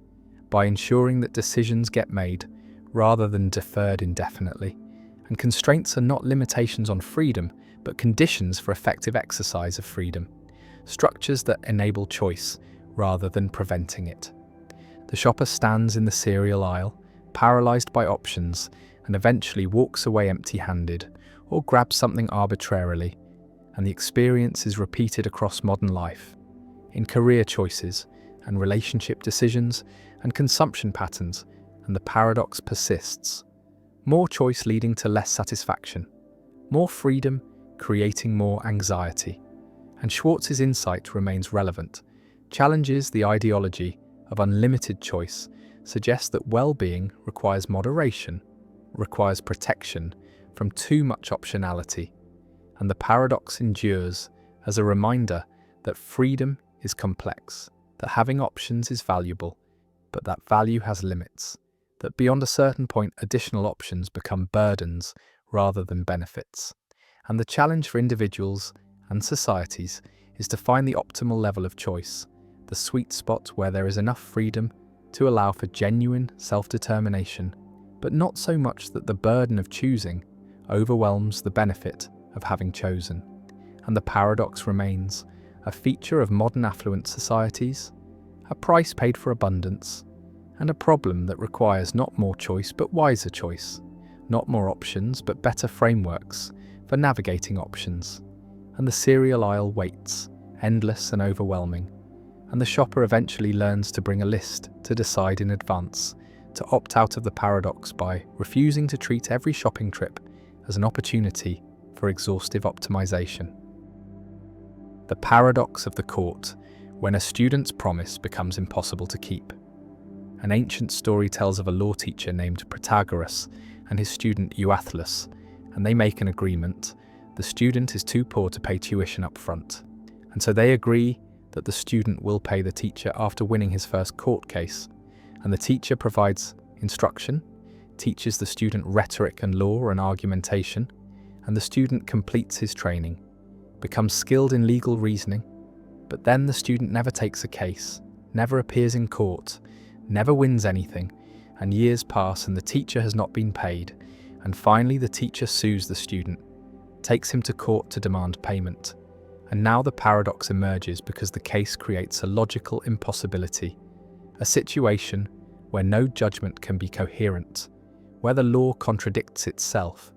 by ensuring that decisions get made rather than deferred indefinitely. And constraints are not limitations on freedom, but conditions for effective exercise of freedom, structures that enable choice rather than preventing it. The shopper stands in the cereal aisle, paralyzed by options, and eventually walks away empty-handed or grabs something arbitrarily, and the experience is repeated across modern life, in career choices and relationship decisions and consumption patterns, and the paradox persists. More choice leading to less satisfaction, more freedom creating more anxiety. And Schwartz's insight remains relevant, challenges the ideology of unlimited choice, suggests that well-being requires moderation, requires protection from too much optionality, and the paradox endures as a reminder that freedom is complex, that having options is valuable, but that value has limits, that beyond a certain point additional options become burdens rather than benefits. And the challenge for individuals and societies is to find the optimal level of choice, the sweet spot where there is enough freedom to allow for genuine self-determination, but not so much that the burden of choosing overwhelms the benefit of having chosen. And the paradox remains a feature of modern affluent societies, a price paid for abundance, and a problem that requires not more choice but wiser choice, not more options but better frameworks for navigating options. And the cereal aisle waits, endless and overwhelming, and the shopper eventually learns to bring a list to decide in advance, to opt out of the paradox by refusing to treat every shopping trip as an opportunity for exhaustive optimization. The paradox of the court, when a student's promise becomes impossible to keep. An ancient story tells of a law teacher named Protagoras and his student Euathlus, and they make an agreement. The student is too poor to pay tuition up front, and so they agree that the student will pay the teacher after winning his first court case, and the teacher provides instruction, teaches the student rhetoric and law and argumentation, and the student completes his training, becomes skilled in legal reasoning, but then the student never takes a case, never appears in court, never wins anything, and years pass and the teacher has not been paid, and finally the teacher sues the student, takes him to court to demand payment. And now the paradox emerges because the case creates a logical impossibility, a situation where no judgment can be coherent, where the law contradicts itself.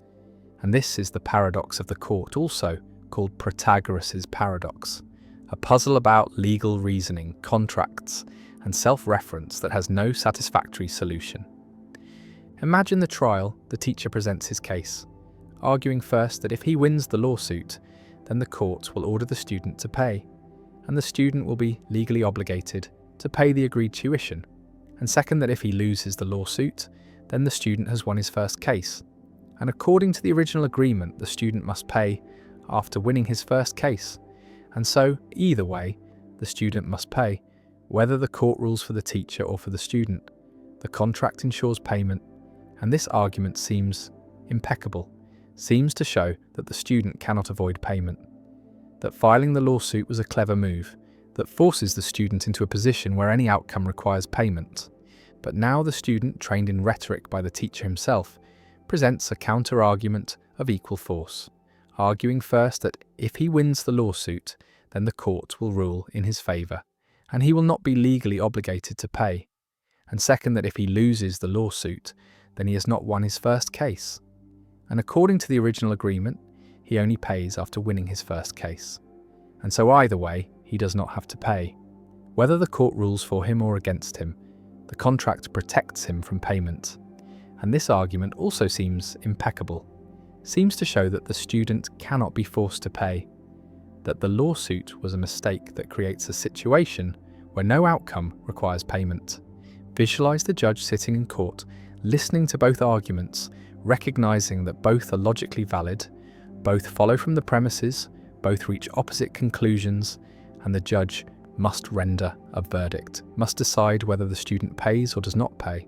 And this is the paradox of the court, also called Protagoras' paradox, a puzzle about legal reasoning, contracts, and self-reference that has no satisfactory solution. Imagine the trial. The teacher presents his case, arguing first that if he wins the lawsuit, then the court will order the student to pay, and the student will be legally obligated to pay the agreed tuition, and second, that if he loses the lawsuit, then the student has won his first case, and according to the original agreement, the student must pay after winning his first case, and so, either way, the student must pay, whether the court rules for the teacher or for the student. The contract ensures payment, and this argument seems impeccable, seems to show that the student cannot avoid payment, that filing the lawsuit was a clever move, that forces the student into a position where any outcome requires payment. But now the student, trained in rhetoric by the teacher himself, presents a counter-argument of equal force, arguing first that if he wins the lawsuit, then the court will rule in his favour, and he will not be legally obligated to pay, and second, that if he loses the lawsuit, then he has not won his first case, and according to the original agreement, he only pays after winning his first case, and so either way, he does not have to pay. Whether the court rules for him or against him, the contract protects him from payment, and this argument also seems impeccable, seems to show that the student cannot be forced to pay, that the lawsuit was a mistake that creates a situation where no outcome requires payment. Visualize the judge sitting in court, listening to both arguments, recognizing that both are logically valid, both follow from the premises, both reach opposite conclusions, and the judge must render a verdict, must decide whether the student pays or does not pay.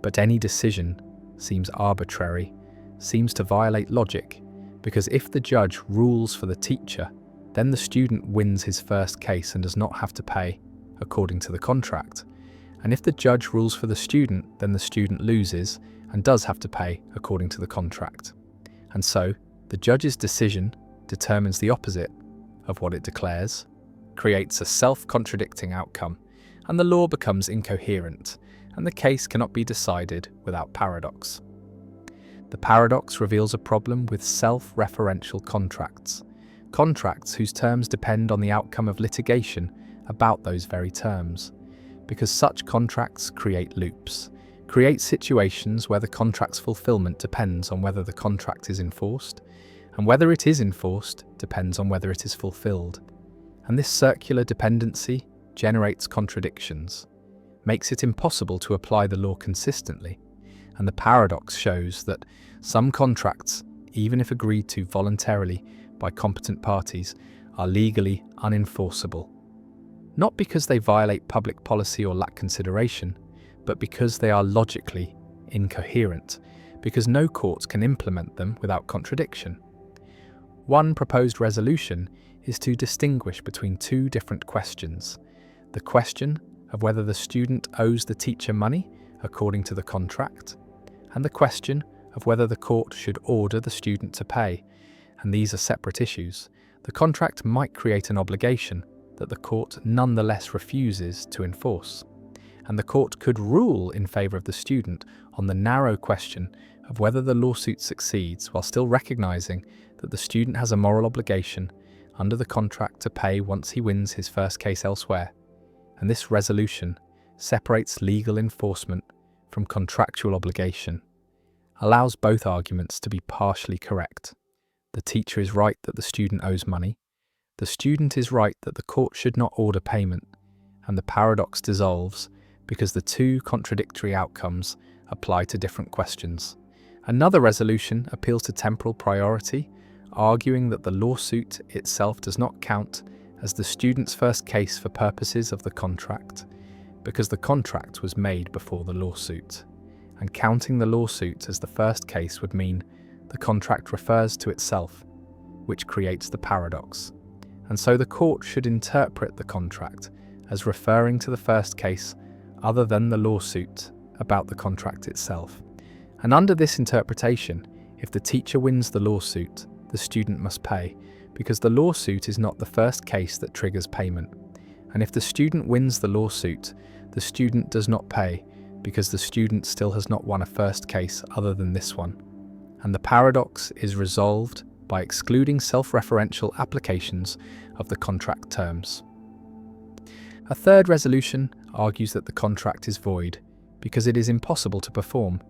But any decision seems arbitrary, seems to violate logic, because if the judge rules for the teacher, then the student wins his first case and does not have to pay according to the contract. And if the judge rules for the student, then the student loses and does have to pay according to the contract. And so, the judge's decision determines the opposite of what it declares, creates a self-contradicting outcome, and the law becomes incoherent, and the case cannot be decided without paradox. The paradox reveals a problem with self-referential contracts, contracts whose terms depend on the outcome of litigation about those very terms, because such contracts create loops, create situations where the contract's fulfillment depends on whether the contract is enforced, and whether it is enforced depends on whether it is fulfilled. And this circular dependency generates contradictions, makes it impossible to apply the law consistently, and the paradox shows that some contracts, even if agreed to voluntarily by competent parties, are legally unenforceable. Not because they violate public policy or lack consideration, but because they are logically incoherent, because no court can implement them without contradiction. One proposed resolution is to distinguish between two different questions: the question of whether the student owes the teacher money according to the contract, and the question of whether the court should order the student to pay. And these are separate issues. The contract might create an obligation that the court nonetheless refuses to enforce, and the court could rule in favour of the student on the narrow question of whether the lawsuit succeeds, while still recognising that the student has a moral obligation under the contract to pay once he wins his first case elsewhere. And this resolution separates legal enforcement from contractual obligation, allows both arguments to be partially correct. The teacher is right that the student owes money, the student is right that the court should not order payment, and the paradox dissolves because the two contradictory outcomes apply to different questions. Another resolution appeals to temporal priority, arguing that the lawsuit itself does not count as the student's first case for purposes of the contract, because the contract was made before the lawsuit, and counting the lawsuit as the first case would mean the contract refers to itself, which creates the paradox. And so the court should interpret the contract as referring to the first case other than the lawsuit about the contract itself. And under this interpretation, if the teacher wins the lawsuit, the student must pay, because the lawsuit is not the first case that triggers payment. And if the student wins the lawsuit, the student does not pay, because the student still has not won a first case other than this one. And the paradox is resolved by excluding self-referential applications of the contract terms. A third resolution argues that the contract is void because it is impossible to perform,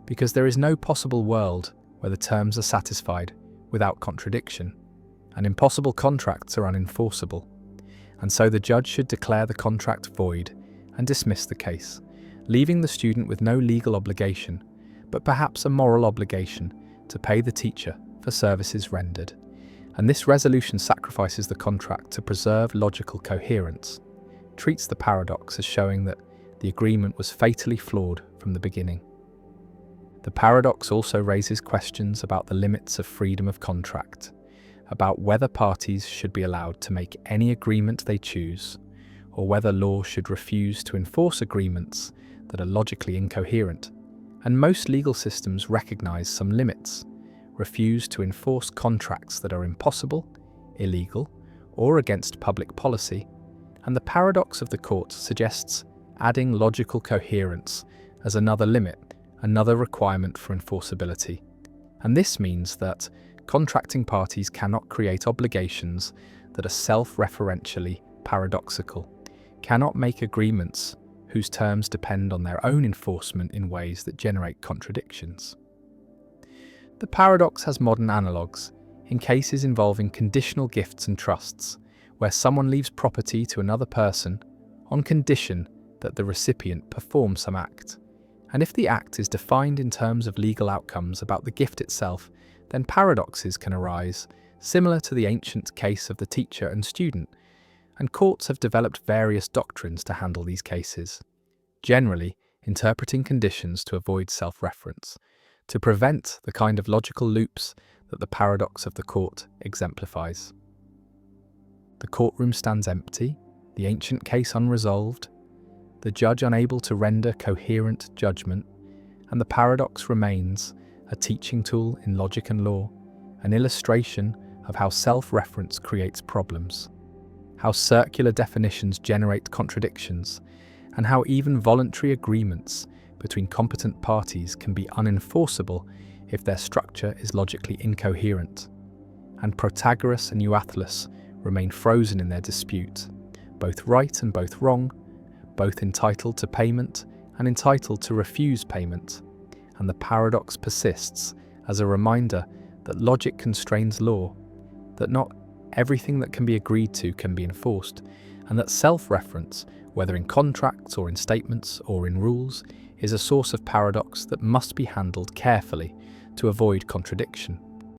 because there is no possible world where the terms are satisfied without contradiction, and impossible contracts are unenforceable. And so the judge should declare the contract void and dismiss the case, leaving the student with no legal obligation, but perhaps a moral obligation to pay the teacher for services rendered. And this resolution sacrifices the contract to preserve logical coherence, treats the paradox as showing that the agreement was fatally flawed from the beginning. The paradox also raises questions about the limits of freedom of contract, about whether parties should be allowed to make any agreement they choose, or whether law should refuse to enforce agreements that are logically incoherent. And most legal systems recognize some limits, refuse to enforce contracts that are impossible, illegal, or against public policy, and the paradox of the court suggests adding logical coherence as another limit, another requirement for enforceability. And this means that contracting parties cannot create obligations that are self-referentially paradoxical, cannot make agreements whose terms depend on their own enforcement in ways that generate contradictions. The paradox has modern analogues in cases involving conditional gifts and trusts, where someone leaves property to another person on condition that the recipient perform some act. And if the act is defined in terms of legal outcomes about the gift itself, then paradoxes can arise, similar to the ancient case of the teacher and student, and courts have developed various doctrines to handle these cases, generally interpreting conditions to avoid self-reference, to prevent the kind of logical loops that the paradox of the court exemplifies. The courtroom stands empty, the ancient case unresolved, the judge unable to render coherent judgment, and the paradox remains a teaching tool in logic and law, an illustration of how self-reference creates problems, how circular definitions generate contradictions, and how even voluntary agreements between competent parties can be unenforceable if their structure is logically incoherent. And Protagoras and Euathlus remain frozen in their dispute, both right and both wrong, both entitled to payment and entitled to refuse payment. And the paradox persists as a reminder that logic constrains law, that not everything that can be agreed to can be enforced, and that self-reference, whether in contracts or in statements or in rules, is a source of paradox that must be handled carefully to avoid contradiction.